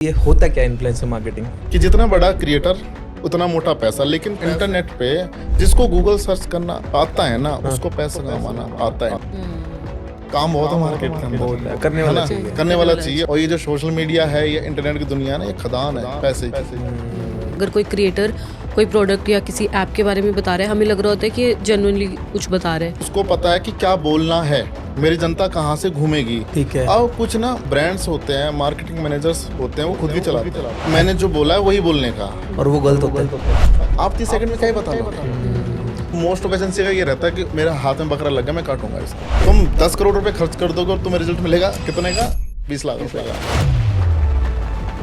ये होता क्या इन्फ्लुएंसर मार्केटिंग? कि जितना बड़ा क्रिएटर उतना मोटा पैसा, लेकिन इंटरनेट पे जिसको गूगल सर्च करना आता है ना उसको पैसा कमाना आता है। काम बहुत है मार्केट के अंदर, करने है वाला ना, चाहिए। करने वाला चाहिए। और ये जो सोशल मीडिया है, ये इंटरनेट की दुनिया है ना, ये खदान है पैसे की। अगर कोई क्रिएटर कोई प्रोडक्ट या किसी ऐप के बारे में बता रहा है, हमें लग रहा होता है कि जेन्युइनली कुछ बता रहे हैं। उसको पता है कि क्या बोलना है, मेरी जनता कहाँ से घूमेगी। ठीक है। अब कुछ ना ब्रांड्स होते हैं, मार्केटिंग मैनेजर्स होते हैं, वो खुद भी चलाते हैं। मैंने जो बोला है वही बोलने का। और वो गलत होता है। आप 30 सेकंड में क्या ही बता लो। मोस्ट ऑफ एजेंसी का ये रहता है कि मेरा हाथ में बकरा लग गया, मैं काटूंगा इसको। तुम 10 करोड़ रुपए खर्च कर दोगे और तुम्हें रिजल्ट मिलेगा कितने का? 20 लाख रुपए का।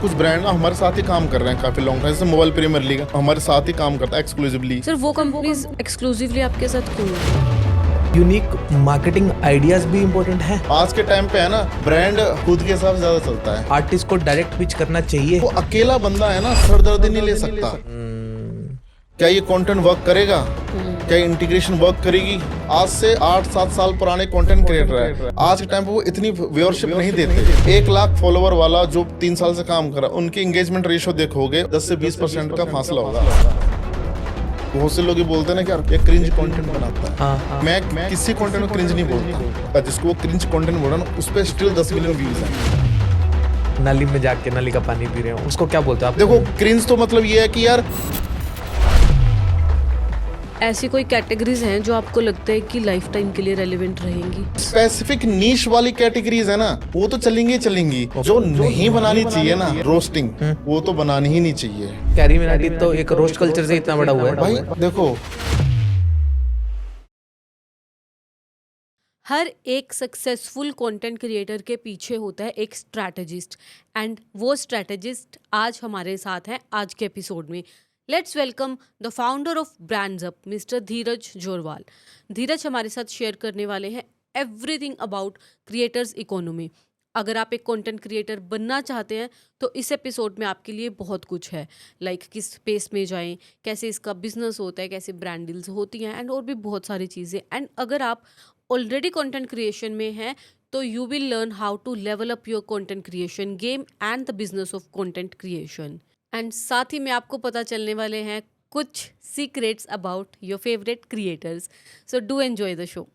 कुछ ब्रांड ना हमारे साथ ही काम कर रहे हैं काफी लॉन्ग टाइम, जैसे मोबाइल प्रीमियर लीग हमारे साथ ही काम करता है एक्सक्लूसिवली। सर वो कंपनीज एक्सक्लूसिवली आपके साथ क्यों है? यूनिक मार्केटिंग आइडियाज भी इम्पोर्टेंट है। आज के टाइम पे है ना, ब्रांड खुद के हिसाब से ज्यादा चलता है। आर्टिस्ट को डायरेक्ट पिच करना चाहिए। वो अकेला बंदा है ना, सरदर्दी नहीं ले सकता। क्या ये कंटेंट वर्क करेगा? क्या इंटीग्रेशन वर्क करेगी? आज से 8-7 साल पुराने कंटेंट क्रिएटर है, आज के टाइम पे वो इतनी व्यूअरशिप नहीं देते। 1 लाख फॉलोवर वाला जो 3 साल से काम कर रहा है, उनकी एंगेजमेंट रेशियो देखोगे 10 से 20% का फासला होगा। बहुत से लोग ये बोलते हैं ना कि यार ये क्रिंज कंटेंट बनाता है। हाँ। मैं किसी कंटेंट में क्रिंज नहीं बोलता। जिसको वो क्रिंज कंटेंट बोला ना, उस पर स्टिल 10 मिलियन व्यूज हैं। नाली में जाके नाली का पानी पी रहे हो, उसको क्या बोलते हो आप? देखो, क्रिंज तो मतलब ये है कि यार ऐसी कोई कैटेगरीज हैं जो आपको लगता है कि लाइफ टाइम के लिए रेलेवेंट रहेंगी? स्पेसिफिक नीश वाली कैटेगरीज है ना, वो तो चलेंगी ही चलेंगी। जो नहीं बनानी चाहिए ना, रोस्टिंग, वो तो बनानी ही नहीं चाहिए। कैरी मिनाटी तो एक रोस्ट कल्चर से इतना बड़ा हुआ है। भाई देखो, हर एक सक्सेसफुल कंटेंट क्रिएटर के पीछे होता है एक स्ट्रैटेजिस्ट, एंड वो स्ट्रैटेजिस्ट आज हमारे साथ हैं आज के एपिसोड में। Let's welcome the founder of Brands Up, mister Dheeraj Jorwal. Dheeraj हमारे साथ शेयर करने वाले हैं एवरीथिंग अबाउट क्रिएटर्स इकोनॉमी। अगर आप एक कंटेंट क्रिएटर बनना चाहते हैं तो इस एपिसोड में आपके लिए बहुत कुछ है, लाइक किस स्पेस में जाएं, कैसे इसका बिजनेस होता है, कैसे ब्रांड डील्स होती हैं, एंड और भी बहुत सारी चीज़ें। एंड अगर आप ऑलरेडी कंटेंट क्रिएशन में हैं तो you will learn how to level up your content creation game and the business of content creation. And साथ ही में आपको पता चलने वाले हैं कुछ secrets about your favourite creators. So do enjoy the show.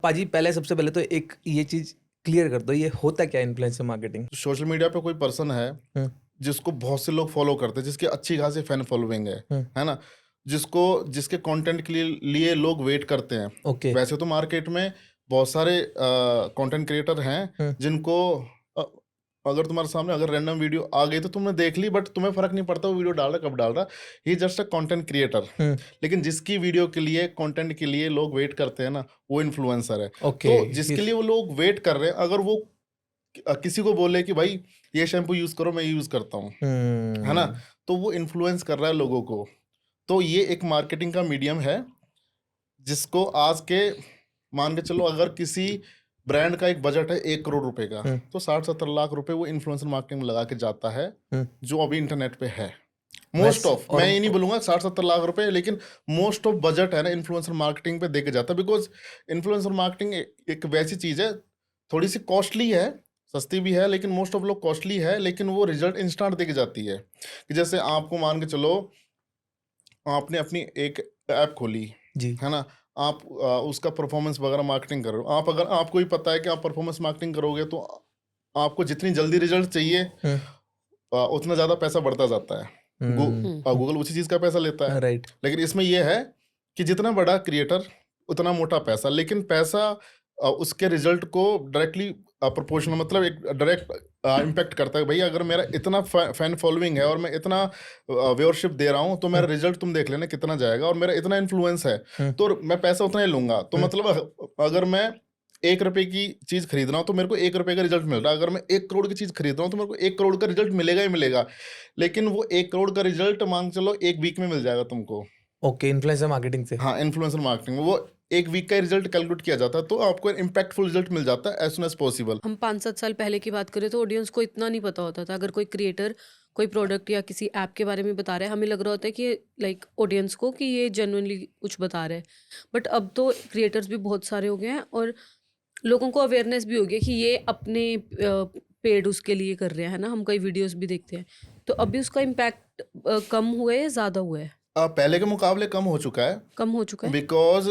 पाजी, पहले सबसे पहले तो एक ये चीज क्लियर कर दो, ये होता क्या इन्फ्लुएंसर मार्केटिंग? सोशल मीडिया पे कोई पर्सन है जिसको बहुत से लोग फॉलो करते हैं, जिसकी अच्छी खासी फैन फॉलोइंग है ना, जिसके कंटेंट के लिए लोग वेट करते हैं। ओके। वैसे तो मार्केट में बहुत सारे कंटेंट क्रिएटर हैं जिनको अ, अगर तुम्हारे सामने अगर रैंडम वीडियो आ गई तो तुमने देख ली, बट तुम्हें फर्क नहीं पड़ता वो वीडियो डाल रहा कब डाल रहा। ये जस्ट अ कंटेंट क्रिएटर। लेकिन जिसकी वीडियो के लिए, कंटेंट के लिए लोग वेट करते हैं ना, वो इन्फ्लुएंसर है। ओके। तो जिसके लिए वो लोग वेट कर रहे हैं, अगर वो किसी को बोले कि भाई ये शैम्पू यूज करो, मैं यूज करता हूँ, है ना, तो वो इन्फ्लुएंस कर रहा है लोगों को। तो ये एक मार्केटिंग का मीडियम है जिसको आज के, मान के चलो, अगर किसी ब्रांड का एक बजट है 1 करोड़ रुपए का, तो 60-70 लाख रुपए वो इन्फ्लुएंसर मार्केटिंग में लगा के जाता है, जो अभी इंटरनेट पे है। मोस्ट ऑफ, मैं ये नहीं बोलूंगा 60-70 लाख रुपए, लेकिन मोस्ट ऑफ बजट है ना इन्फ्लुएंसर मार्केटिंग पे देके जाता है। बिकॉज इन्फ्लुएंसर मार्केटिंग एक वैसी चीज है, थोड़ी सी कॉस्टली है, सस्ती भी है, लेकिन मोस्ट ऑफ लोग कॉस्टली है, लेकिन वो रिजल्ट इंस्टेंट देके जाती है। कि जैसे आपको मान के चलो, आपने अपनी एक ऐप खोली जी। है ना, आप उसका परफॉर्मेंस वगैरह मार्केटिंग कर रहे हो। आप, अगर आपको ही पता है कि आप परफॉर्मेंस मार्केटिंग करोगे तो आपको जितनी जल्दी रिजल्ट चाहिए उतना ज़्यादा पैसा बढ़ता जाता है। गूगल उसी चीज़ का पैसा लेता है। राइट। लेकिन इसमें यह है कि जितना बड़ा क्रिएटर उतना मोटा पैसा, लेकिन पैसा उसके रिजल्ट को डायरेक्टली प्रोपोर्शनल, मतलब एक डायरेक्ट इम्पैक्ट करता है। भाई अगर मेरा इतना फैन फॉलोइंग है और मैं इतना व्यूअरशिप दे रहा हूँ, तो मेरा रिजल्ट तुम देख लेना कितना जाएगा, और मेरा इतना इन्फ्लुएंस है तो मैं पैसा उतना ही लूंगा। तो मतलब अगर मैं 1 रुपए की चीज खरीद रहा हूँ तो मेरे को 1 रुपए का रिजल्ट मिल रहा है। अगर मैं 1 करोड़ की चीज खरीद रहा हूँ तो मेरे को 1 करोड़ का रिजल्ट मिलेगा ही मिलेगा। लेकिन वो 1 करोड़ का रिजल्ट मान चलो 1 वीक में मिल जाएगा तुमको। ओके, इन्फ्लुएंसर मार्केटिंग से। हाँ, इन्फ्लुएंसर मार्केटिंग वो एक वीक का रिजल्ट कैलकुलेट किया जाता है, तो आपको इम्पैक्टफुल रिजल्ट मिल जाता है एज सुन एज पॉसिबल। हम 5-7 साल पहले की बात करें तो ऑडियंस को इतना नहीं पता होता था। अगर कोई क्रिएटर कोई प्रोडक्ट या किसी ऐप के बारे में बता रहा है, हमें लग रहा होता है कि लाइक ऑडियंस को कि ये जेन्युइनली कुछ बता रहा है। बट अब तो क्रिएटर्स भी बहुत सारे हो गए हैं और लोगों को अवेयरनेस भी हो गया कि ये अपने पेड उसके लिए कर रहे हैं ना। हम कई वीडियोस भी देखते हैं, तो अभी उसका इम्पैक्ट कम हुआ है या ज़्यादा हुआ है? पहले के मुकाबले कम हो चुका है, कम हो चुका है। बिकॉज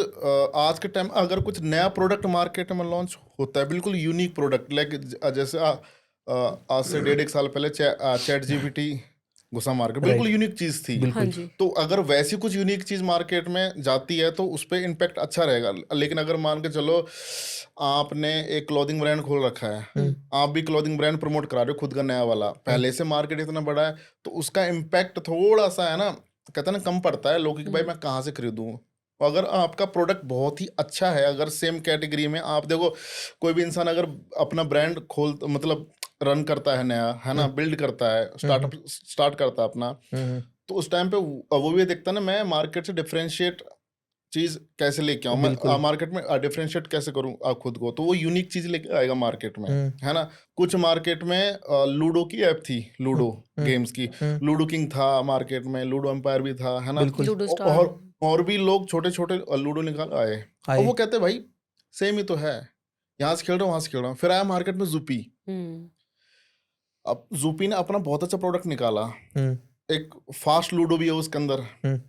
आज के टाइम अगर कुछ नया प्रोडक्ट मार्केट में लॉन्च होता है, बिल्कुल यूनिक प्रोडक्ट, लाइक जैसे आज से 1.5 साल पहले चैट जीपीटी घुसा मार्केट, बिल्कुल यूनिक चीज थी। हाँ जी। तो अगर वैसी कुछ यूनिक चीज मार्केट में जाती है तो उस पर इम्पैक्ट अच्छा रहेगा। लेकिन अगर मान के चलो आपने एक क्लोथिंग ब्रांड खोल रखा है, आप भी क्लोथिंग ब्रांड प्रमोट करा रहे हो खुद का नया वाला, पहले से मार्केट इतना बड़ा है, तो उसका इम्पैक्ट थोड़ा सा है ना, कहते हैं ना, कम पड़ता है लोगों की, भाई मैं कहाँ से खरीदूं। अगर आपका प्रोडक्ट बहुत ही अच्छा है, अगर सेम कैटेगरी में आप देखो, कोई भी इंसान अगर अपना ब्रांड खोल मतलब रन करता है नया, है ना, बिल्ड करता है, स्टार्ट करता है अपना, तो उस टाइम पे वो भी देखता है ना, मैं मार्केट से डिफरेंशिएट चीज कैसे लेके आऊं, मैं मार्केट में डिफरेंशिएट कैसे करूं खुद को, तो वो यूनिक चीज लेके आएगा मार्केट में, है ना। कुछ मार्केट में लूडो की ऐप थी, लूडो गेम्स की, लूडो किंग था मार्केट में, लूडो एम्पायर भी था, है ना, लूडो स्टार। और भी लोग छोटे छोटे लूडो निकाल आए, और वो कहते भाई सेम ही तो है, यहाँ से खेल रहा हूँ वहां से खेल रहा हूँ। फिर आया मार्केट में जूपी। अब जूपी ने अपना बहुत अच्छा प्रोडक्ट निकाला, एक फास्ट लूडो भी है उसके अंदर,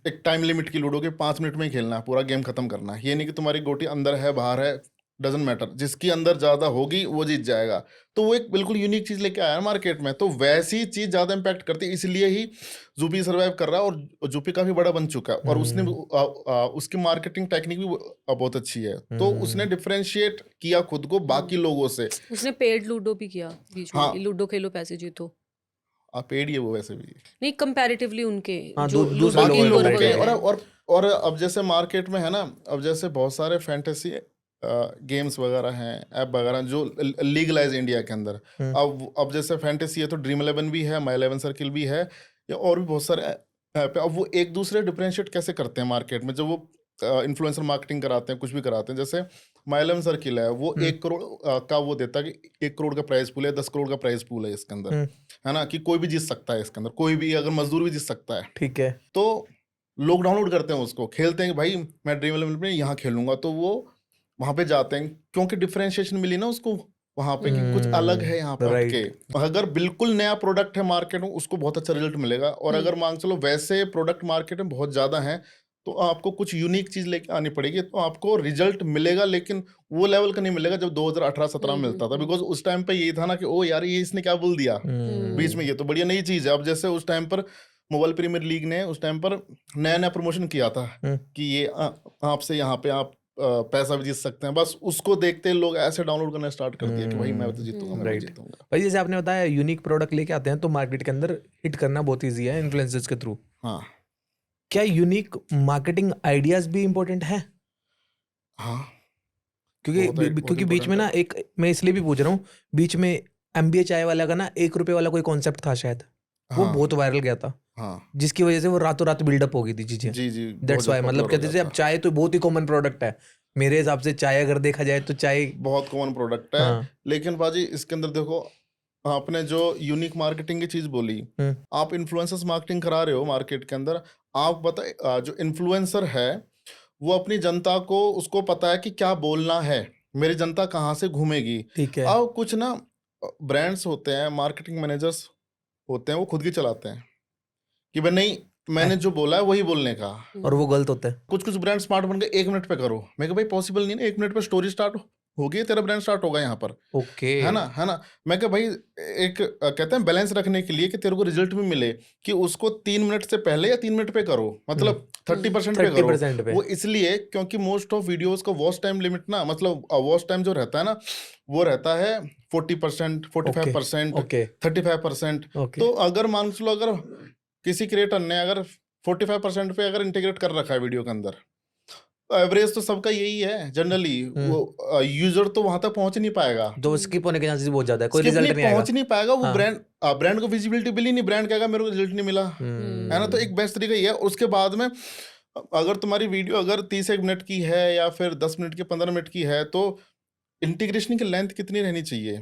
एक टाइम लिमिट की लूडो के 5 मिनट में ही खेलना है, पूरा गेम खत्म करना है। ये नहीं कि तुम्हारी गोटी अंदर है बाहर है, डजंट मैटर, जिसकी अंदर ज्यादा होगी वो जीत जाएगा। तो वो एक बिल्कुल यूनिक चीज लेके आया मार्केट में, तो वैसी चीज ज्यादा इम्पैक्ट करती है, इसलिए ही जूपी सर्वाइव कर रहा है, और जूपी काफी बड़ा बन चुका है, और उसने उसकी मार्केटिंग टेक्निक भी बहुत अच्छी है, तो उसने डिफरेंशिएट किया खुद को बाकी लोगों से। उसने पेड लूडो भी किया बीच में, कि लूडो खेलो पैसे जीतो। पेड ही है वो वैसे भी नहीं, कंपैरेटिवली उनके हाँ, जो दूसरे बाकी लोगों लोगों के के, राइट। और अब जैसे मार्केट में है ना, अब जैसे बहुत सारे फैंटेसी गेम्स वगैरह हैं, ऐप वगैरह जो लीगलाइज इंडिया के अंदर। अब जैसे फैंटेसी है तो ड्रीम 11 भी है, माई 11 सर्किल भी है, या और भी बहुत सारे ऐप है। अब वो एक दूसरे डिफरेंशिएट कैसे करते हैं मार्केट में, जब वो इन्फ्लुएंसर मार्केटिंग कराते हैं, कुछ भी कराते हैं। जैसे माई 11 सर्किल है, वो 1 करोड़ का वो देता है कि 1 करोड़ का प्राइस पूल है, 10 करोड़ का प्राइस पूल है इसके अंदर, है ना, कि कोई भी जीत सकता है इसके अंदर, कोई भी अगर मजदूर भी जीत सकता है। ठीक है। तो लोग डाउनलोड करते हैं उसको, खेलते हैं कि भाई मैं ड्रीम 11 में यहाँ खेलूंगा, तो वो वहां पे जाते हैं क्योंकि डिफरेंशिएशन मिली ना उसको वहां पे कि कुछ अलग है यहाँ पे राइट। हटके। अगर बिल्कुल नया प्रोडक्ट है मार्केट में, उसको बहुत अच्छा रिजल्ट मिलेगा, और अगर मान चलो वैसे प्रोडक्ट मार्केट में बहुत ज्यादा है, तो आपको कुछ यूनिक चीज लेके आनी पड़ेगी, तो आपको रिजल्ट मिलेगा, लेकिन वो लेवल का नहीं मिलेगा जब 2018-17 में मिलता था, बिकॉज उस टाइम पे यही था ना कि ओ यार ये इसने क्या बोल दिया बीच में, ये तो बढ़िया नई चीज है। अब जैसे उस टाइम पर मोबाइल प्रीमियर लीग ने उस टाइम पर नया नया प्रमोशन किया था कि ये आपसे यहाँ पे आप पैसा भी जीत सकते हैं, बस उसको देखते लोग ऐसे डाउनलोड करना स्टार्ट कर दिया कि भाई मैं तो जीतूंगा, मैं भी जीतूंगा। भाई जैसे आपने बताया यूनिक प्रोडक्ट लेके आते हैं तो मार्केट के अंदर हिट करना बहुत ईजी है इन्फ्लुएंसर्स के थ्रू। हाँ क्या यूनिक मार्केटिंग आइडियाज भी इम्पोर्टेंट है? हाँ, क्योंकि बीच में ना एक, मैं इसलिए भी पूछ रहा हूँ, बीच में MBA चाय वाला का ना 1 रुपए वाला कोई कॉन्सेप्ट था शायद, वो बहुत वायरल गया था, जिसकी वजह से वो रातों रात बिल्डअप हो गई थी चीजें। जी जी, दैट्स वाई, मतलब कहते थे अब चाय तो बहुत ही कॉमन प्रोडक्ट है मेरे हिसाब से, चाय अगर देखा जाए तो चाय बहुत कॉमन प्रोडक्ट है। लेकिन बाजी इसके अंदर देखो, आपने जो यूनिक मार्केटिंग की चीज बोली, आप इन्फ्लुएंसर्स मार्केटिंग करा रहे हो मार्केट के अंदर, आप बता, जो इन्फ्लुएंसर है वो अपनी जनता को, उसको पता है कि क्या बोलना है, मेरी जनता कहाँ से घूमेगी। ठीक है। अब कुछ ना ब्रांड्स होते हैं, मार्केटिंग मैनेजर्स होते हैं, वो खुद की चलाते हैं कि भाई नहीं मैंने जो बोला है वही बोलने का, और वो गलत होता है। कुछ ब्रांड स्मार्ट बन गए, 1 मिनट पे करो, मैं कहा भाई पॉसिबल नहीं ना, 1 मिनट पे स्टोरी स्टार्ट होगी, तेरा ब्रांड स्टार्ट होगा यहाँ पर। ओके, है ना, है ना। मैं कहा भाई एक कहते हैं बैलेंस रखने के लिए कि तेरे को रिजल्ट भी मिले, कि उसको 3 मिनट से पहले या 3 मिनट पे करो, मतलब 30% पे करो। 30% पे। वो इसलिए क्योंकि मोस्ट ऑफ वीडियोस का वॉच टाइम लिमिट ना, मतलब वॉच टाइम जो रहता है ना, वो रहता है 40%, 45%, 35%। तो अगर मान लो अगर किसी क्रिएटर ने अगर 45% पे अगर इंटीग्रेट कर रखा है वीडियो के अंदर, एवरेज तो सबका यही है जनरली, वो यूजर तो वहां तक पहुंच नहीं पाएगा, तो स्किप होने के चांसेस बहुत ज्यादा है, कोई Skip रिजल्ट नहीं आएगा, पहुंच नहीं पाएगा वो। ब्रांड को विजिबिलिटी मिली नहीं, ब्रांड कहेगा मेरे को रिजल्ट नहीं मिला, है ना। तो एक बेस्ट तरीका ये है। उसके बाद में अगर तुम्हारी वीडियो अगर 31 मिनट की है या फिर 10 मिनट की 15 मिनट की है तो इंटीग्रेशन की लेंथ कितनी रहनी चाहिए?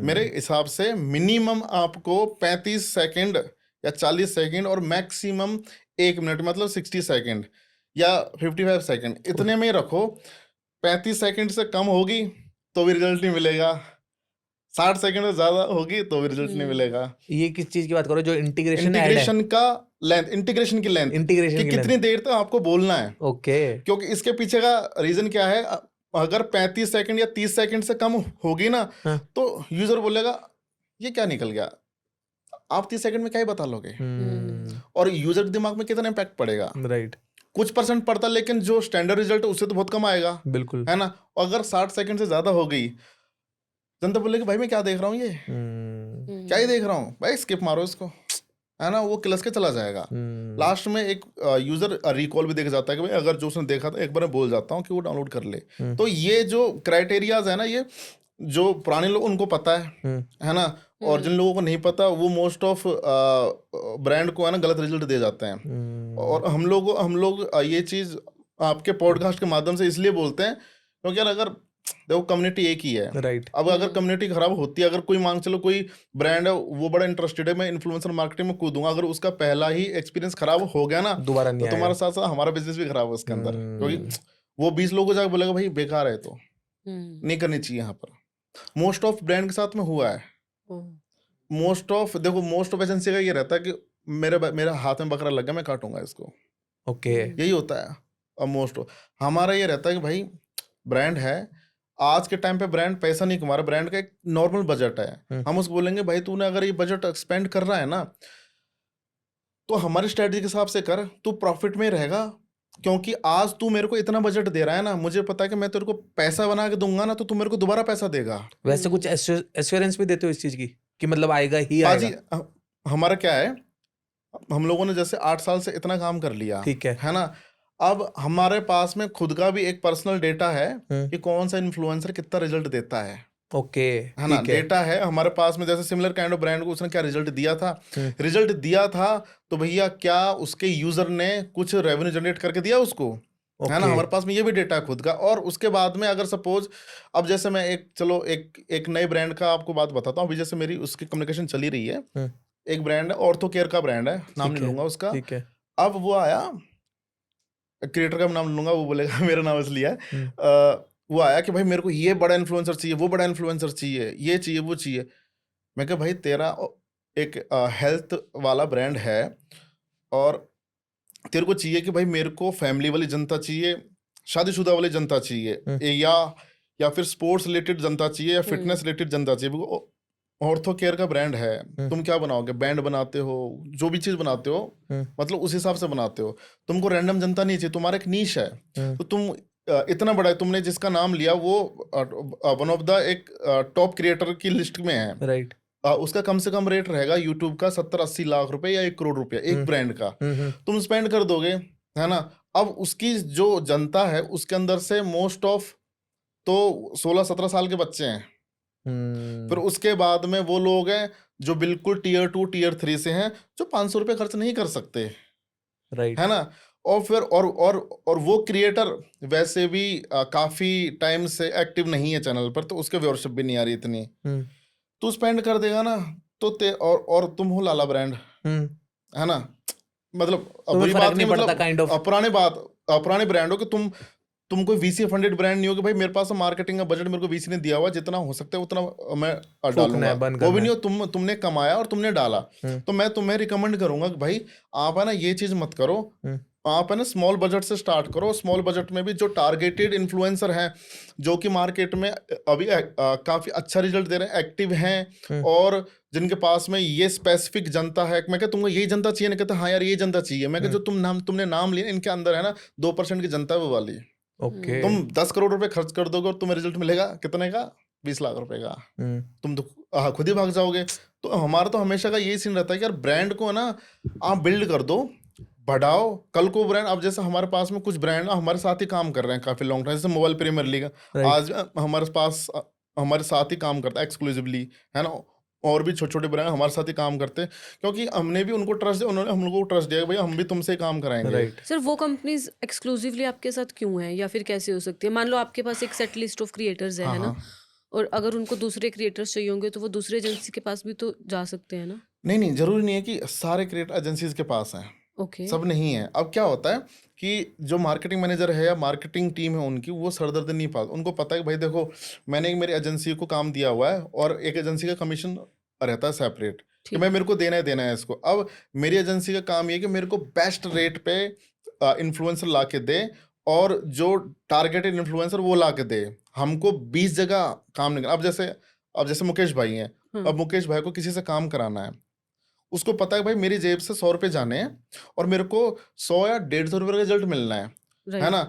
मेरे हिसाब से मिनिमम आपको 35 सेकंड या 40 सेकंड और मैक्सिमम 1 मिनट मतलब 60 सेकंड या 55 सेकंड इतने में ही रखो। 35 सेकंड से कम होगी तो भी रिजल्ट नहीं मिलेगा, 60 सेकंड से ज्यादा होगी तो भी रिजल्ट नहीं मिलेगा। ये किस चीज की बात करो जो इंटीग्रेशन ऐड है? इंटीग्रेशन का लेंथ, इंटीग्रेशन की लेंथ, इंटीग्रेशन कि की कितनी देर तक आपको बोलना है। ओके। क्योंकि इसके पीछे का रीजन क्या है, अगर 35 सेकंड या 30 सेकंड से कम होगी ना हाँ। तो यूजर बोलेगा ये क्या निकल गया, आप 30 सेकंड में क्या ही बता लोगे, और यूजर के दिमाग में कितना इम्पैक्ट पड़ेगा। राइट। कुछ परसेंट पड़ता है लेकिन जो स्टैंडर्ड रिजल्ट है उससे तो बहुत कम आएगा, बिल्कुल है ना। अगर 60 सेकंड से ज्यादा हो गई जनता बोलेगी भाई मैं क्या देख रहा हूँ, ये क्या ही देख रहा हूँ, भाई स्किप मारो इसको, है ना। वो किलस के चला जाएगा। लास्ट में एक यूजर रिकॉल भी देख जाता है कि भाई अगर जो उसने देखा था एक बार मैं बोल जाता हूँ कि वो डाउनलोड कर ले। तो ये जो क्राइटेरियाज है ना, ये जो पुराने लोग उनको पता है ना, और जिन लोगों को नहीं पता वो मोस्ट ऑफ ब्रांड को है ना गलत रिजल्ट दे जाते हैं। और हम लोग ये चीज आपके पॉडकास्ट के माध्यम से इसलिए बोलते हैं क्योंकि यार अगर देखो कम्युनिटी एक ही है। राइट। अब अगर कम्युनिटी खराब होती है, अगर कोई मान चलो कोई ब्रांड है वो बड़ा इंटरेस्टेड है मैं इन्फ्लुएंसर मार्केटिंग में कूदूंगा, अगर उसका पहला ही एक्सपीरियंस खराब हो गया ना दोबारा नहीं तो तुम्हारे साथ साथ हमारा बिजनेस भी खराब है उसके अंदर। क्योंकि वो 20 लोगों को जाकर बोलेगा भाई बेकार है, तो नहीं करनी चाहिए। यहाँ पर मोस्ट ऑफ ब्रांड के साथ में हुआ है। मोस्ट ऑफ एजेंसी का ये रहता है कि मेरा हाथ में बकरा लग गया मैं काटूंगा इसको। ओके। यही होता है। अब मोस्ट ऑफ हमारा ये रहता है कि भाई ब्रांड है, आज के टाइम पे ब्रांड पैसा नहीं कमा रहा, ब्रांड का एक नॉर्मल बजट है। हम उसको बोलेंगे भाई तूने अगर ये बजट स्पेंड कर रहा है ना तो हमारी स्ट्रेटजी के हिसाब से कर, तू प्रॉफिट में रहेगा। क्योंकि आज तू मेरे को इतना बजट दे रहा है ना, मुझे पता है कि मैं तेरे को पैसा बना के दूंगा ना तो तू मेरे को दोबारा पैसा देगा। वैसे कुछ एश्योरेंस भी देते हो इस चीज की कि मतलब आएगा ही हाँ जी, आएगा? हमारा क्या है, हम लोगों ने जैसे 8 साल से इतना काम कर लिया, ठीक है ना। अब हमारे पास में खुद का भी एक पर्सनल डेटा है कि कौन सा इन्फ्लुएंसर कितना रिजल्ट देता है। ओके, है ना, डेटा है हमारे पास में। जैसे सिमिलर काइंड ऑफ ब्रांड को उसने क्या रिजल्ट दिया था, तो भैया क्या उसके यूजर ने कुछ रेवेन्यू जनरेट करके दिया उसको, है ना। हमारे पास में ये भी डेटा है खुद का। और उसके बाद में अगर सपोज अब जैसे मैं एक नए ब्रांड का आपको बात बताता हूँ। अभी जैसे मेरी उसकी कम्युनिकेशन चली रही है, एक ब्रांड है ऑर्थो केयर का ब्रांड है, नाम नहीं लूंगा उसका। ठीक है। अब वो आया, क्रिएटर का नाम लूंगा, वो बोलेगा मेरा नाम इसलिए है। वो आया कि भाई मेरे को ये बड़ा इन्फ्लुएंसर चाहिए, वो बड़ा इन्फ्लुएंसर चाहिए, ये चाहिए वो चाहिए। मैं कहा भाई तेरा एक हेल्थ वाला ब्रांड है और तेरे को चाहिए कि भाई मेरे को फैमिली वाली जनता चाहिए, शादीशुदा वाली जनता चाहिए, या फिर स्पोर्ट्स रिलेटेड जनता चाहिए, या फिटनेस रिलेटेड जनता चाहिए। ऑर्थो केयर का ब्रांड है, तुम क्या बनाओगे, बैंड बनाते हो, जो भी चीज बनाते हो मतलब उस हिसाब से बनाते हो। तुमको रैंडम जनता नहीं चाहिए, तुम्हारा एक नीश है। तो तुम इतना बड़ा है, तुमने जिसका नाम लिया वो वन ऑफ द एक टॉप क्रिएटर की लिस्ट में है। राइट। उसका कम से कम रेट रहेगा यूट्यूब का 70-80 लाख रुपए या 1 करोड़ रुपया एक ब्रांड का तुम स्पेंड कर दोगे, है ना। अब उसकी जो जनता है उसके अंदर से मोस्ट ऑफ तो 16-17 साल के बच्चे हैं। फिर उसके बाद में वो लोग हैं जो बिल्कुल टीयर 2 टीयर 3 से हैं, जो 500 रुपये खर्च नहीं कर सकते, राइट, है ना। और फिर और वो क्रिएटर वैसे भी काफी टाइम से एक्टिव नहीं है चैनल पर, तो उसके व्यूअरशिप भी नहीं आ रही इतनी। तू स्पेंड कर देगा ना तो और तुम हो लाला ब्रांड, है ना। मतलब बुरी बात नहीं, मतलब पुराने ब्रांड हो कि तुम कोई वीसी फंडेड ब्रांड नहीं हो कि भाई मेरे पास मार्केटिंग का बजट मेरे को वीसी ने दिया हुआ, जितना हो सकता है उतना मैं डालूंगा। वो भी नहीं हो, तुमने कमाया और तुमने डाला। तो मैं तुम्हें रिकमेंड करूंगा कि भाई आप है ना ये चीज मत करो, आप है ना स्मॉल बजट से स्टार्ट करो। स्मॉल बजट में भी जो टारगेटेड इन्फ्लुएंसर हैं जो कि मार्केट में अभी काफी अच्छा रिजल्ट दे रहे हैं, एक्टिव हैं, और जिनके पास में ये स्पेसिफिक जनता है। मैं क्या तुमको यही जनता चाहिए ना, कहते हाँ यार ये जनता चाहिए। मैं जो तुमने नाम लिया इनके अंदर है ना 2% की जनता है वो वाली। तुम 10 करोड़ रुपए खर्च कर दोगे और तुम्हें रिजल्ट मिलेगा कितने का, 20 लाख रुपए का, तुम तो खुद ही भाग जाओगे। तो हमारा तो हमेशा का यही सीन रहता है कि यार ब्रांड को ना आप बिल्ड कर दो, बढ़ाओ। कल को ब्रांड, अब जैसे हमारे पास में कुछ ब्रांड हमारे साथ ही काम कर रहे हैं काफी लॉन्ग टाइम, जैसे मोबाइल प्रीमियर लीग आज हमारे साथ ही काम करता है एक्सक्लूसिवली, है ना। और भी छोटे छोटे ब्रांड हमारे साथ ही काम करते हैं, क्योंकि हमने भी उनको ट्रस्ट दिया, उन्होंने हम लोगों को ट्रस्ट दिया कि भाई हम भी तुमसे काम कराएंगे। राइट। सर वो कंपनीज एक्सक्लूसिवली आपके साथ क्यों है, या फिर कैसे हो सकती है? मान लो आपके पास एक सेट लिस्ट ऑफ क्रिएटर्स है ना, और अगर उनको दूसरे क्रिएटर्स चाहिए होंगे तो वो दूसरे एजेंसी के पास भी तो जा सकते हैं ना? नहीं, जरूरी नहीं है कि सारे क्रिएटर एजेंसीज के पास हैं, ओके। सब नहीं है। अब क्या होता है कि जो मार्केटिंग मैनेजर है या मार्केटिंग टीम है उनकी, वो सरदर्द नहीं पाता। उनको पता है कि भाई देखो, मैंने एक मेरी एजेंसी को काम दिया हुआ है और एक एजेंसी का कमीशन रहता है सेपरेट, कि ठीक मैं मेरे को देना है इसको। अब मेरी एजेंसी का काम ये है कि मेरे को बेस्ट रेट पे इन्फ्लुएंसर ला के दे, और जो टारगेटेड इन्फ्लुएंसर वो ला के दे। हमको 20 जगह काम नहीं करना। अब जैसे मुकेश भाई हैं, हाँ। अब मुकेश भाई को किसी से काम कराना है, उसको पता है भाई मेरी जेब से 100 रुपये जाने हैं और मेरे को 100 या 150 रुपये का रिजल्ट मिलना है राइट। ना।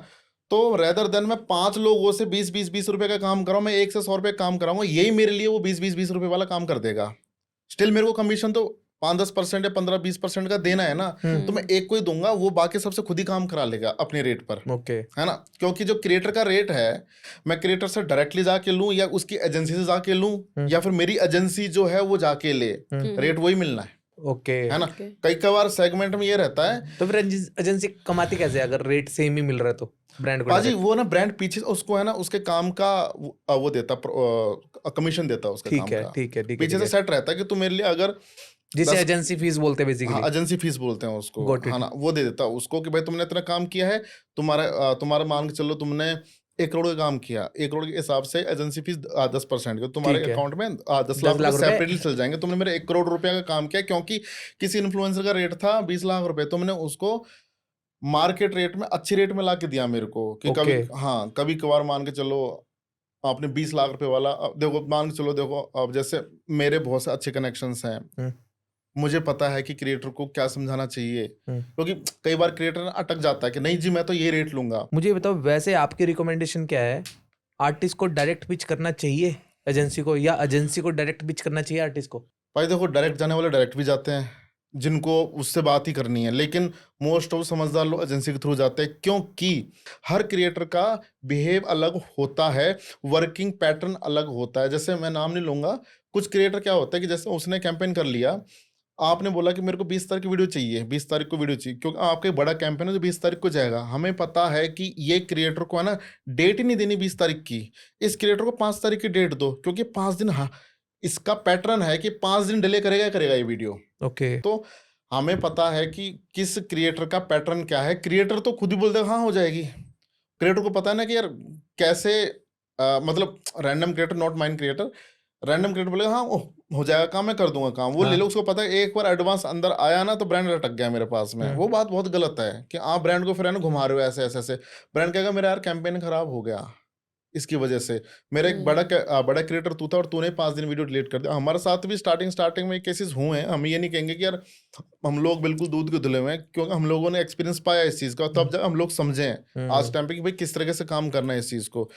तो रेदर देन मैं 5 लोगों से 20 रुपए का काम कराऊं, मैं एक से 100 रुपये काम कराऊंगा, यही मेरे लिए वो 20 रुपए वाला काम कर देगा। स्टिल मेरे को कमीशन तो 5-10% या 15-20% का देना है ना, तो मैं एक को ही दूंगा, वो बाकी सबसे खुद ही काम करा लेगा अपने रेट पर, ओके। है ना। क्योंकि जो क्रिएटर का रेट है, मैं क्रिएटर से डायरेक्टली जाके लूं या उसकी एजेंसी से जाके लूं या फिर मेरी एजेंसी जो है वो जाके ले, रेट वही मिलना है, ओके, है ना। Okay. कई बार सेगमेंट में ये रहता है। तो फिर एजेंसी कमाती कैसे है अगर रेट सेम ही मिल रहा है तो ब्रांड को? पाजी वो ना ब्रांड पीछे उसको है ना उसके काम का वो देता, कमीशन देता उसके काम का। ठीक है पीछे से सेट रहता है कि तू मेरे लिए अगर जिसे एजेंसी फीस बोलते हैं बेसिकली। हाँ, एजेंसी फीस बोलते हैं उसको, Got it. हाँ ना, वो दे देता है उसको कि भाई तुमने इतना काम किया है, तुम्हारा मान के चलो तुमने 1 करोड़ का काम किया, 1 करोड़ के हिसाब से एजेंसी फीस 10% का तुम्हारे ठीक है। अकाउंट में 10 लाख रुपए सेपरेटली चल जाएंगे। तुमने मेरे 1 करोड़ रुपया का काम किया, क्योंकि किसी इन्फ्लुएंसर का रेट था 20 लाख रुपए, तुमने उसको मार्केट रेट में अच्छी रेट में ला के दिया मेरे को कि Okay. कभी कभार मान के चलो आपने 20 लाख रुपए वाला, देखो मान के चलो, देखो अब जैसे मेरे बहुत से अच्छे कनेक्शंस हैं, मुझे पता है कि क्रिएटर को क्या समझाना चाहिए, क्योंकि कई बार क्रिएटर अटक जाता है कि नहीं जी मैं तो ये रेट लूंगा। मुझे ये बताओ, वैसे आपकी रिकमेंडेशन क्या है? आर्टिस्ट को डायरेक्ट पिच करना चाहिए एजेंसी को, या एजेंसी को डायरेक्ट पिच करना चाहिए आर्टिस्ट को? भाई देखो, डायरेक्ट जाने वाले डायरेक्ट भी जाते हैं जिनको उससे बात ही करनी है, लेकिन मोस्ट ऑफ समझदार लोग एजेंसी के थ्रू जाते हैं, क्योंकि हर क्रिएटर का बिहेव अलग होता है, वर्किंग पैटर्न अलग होता है। जैसे मैं नाम नहीं लूंगा, कुछ क्रिएटर क्या होता है कि जैसे उसने कैंपेन कर लिया, आपने बोला कि मेरे को 20 तारीख की वीडियो चाहिए, 20 तारीख को वीडियो चाहिए, क्योंकि आपका एक बड़ा कैंपेन है जो 20 तारीख को जाएगा। हमें पता है कि ये क्रिएटर को है ना डेट ही नहीं देनी 20 तारीख की, इस क्रिएटर को 5 तारीख की डेट दो, क्योंकि 5 दिन, हाँ इसका पैटर्न है कि 5 दिन डिले करेगा ये वीडियो। ओके। तो हमें पता है कि किस क्रिएटर का पैटर्न क्या है। क्रिएटर तो खुद ही बोलते हैं हाँ हो जाएगी, क्रिएटर को पता है ना कि यार कैसे, मतलब random creator, not mind creator, random creator बोलेगा हाँ हो जाएगा काम, मैं कर दूंगा काम, वो ले लो। उसको पता है एक बार एडवांस अंदर आया ना तो ब्रांड अटक गया मेरे पास में। वो बात बहुत गलत है कि आप ब्रांड को फिर है ना घुमा रहे हो ऐसे। ब्रांड कहेगा मेरा यार कैंपेन खराब हो गया इसकी वजह से, मेरा एक बड़ा क्रिएटर तू था और तूने 5 दिन वीडियो डिलीट कर दिया। हमारे साथ भी स्टार्टिंग में केसेस हुए हैं। हम ये नहीं कहेंगे कि यार हम लोग बिल्कुल दूध के धुले हुए हैं, क्योंकि हम लोगों ने एक्सपीरियंस पाया इस चीज़ का, तब जब हम लोग समझे आज टाइम पे कि भाई किस तरीके से काम करना है इस चीज़ को।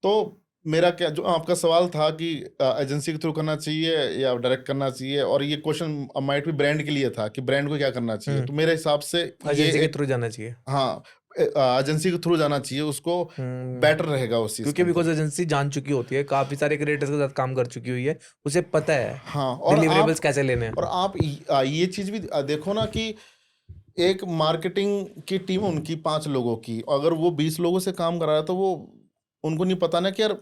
तो मेरा क्या, जो आपका सवाल था कि एजेंसी के थ्रू करना चाहिए या डायरेक्ट करना चाहिए, और ये क्वेश्चन माइट भी ब्रांड के लिए था कि ब्रांड को क्या करना चाहिए, तो मेरे हिसाब से एजेंसी के थ्रू जाना चाहिए। हाँ, एजेंसी के थ्रू जाना चाहिए, उसको बेटर रहेगा उस चीज, क्योंकि बिकॉज एजेंसी जान चुकी होती है, काफी सारे क्रिएटर्स के साथ काम कर चुकी हुई है, उसे पता है हाँ, और डिलीवरेबल्स कैसे लेने हैं। और आप ये चीज भी देखो ना कि एक मार्केटिंग की टीम उनकी 5 लोगों की, अगर वो 20 लोगों से काम कर रहा है तो वो उनको नहीं पता ना कि यार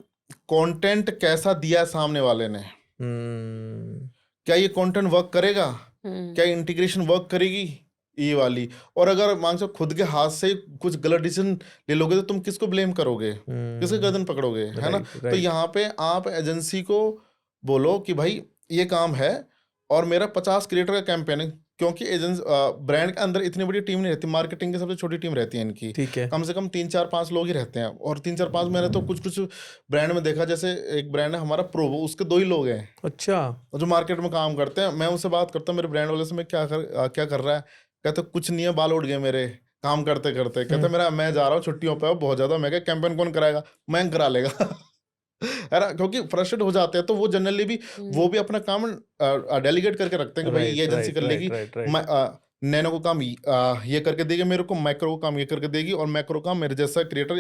कंटेंट कैसा दिया सामने वाले ने, क्या ये कंटेंट वर्क करेगा, क्या इंटीग्रेशन वर्क करेगी ये वाली। और अगर मान लो खुद के हाथ से कुछ गलत डिसीजन ले लोगे तो तुम किसको ब्लेम करोगे, किसके गर्दन पकड़ोगे, है ना। तो यहाँ पे आप एजेंसी को बोलो कि भाई ये काम है और मेरा 50 क्रिएटर का कैंपेन है, क्योंकि एजेंसी ब्रांड के अंदर इतनी बड़ी टीम नहीं रहती, मार्केटिंग की सबसे छोटी टीम रहती है इनकी, ठीक है, कम से कम 3-4-5 लोग ही रहते हैं। और 3-4-5 मैंने तो कुछ ब्रांड में देखा, जैसे एक ब्रांड है हमारा प्रोवो, उसके 2 ही लोग हैं अच्छा, जो मार्केट में काम करते हैं। मैं उनसे बात करता हूँ मेरे ब्रांड वाले से, मैं क्या कर रहा है, कहते कुछ नहीं है, बाल उठ गए मेरे काम करते करते, कहते मेरा मैं जा रहा हूँ छुट्टियों पे बहुत ज्यादा। मैं क्या कैंपेन कौन कराएगा, मैं करा लेगा है ना, क्योंकि फ्रस्ट्रेट हो जाते हैं। तो वो जनरली भी वो भी अपना काम डेलीगेट करके रखते हैं कि भाई ये एजेंसी कर लेगी, नैनो को काम ये करके देगी मेरे को, माइक्रो को काम ये करके देगी, और मैक्रो काम मेरे जैसा क्रिएटर,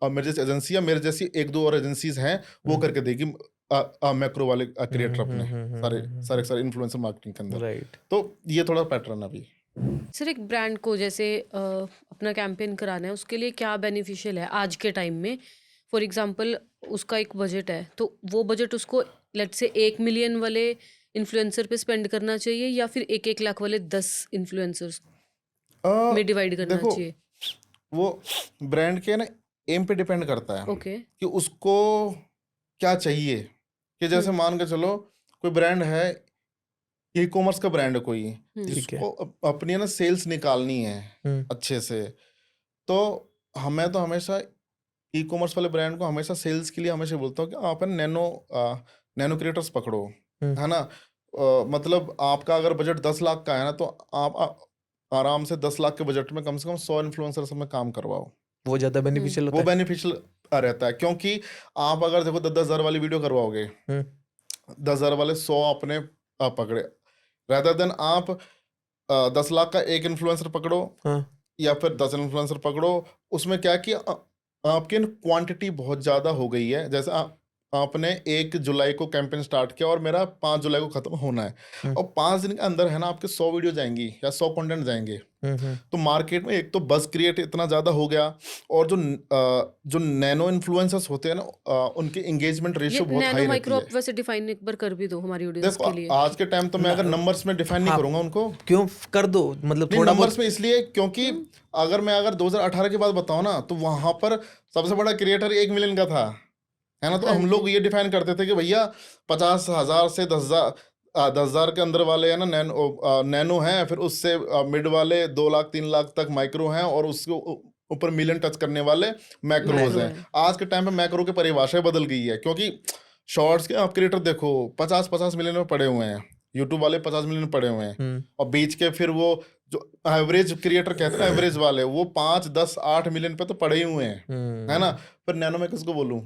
मेरे जैसी एजेंसी या मेरे जैसी 1-2 और एजेंसीज हैं वो करके देगी। मैक्रो वाले क्रिएटर अपने सारे इन्फ्लुएंसर मार्केटिंग के अंदर। राइट। तो ये थोड़ा पैटर्न अभी। सर एक ब्रांड को जैसे अपना कैंपेन कराना है उसके लिए क्या बेनिफिशियल है आज के टाइम में? फॉर एग्जांपल उसका एक बजट है तो वो बजट उसको लेट्स से 1 मिलियन वाले इन्फ्लुएंसर पे स्पेंड करना चाहिए या फिर 1-1 लाख वाले 10 इन्फ्लुएंसर्स में डिवाइड करना देखो चाहिए? वो ब्रांड के ना एम पे डिपेंड करता है ओके। कि उसको क्या चाहिए। कि जैसे मान के चलो कोई ब्रांड है, ई कॉमर्स का ब्रांड है कोई, ठीक है। जिसको अपनी ना सेल्स निकालनी है अच्छे से, तो हमें तो हमेशा ई कॉमर्स वाले ब्रांड को हमेशा सेल्स के लिए हमेशा बोलता हूँ कि आप है नैनो क्रिएटर्स पकड़ो, है ना। मतलब आपका अगर बजट 10 लाख का है ना, तो आप आराम से 10 लाख के बजट में कम से कम 100 इन्फ्लुएंसर में काम करवाओ। वो ज्यादा बेनिफिशियल वो होता है। बेनिफिशियल रहता है, क्योंकि आप अगर देखो 10,000 वाली वीडियो करवाओगे, 10,000 वाले 100 आपने पकड़े, rather देन आप 10 लाख का एक इन्फ्लुएंसर पकड़ो हाँ। या फिर 10 इन्फ्लुएंसर पकड़ो। उसमें क्या है कि आपकी क्वांटिटी बहुत ज़्यादा हो गई है। जैसे आपने 1 जुलाई को कैंपेन स्टार्ट किया और मेरा 5 जुलाई को ख़त्म होना है, और 5 दिन के अंदर है ना आपके 100 वीडियो जाएंगी या 100 कंटेंट जाएंगे। तो मार्केट में एक तो बज़ क्रिएट इतना ज़्यादा हो गया, और जो नैनो इन्फ्लुएंसर्स होते हैं ना, उनके एंगेजमेंट ये रेशियो बहुत नैनो हाई रहती माइक्रो है। आप वैसे डिफाइन एक बार कर भी दो हमारी ऑडियंस देखो के लिए। आज के टाइम तो मैं अगर नंबर्स में डिफाइन नहीं हाँ, करूंगा उनको, क्यों कर दो, मतलब नहीं थोड़ा नंबर्स बहुत। में इसलिए क्योंकि अगर 2018 की बात बताऊं ना, तो वहां पर सबसे बड़ा क्रिएटर 1 मिलियन का था, है ना। तो हाँ हम जी। लोग ये डिफाइन करते थे कि भैया 50,000 से 10,000 के अंदर वाले है ना नैनो हैं, फिर उससे मिड वाले 2 लाख 3 लाख तक माइक्रो हैं, और उसके ऊपर मिलियन टच करने वाले मैक्रोज मैक्रो हैं। है। आज के टाइम पे मैक्रो की परिभाषा बदल गई है, क्योंकि शॉर्ट्स के आप क्रिएटर देखो 50 मिलियन में पड़े हुए हैं, यूट्यूब वाले 50 मिलियन में पड़े हुए हैं, और बीच के फिर वो जो एवरेज क्रिएटर कहते हैं एवरेज वाले, वो 5 10 8 मिलियन पे तो पड़े ही हुए हैं, है ना। पर नैनो में किसको बोलूं,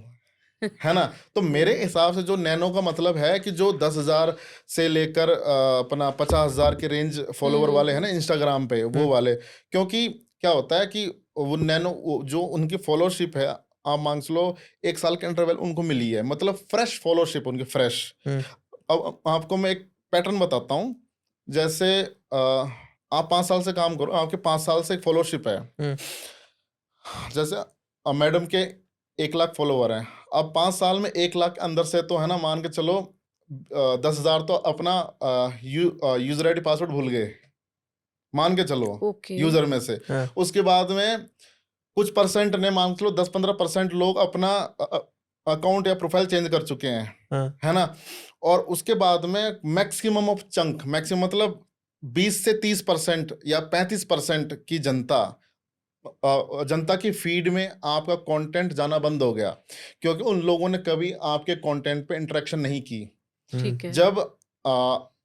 है ना। तो मेरे हिसाब से जो नैनो का मतलब है कि जो 10,000 से लेकर अपना 50,000 के रेंज फॉलोवर वाले हैं ना इंस्टाग्राम पे, वो वाले। क्योंकि क्या होता है कि वो नैनो जो उनकी फॉलोशिप है, आप मान लो 1 साल के इंटरवल उनको मिली है, मतलब फ्रेश फॉलोशिप उनकी फ्रेश। अब आपको मैं एक पैटर्न बताता हूँ। जैसे आप 5 साल से काम करो, आपके 5 साल से एक फॉलोशिप है। जैसे मैडम के 1 लाख फॉलोवर हैं, अब 5 साल में 1 लाख के अंदर से तो है ना, मान के चलो 10,000 तो अपना यूजर आईडी पासवर्ड भूल गए, मान के चलो ओके। यूजर में से। उसके बाद में कुछ परसेंट ने, मान लो 10-15% लोग अपना अकाउंट या प्रोफाइल चेंज कर चुके हैं, है ना। और उसके बाद में मैक्सिमम ऑफ चंक, मैक्सिमम मतलब 20 से 30% या 35% की जनता की फीड में आपका कंटेंट जाना बंद हो गया, क्योंकि उन लोगों ने कभी आपके कंटेंट पे इंटरेक्शन नहीं की। ठीक है। जब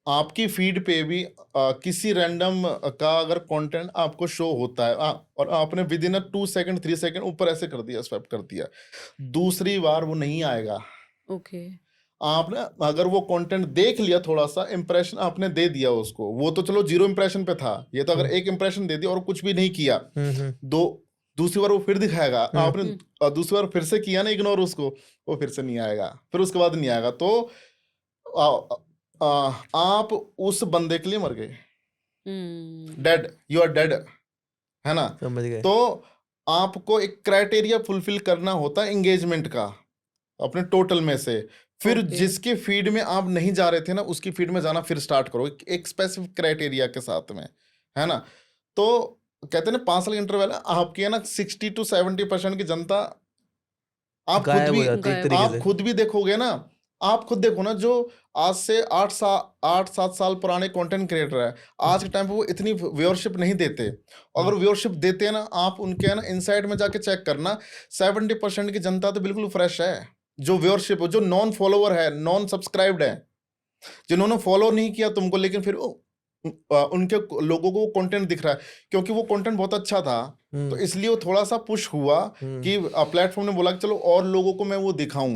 आपकी फीड पे भी किसी रैंडम का अगर कंटेंट आपको शो होता है, और आपने विद इन 2 सेकंड 3 सेकंड ऊपर ऐसे कर दिया, स्वैप कर दिया, दूसरी बार वो नहीं आएगा। ओके। आपने अगर वो कंटेंट देख लिया, थोड़ा सा इंप्रेशन आपने दे दिया उसको, वो तो चलो 0 इंप्रेशन पे था, ये तो अगर 1 इंप्रेशन दे दिया और कुछ भी नहीं किया, दूसरी बार वो फिर दिखाएगा। आपने दूसरी बार फिर से किया ना इग्नोर उसको, वो फिर से नहीं आएगा, फिर उसके बाद नहीं आएगा। तो आप उस बंदे के लिए मर गए, डेड, यू आर डेड, है ना। समझ गए। तो आपको एक क्राइटेरिया फुलफिल करना होता है एंगेजमेंट का अपने टोटल में से, फिर जिसके फीड में आप नहीं जा रहे थे ना, उसकी फीड में जाना फिर स्टार्ट करो एक स्पेसिफिक क्राइटेरिया के साथ में, है ना। तो कहते हैं ना 5 साल का इंटरवल है, आपकी है ना 60 to 70% की जनता आप खुद भी देखोगे ना, आप खुद देखो ना, जो आज से 8-7 साल पुराने कंटेंट क्रिएटर है, आज के टाइम पे वो इतनी व्यूअरशिप नहीं देते। अगर व्यूअरशिप देते हैं ना, आप उनके है ना इनसाइड में जाके चेक करना, 70% की जनता तो बिल्कुल फ्रेश है। जो व्यूअरशिप, जो नॉन फॉलोवर है, नॉन सब्सक्राइब्ड है, जिन्होंने फॉलो नहीं किया तुमको, लेकिन फिर उनके लोगों को कंटेंट दिख रहा है क्योंकि वो कंटेंट बहुत अच्छा था, तो इसलिए वो थोड़ा सा पुश हुआ कि प्लेटफॉर्म ने बोला कि चलो और लोगों को मैं वो दिखाऊं,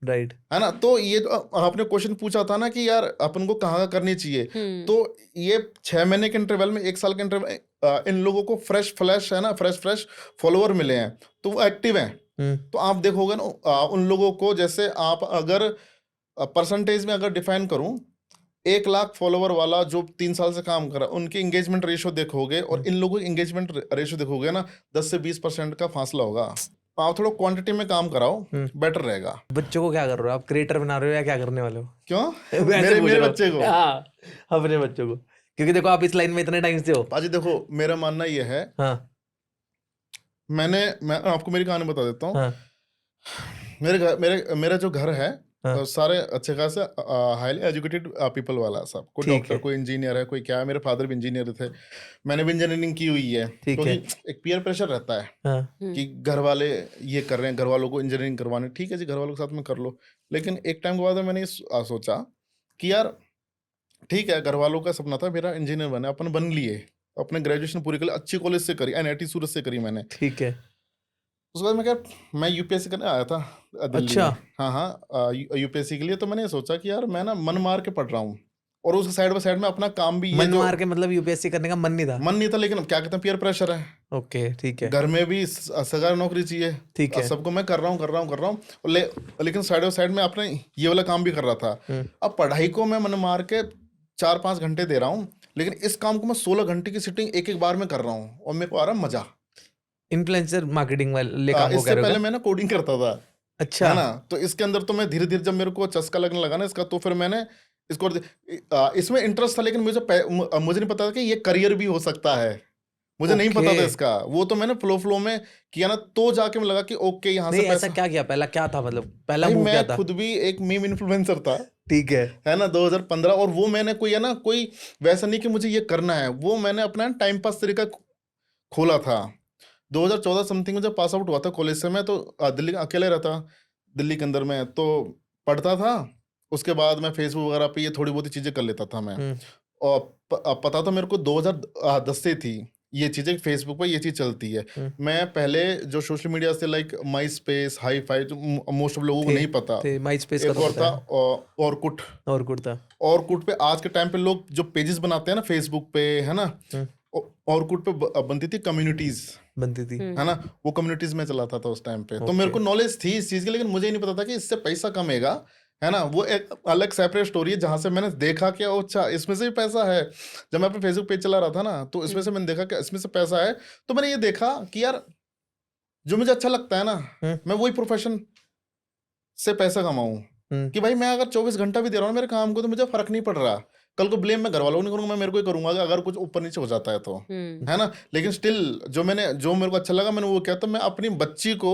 राइट, है ना। तो ये तो आपने क्वेश्चन पूछा था ना कि यार अपन को कहाँ करनी चाहिए, तो ये 6 महीने के इंटरवल में, 1 साल के इंटरवल, इन लोगों को फ्रेश फ्लैश है ना, फ्रेश फॉलोवर मिले हैं, तो वो एक्टिव हैं। तो आप देखोगे ना उन लोगों को, जैसे आप अगर परसेंटेज में अगर डिफाइन करूं, 1 लाख फॉलोवर वाला जो 3 साल से काम कर रहा है, उनकी एंगेजमेंट रेशियो देखोगे और इन लोगों की एंगेजमेंट रेशियो देखोगे ना, 10 से 20% का फासला होगा। आप थोड़ा क्वांटिटी में काम कराओ, बेटर रहेगा। बच्चों को क्या कर रहे हो आप? क्रिएटर बना रहे हो या क्या करने वाले हो? क्यों? वैसे पूछ मेरे रहा हूँ। बच्चे को? हाँ, अपने बच्चों को, क्योंकि देखो आप इस लाइन में इतने टाइम से हो। पाजी देखो, मेरा मानना ये है, हाँ मैं आपको मेरी कहानी बता देता हूँ। हाँ मेरा जो घर है, हाँ, सारे अच्छे खासे हाईली एजुकेटेड पीपल वाला है सब। कोई ठीक डॉक्टर, है, कोई इंजीनियर है, कोई क्या है। मेरे फादर भी इंजीनियर थे, मैंने भी इंजीनियरिंग की हुई है। ठीक है। क्योंकि एक पीयर प्रेशर रहता है हाँ कि घर वाले ये कर रहे हैं, घर वालों को इंजीनियरिंग करवाने, ठीक है जी, घर वालों के साथ में कर लो। लेकिन एक टाइम के बाद मैंने सोचा कि यार ठीक है, घर वालों का सपना था मेरा इंजीनियर बने, अपन बन लिए, अपने ग्रेजुएशन पूरी कर, अच्छी कॉलेज से करी, NIT सूरत से करी मैंने। ठीक है। उसके बाद मैं UPSC करने आया था दिल्ली अच्छा। में। हाँ, UPSC के लिए। तो मैंने सोचा कि यार मैं ना मन मार के पढ़ रहा हूँ, और उसके साइड बाय साइड में अपना काम भी, ये मन जो मार के मतलब यूपीएससी करने का मन नहीं था? मन नहीं था, लेकिन क्या कहते हैं, पीयर प्रेशर है, ओके ठीक है घर में भी सरकारी नौकरी चाहिए, ठीक है। सबको मैं कर रहा हूँ और लेकिन साइड बाय साइड में अपने ये वाला काम भी कर रहा था। अब पढ़ाई को मैं मन मार के 4-5 घंटे दे रहा हूँ, लेकिन इस काम को मैं 16 घंटे की सिटिंग एक बार में कर रहा हूँ, और मेरे को आ रहा मजा। इन्फ्लुएंसर मार्केटिंग वाले काम को इससे कह रहे हो पहले क्या? मैं ना कोडिंग करता था, अच्छा है ना। तो इसके अंदर तो मैं धीरे धीरे, जब मेरे को चस्का लगने लगा ना इसका, तो फिर मैंने इसको इसमें इंटरेस्ट था, लेकिन मुझे नहीं पता था कि ये करियर भी हो सकता है। मुझे नहीं पता था ओके। इसका। वो तो मैंने फ्लो में किया ना, तो जाके मुझे लगा कि ओके, यहाँ नहीं से ऐसा पैसा। क्या किया? पहला क्या था, मतलब पहला भाई मूव क्या मैं था? खुद भी एक मीम इन्फ्लुएंसर था, ठीक है ना, 2015। और वो मैंने कोई, है ना, कोई वैसा नहीं कि मुझे ये करना है, वो मैंने अपना टाइम पास तरीका खोला था। 2014 समथिंग में जब पास आउट हुआ था कॉलेज से, मैं तो दिल्ली अकेले रहता, दिल्ली के अंदर में तो पढ़ता था। उसके बाद मैं फेसबुक वगैरह पे ये थोड़ी बहुत चीज़ें कर लेता था मैं। और पता था मेरे को 2010 से थी ये चीज़ें, फेसबुक पे ये चीज़ चलती है। मैं पहले जो सोशल मीडिया से, like my space, hi fi, जो मोस्ट ऑफ लोगों को नहीं पता, माई स्पेस का एक तो और पता था, है। ऑरकुट। ऑरकुट था। ऑरकुट पे आज के टाइम पे लोग जो पेजेस बनाते हैं ना फेसबुक पे, है ना, ऑरकुट पे बनती थी कम्युनिटीज, बनती थी। है ना। वो कम्युनिटीज में चलाता था उस टाइम पे। तो ओके। मेरे को नॉलेज थी इस चीज की, लेकिन मुझे ही नहीं पता था कि इससे पैसा कमेगा, है ना। वो एक अलग सेपरेट स्टोरी है, जहां से मैंने देखा कि अच्छा इसमें से भी पैसा है। जब मैं अपने फेसबुक पेज चला रहा था ना, तो इसमें से मैंने देखा कि इसमें से पैसा है। तो मैंने ये देखा कि यार जो मुझे अच्छा लगता है ना, मैं वही प्रोफेशन से पैसा कमाऊं। कि भाई मैं अगर 24 घंटा भी दे रहा हूँ मेरे काम को, तो मुझे फर्क नहीं पड़ रहा। कल को ब्लेम मैं घर वालों को नहीं करूंगा, मैं मेरे को ही करूंगा अगर कुछ ऊपर नीचे हो जाता है तो, है ना। लेकिन स्टिल जो मेरे को अच्छा लगा, मैंने वो किया। तो मैं अपनी बच्ची को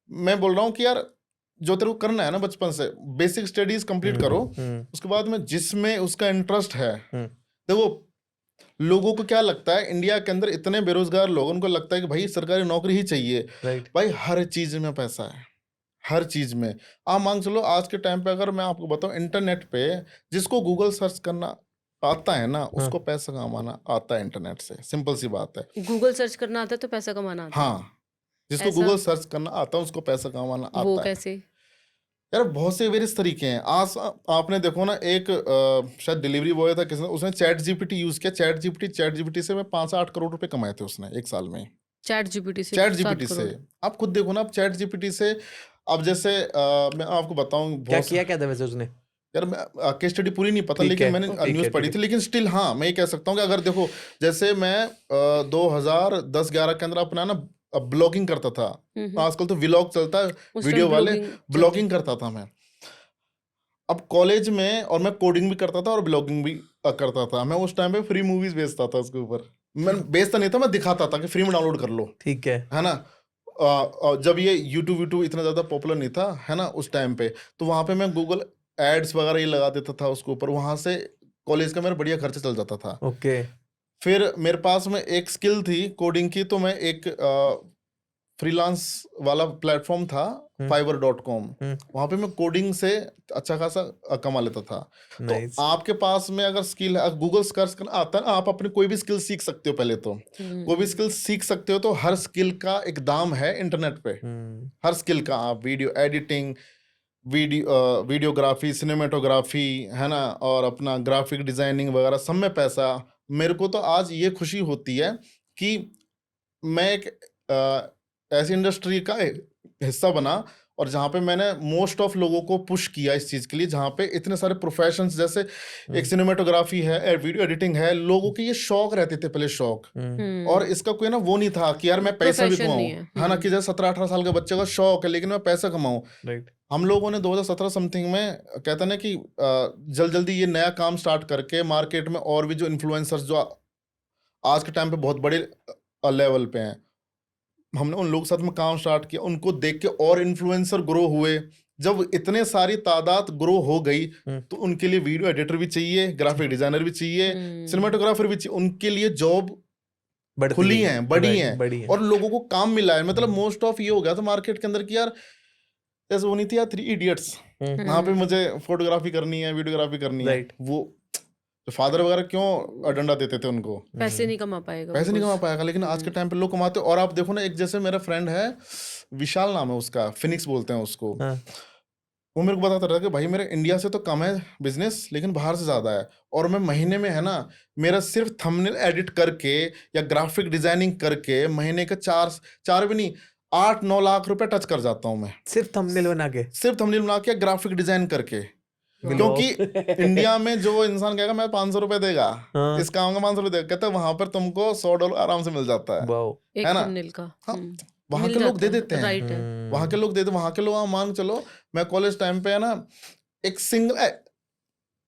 मैं बोल रहा हूँ कि यार जो तेरे को करना है ना, बचपन से बेसिक स्टडीज कंप्लीट करो, उसके बाद में जिसमें उसका इंटरेस्ट है। देखो लोगों को क्या लगता है, इंडिया के अंदर इतने बेरोजगार लोग, उनको लगता है कि भाई सरकारी नौकरी ही चाहिए। भाई हर चीज में पैसा है, हर चीज में। आप मान चलो आज के टाइम पे, अगर मैं आपको बताऊं, इंटरनेट पे जिसको गूगल सर्च करना आता है ना, उसको पैसा कमाना आता है इंटरनेट से। सिंपल सी बात है। गूगल सर्च करना आता है तो पैसा कमाना आता है? हाँ, जिसको ऐसा? गूगल सर्च करना आता है उसको पैसा कमाना वो आता है। कैसे? यार बहुत से वेरियस तरीके हैं। आज आपने देखो ना, एक शायद डिलीवरी बॉय था, किसने, उसने ChatGPT यूज किया। ChatGPT से मैं 5-8 करोड़ रुपए कमाए थे उसने एक साल में। ChatGPT से 7 ChatGPT से करोड़? आप खुद देखो ना, आप ChatGPT से। अब जैसे मैं आपको बताऊं, क्या बहुत किया क्या था वैसे उसने? यार मैं केस स्टडी पूरी नहीं पता, ठीक लेकिन है, मैंने ठीक न्यूज़ है, पढ़ी ठीक थी। है। लेकिन स्टिल हाँ, मैं ये कह सकता हूँ कि अगर देखो, जैसे मैं 2010-11 के अंदर अपना ना ब्लॉगिंग करता था। आजकल तो व्लॉग चलता है, उस वीडियो टाइम वाले, ब्लॉगिंग चलती ब्लॉगिंग करता था मैं। अब कॉलेज में, और मैं कोडिंग भी करता था और ब्लॉगिंग भी करता था। मैं उस टाइम पे फ्री मूवीज बेचता था उसके ऊपर। मैं बेचता नहीं था, मैं दिखाता था कि फ्री में डाउनलोड कर लो, ठीक है। है ना। जब ये यूट्यूब इतना ज़्यादा पॉपुलर नहीं था, है ना, उस टाइम पे, तो वहाँ पे मैं गूगल एड्स वगैरह ये लगा देता था उसके ऊपर। वहाँ से कॉलेज का मेरा बढ़िया खर्चा चल जाता था। ओके। फिर मेरे पास में एक स्किल थी कोडिंग की, तो मैं एक फ्रीलांस वाला प्लेटफॉर्म था, fiverr.com। वहाँ पे मैं कोडिंग से अच्छा खासा कमा लेता था। नाइस। तो आपके पास में अगर स्किल है, गूगल सर्च करना आता है ना, आप अपनी कोई भी स्किल सीख सकते हो। पहले तो कोई भी स्किल सीख सकते हो, तो हर स्किल का एक दाम है इंटरनेट पे। हर स्किल का, आप वीडियो एडिटिंग, वीडियोग्राफी, सिनेमेटोग्राफी, है ना, और अपना ग्राफिक डिजाइनिंग वगैरह, सब में पैसा। मेरे को तो आज ये खुशी होती है कि मैं एक ऐसी इंडस्ट्री का हिस्सा बना, और जहाँ पे मैंने मोस्ट ऑफ लोगों को पुश किया इस चीज़ के लिए, जहाँ पे इतने सारे प्रोफेशंस जैसे एक सिनेमेटोग्राफी है, वीडियो एडिटिंग है, लोगों के ये शौक रहते थे पहले, शौक, और इसका कोई ना वो नहीं था कि यार मैं पैसा भी प्रोफेशन नहीं कमाऊँ, है ना, कि जैसे 17-18 साल के बच्चे का शौक है लेकिन मैं पैसा कमाऊँ। राइट। हम लोगों ने 2017 समथिंग में कहते हैं ना कि जल्दी ये नया काम स्टार्ट करके मार्केट में और भी जो इन्फ्लुएंसर्स जो आज के टाइम पे बहुत बड़े लेवल पे हैं, हमने उन लोगों के साथ में काम स्टार्ट किया, उनको देख के और इन्फ्लुएंसर ग्रो हुए। जब इतने सारी तादाद ग्रो हो गई तो उनके लिए वीडियो एडिटर भी चाहिए, ग्राफिक डिजाइनर भी चाहिए, सिनेमाटोग्राफर भी चाहिए, उनके लिए जॉब खुली हैं, बड़ी हैं, और लोगों को काम मिला है। मतलब मोस्ट ऑफ ये हो गया था मार्केट के अंदर कि यार जैसे वो नहीं थी यार 3 इडियट्स, वहां पे मुझे फोटोग्राफी करनी है, वीडियोग्राफी करनी है, वो तो फादर वगैरह क्यों डंडा देते थे उनको, पैसे नहीं कमा पाएगा, पैसे नहीं कमा पाएगा, लेकिन आज के टाइम पे लोग कमाते। और आप देखो ना, एक जैसे मेरा फ्रेंड है, विशाल नाम है उसका, फिनिक्स बोलते हैं उसको, वो मेरे को बताता रहा कि भाई मेरे इंडिया से तो कम है बिजनेस लेकिन बाहर से ज्यादा है, और मैं महीने में, है ना, मेरा सिर्फ थंबनेल एडिट करके या ग्राफिक डिजाइनिंग करके महीने का 4 भी नहीं 8-9 लाख रुपए टच कर जाता हूँ मैं, सिर्फ थंबनेल बना के ग्राफिक डिजाइन करके। क्योंकि इंडिया में जो इंसान कहेगा मैं 500 रुपए देगा, इस काम का 500 रुपए देगा, कहते हैं वहां पर तुमको $100 आराम से मिल जाता है, है ना। हाँ, वहां के लोग दे देते हैं, वहां के लोग देते, वहां के लोग, मान चलो मैं कॉलेज टाइम पे, है ना, एक सिंगल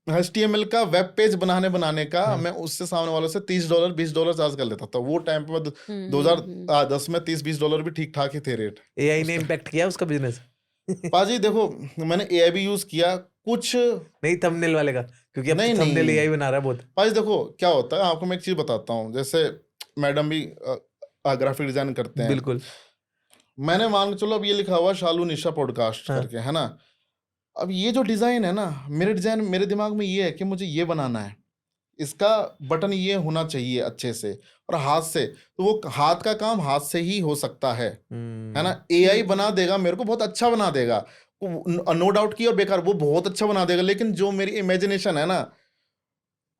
HTML का वेब पेज बनाने का मैं उससे सामने वालों से $30 $20 चार्ज कर लेता था। वो टाइम पे 2010 में $30-20 भी ठीक ठाक ही थे रेट। एआई ने इम्पैक्ट किया उसका बिजनेस? पाजी देखो, मैंने एआई भी यूज किया, कुछ नहीं थंबनेल वाले का, क्योंकि अब थंबनेल एआई बना रहा है बहुत। पाजी देखो क्या होता है, आपको मैं एक चीज बताता हूँ, जैसे मैडम भी ग्राफिक डिजाइन करते हैं, बिल्कुल। मैंने मान के चलो अब ये लिखा हुआ शालू निशा पॉडकास्ट करके, है ना, अब ये जो डिजाइन है ना, मेरे दिमाग में ये है कि मुझे ये बनाना है, इसका बटन ये होना चाहिए अच्छे से, और हाथ से, तो वो हाथ का काम हाथ से ही हो सकता है ना। एआई बना देगा, मेरे को बहुत अच्छा बना देगा, नो डाउट की, और बेकार वो बहुत अच्छा बना देगा, लेकिन जो मेरी इमेजिनेशन है ना,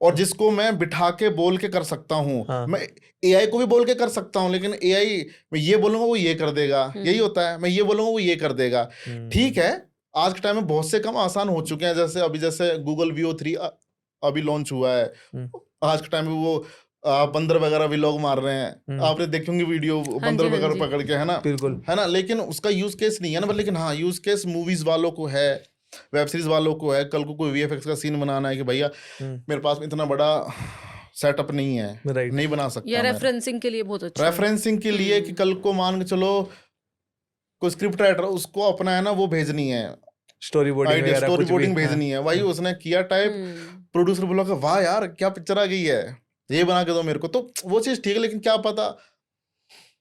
और जिसको मैं बिठा के बोल के कर सकता हूँ, मैं एआई को भी बोल के कर सकता हूँ, लेकिन एआई मैं ये बोलूंगा वो ये कर देगा, यही होता है, मैं ये बोलूंगा वो ये कर देगा। ठीक है, आज के टाइम में बहुत से काम आसान हो चुके हैं, जैसे अभी जैसे Google VO3 अभी लॉन्च हुआ है, आज के टाइम में वो बंदर वगैरह व्लॉग मार रहे हैं, आपने देखे होंगे वीडियो, बंदर वगैरह पकड़ के, है ना, बिल्कुल, है ना, लेकिन उसका यूज केस नहीं है ना, लेकिन हाँ यूज केस मूवीज वालों को है, वेब सीरीज वालों को है। कल को कोई VFX का सीन बनाना है कि भैया मेरे पास में इतना बड़ा सेटअप नहीं है, नहीं बना सकता, या रेफरेंसिंग के लिए बहुत अच्छा, रेफरेंसिंग के लिए, कि कल को मान के चलो कोई स्क्रिप्ट राइटर, उसको अपना, है ना, वो भेजनी है, स्टोरी बोर्डिंग भेजनी है, वही उसने किया टाइप, प्रोड्यूसर बोला कि वाह यार क्या पिक्चर आ गई है, ये बना के दो मेरे को, तो वो चीज ठीक है, लेकिन क्या पता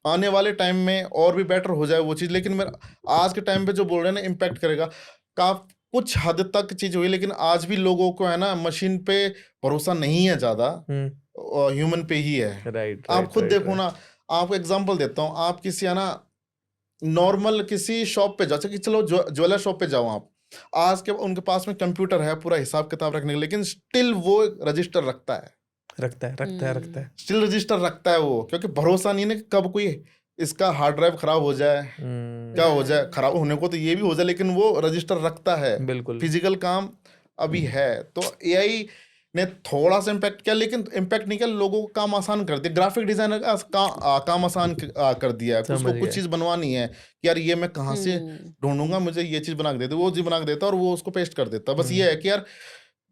आने वाले टाइम में और भी बेटर हो जाए वो चीज। लेकिन मेरा आज के टाइम पे जो बोल रहे हैं ना, इम्पैक्ट करेगा, कुछ हद तक चीज हुई, लेकिन आज भी लोगों को, है ना, मशीन पे भरोसा नहीं है ज्यादा, ह्यूमन पे ही है। आप खुद देखो ना, आपको एग्जांपल देता हूँ, आप किसी, है ना, नॉर्मल किसी शॉप पे जाओ, कि चलो ज्वेलर शॉप पे जाओ आप, आज के उनके पास में कंप्यूटर है पूरा हिसाब किताब रखने के, लेकिन स्टिल वो रजिस्टर रखता है, स्टिल रजिस्टर रखता है वो, क्योंकि भरोसा नहीं है कि कब कोई इसका हार्ड ड्राइव खराब हो जाए, क्या हो जाए, खराब होने को तो ये भी हो जाए, लेकिन वो रजिस्टर रखता है। बिल्कुल, फिजिकल काम अभी है। तो एआई ने थोड़ा सा इम्पैक्ट किया, लेकिन इम्पैक्ट नहीं किया, लोगों को काम आसान कर दिया, ग्राफिक डिजाइनर का काम आसान कर दिया है। उसको कुछ चीज बनवानी है कि यार ये मैं कहाँ से ढूंढूंगा, मुझे ये चीज बना के देते, वो चीज बना के देता और वो उसको पेस्ट कर देता। बस ये है कि यार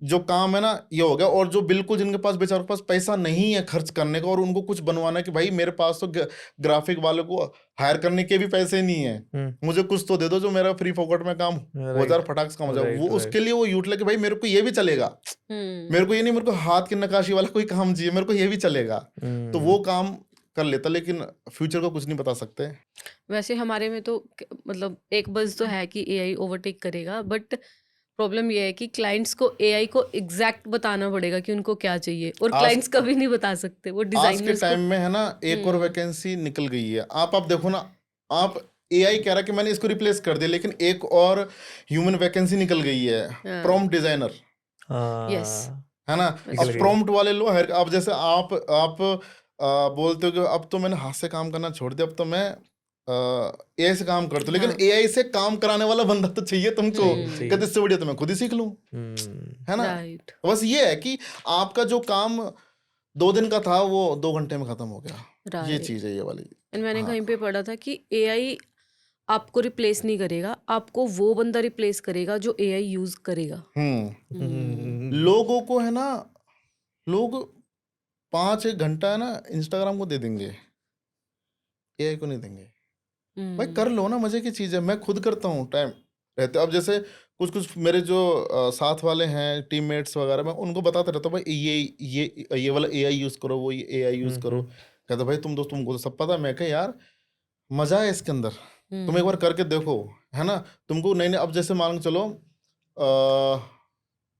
जो काम है ना ये हो गया। और जो बिल्कुल जिनके पास बेचारों के पास पैसा नहीं है खर्च करने का, और उनको कुछ बनवाना है कि भाई मेरे पास तो ग्राफिक वालों को हायर करने के भी पैसे नहीं है, मुझे कुछ तो दे दो जो मेरा फ्री फोकट में काम हो जाए, फटाक से काम हो जाए, वो उसके लिए वो यूटिलाइज कि भाई मेरे को ये भी चलेगा, मेरे को ये नहीं, मेरे को हाथ की नक्काशी वाला कोई काम चाहिए, मेरे को ये भी चलेगा, तो वो काम कर लेता। लेकिन फ्यूचर को कुछ नहीं बता सकते। वैसे हमारे में तो मतलब एक बज़ तो है कि एआई ओवरटेक करेगा, बट प्रॉब्लम ये है कि क्लाइंट्स को एआई को एग्जैक्ट बताना पड़ेगा कि उनको क्या चाहिए, और क्लाइंट्स कभी नहीं बता सकते, वो डिजाइनर्स आज के टाइम में, है ना, एक और वैकेंसी निकल गई है। आप देखो ना, आप एआई कह रहा है कि मैंने इसको रिप्लेस कर दिया, लेकिन एक और ह्यूमन वैकेंसी निकल गई है, प्रॉम्प्ट डिजाइनर, यस, है ना। अब प्रॉम्प्ट वाले लोग, अब जैसे आप बोलते हो कि अब तो मैंने हाथ से काम करना छोड़ दिया, अब तो मैं एआई से काम करते हो, लेकिन एआई से काम कराने वाला बंदा तो चाहिए तुमको। कहते इससे बढ़िया तो मैं खुद ही सीख लूं, है ना। राइट। बस ये है कि आपका जो काम 2 दिन का था वो 2 घंटे में खत्म हो गया। ये राइट। चीज है ये वाली। एंड मैंने हाँ। कहीं पे पढ़ा था कि एआई आपको रिप्लेस नहीं करेगा, आपको वो बंदा रिप्लेस करेगा जो एआई यूज करेगा। लोगों को है ना, लोग 5-1 घंटा है ना इंस्टाग्राम को दे देंगे, एआई को नहीं देंगे। भाई कर लो ना, मजे की चीज है। मैं खुद करता हूँ टाइम रहते। अब जैसे कुछ कुछ मेरे जो साथ वाले हैं, टीममेट्स वगैरह, मैं उनको बताते रहता हूँ भाई ये वाला एआई यूज करो, वो ये एआई यूज करो। कहते भाई तुमको तो सब पता है। मैं कहा यार मजा है इसके अंदर, तुम एक बार करके देखो, है ना। तुमको नई नई, अब जैसे मान के चलो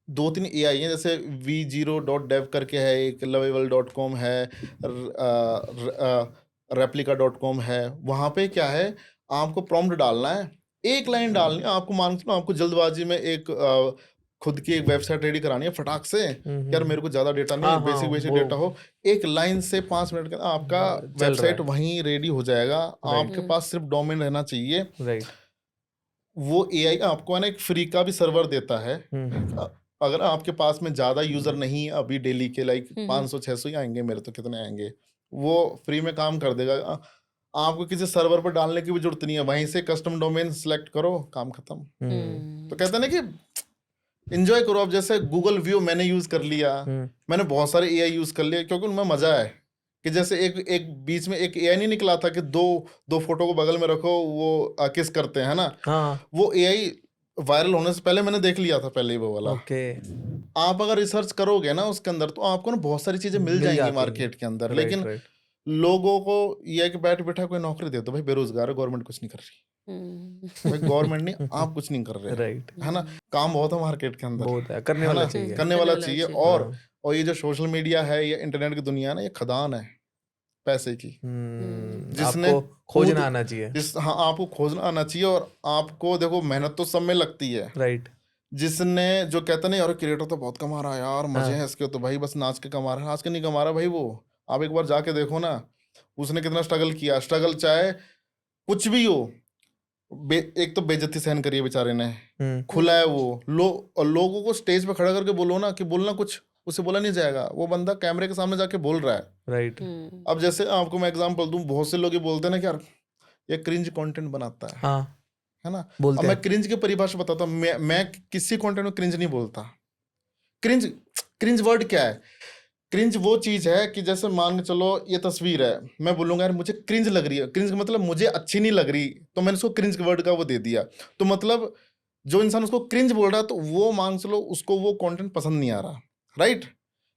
2-3 एआई हैं, जैसे v0.dev करके है, एक lovable.com है, replica.com है। वहाँ पे क्या है, आपको प्रॉम्प्ट डालना है, एक लाइन डालनी है आपको। मान के चलो आपको जल्दबाजी में एक खुद की एक वेबसाइट रेडी करानी है फटाक से, यार मेरे को ज्यादा डेटा नहीं है, बेसिक डेटा हो, एक लाइन से 5 मिनट के अंदर आपका वेबसाइट वहीं रेडी हो जाएगा। आपके पास सिर्फ डोमेन रहना चाहिए। राइट। वो एआई आपको है ना एक फ्री का भी सर्वर देता है। अगर आपके पास में ज्यादा यूजर नहीं है अभी, डेली के लाइक 500-600 ही आएंगे, मेरे तो कितने आएंगे, वो फ्री में काम कर देगा। आपको किसी सर्वर पर डालने की भी जरूरत नहीं है, वहीं से कस्टम डोमेन सेलेक्ट करो, काम खत्म। तो कहते हैं ना कि एंजॉय करो। अब जैसे गूगल व्यू मैंने यूज कर लिया, मैंने बहुत सारे एआई यूज कर लिए, क्योंकि उनमें मजा है। कि जैसे एक बीच में एक एआई नहीं निकला था कि दो फोटो को बगल में रखो, वो किस करते हैं ना। वो एआई वायरल होने से पहले मैंने देख लिया था, पहले ही वो वाला। आप अगर रिसर्च करोगे ना उसके अंदर, तो आपको ना बहुत सारी चीजें मिल जाएंगी मार्केट के अंदर। लेकिन लोगों को ये है कि बैठ बैठा कोई नौकरी दे दो, भाई बेरोजगार है, गवर्नमेंट कुछ नहीं कर रही। भाई गवर्नमेंट नहीं, आप कुछ नहीं कर रहे, राइट, है ना। काम बहुत है मार्केट के अंदर, बहुत है, करने वाला चाहिए, करने वाला चाहिए। और ये जो सोशल मीडिया है, ये इंटरनेट की दुनिया है ना, ये खदान है पैसे की, जिसने खोजना आना चाहिए। हाँ, आपको खोजना आना चाहिए। और आपको देखो मेहनत तो सब में लगती है, राइट। जिसने जो कहता नहीं यार क्रिएटर तो बहुत कमा रहा है यार, मजे हैं इसके, तो भाई बस नाच के कमा रहा है। नाच के नहीं कमा रहा भाई वो, आप एक बार जाके देखो ना, उसने कितना स्ट्रगल किया। स्ट्रगल चाहे कुछ भी हो, एक तो बेइज्जती सहन करी है बेचारे ने, खुला है वो। लोगों को स्टेज पे खड़ा करके बोलो ना, कि बोलना कुछ, उससे बोला नहीं जाएगा। वो बंदा कैमरे के सामने जाके बोल रहा है। राइट। अब जैसे आपको मैं एग्जांपल दूं, बहुत से लोग ये बोलते हैं ना कि यार ये क्रिंज कंटेंट बनाता है, है ना। अब मैं क्रिंज की परिभाषा बताता हूँ। मैं किसी कंटेंट में क्रिंज नहीं बोलता। क्रिंज वर्ड क्या है? क्रिंज वो चीज है कि जैसे मान के चलो ये तस्वीर है, मैं बोलूंगा यार मुझे क्रिंज लग रही है। क्रिंज का मतलब मुझे अच्छी नहीं लग रही, तो मैंने उसको क्रिंज वर्ड का वो दे दिया। तो मतलब जो इंसान उसको क्रिंज बोल रहा है, तो वो मान चलो उसको वो कंटेंट पसंद नहीं आ रहा, राइट।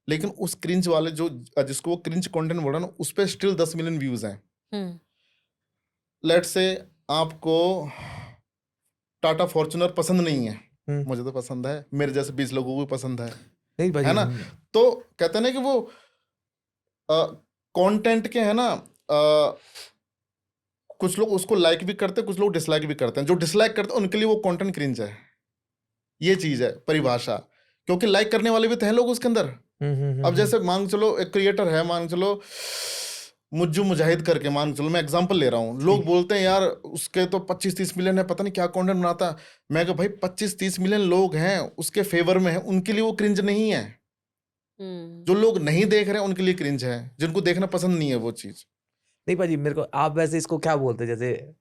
लेकिन उस क्रिंज वाले जो जिसको वो क्रिंज कंटेंट बोल रहा है ना, उस पर स्टिल 10 मिलियन व्यूज हैं। लेट्स से आपको टाटा फॉर्च्यूनर पसंद नहीं है, मुझे तो पसंद है, मेरे जैसे 20 लोगों को पसंद है ना। तो कहते हैं ना कि वो कंटेंट के है ना, कुछ लोग उसको लाइक भी करते हैं, कुछ लोग डिसलाइक भी करते हैं। जो डिसलाइक करते हैं उनके लिए वो कंटेंट क्रिंज है। ये चीज है परिभाषा, क्योंकि लाइक करने वाले भी तो हैं लोग उसके अंदर। अब जैसे मान चलो एक क्रिएटर है, मान चलो मुज्जू मुजाहिद करके, मान चलो मैं एग्जांपल ले रहा हूँ। लोग बोलते हैं यार उसके तो 25-30 मिलियन है, पता नहीं क्या कंटेंट बनाता है। मैं कहा भाई 25-30 मिलियन लोग हैं उसके फेवर में है, उनके लिए वो क्रिंज नहीं है। जो लोग नहीं देख रहे हैं उनके लिए क्रिंज है, जिनको देखना पसंद नहीं है वो चीज। नहीं भाजी, मेरे को आप वैसे इसको क्या बोलते हैं? जैसे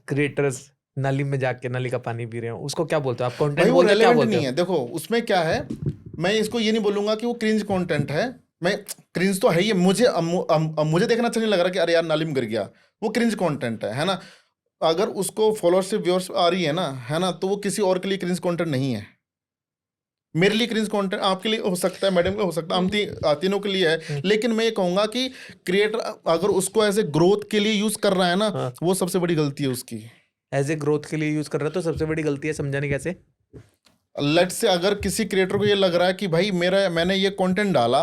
क्रिएटर्स नली में जाके नली का पानी पी रहे हो, उसको क्या बोलते हो आप? कंटेंट बोलते हैं, क्या बोलते नहीं है। देखो उसमें क्या है, मैं इसको ये नहीं बोलूंगा कि वो क्रिंज कंटेंट है। मैं क्रिंज तो है ही, मुझे देखना अच्छा नहीं लग रहा कि अरे यार नाली में गिर गया, वो क्रिंज कंटेंट है ना। अगर उसको फॉलोअरशिप व्यूअर्स आ रही है ना, तो वो किसी और के लिए क्रिंज कंटेंट नहीं है। मेरे लिए क्रिंज कंटेंट आपके लिए हो सकता है, मैडम के हो सकता है, हम तीनों के लिए है। लेकिन मैं ये कहूंगा कि क्रिएटर अगर उसको एज ए ग्रोथ के लिए यूज कर रहा है ना, वो सबसे बड़ी गलती है उसकी। एज ए ग्रोथ के लिए यूज कर रहा है तो सबसे बड़ी गलती है, समझाने कैसे? लेट्स से अगर किसी क्रिएटर को ये लग रहा है कि भाई मैंने ये कंटेंट डाला,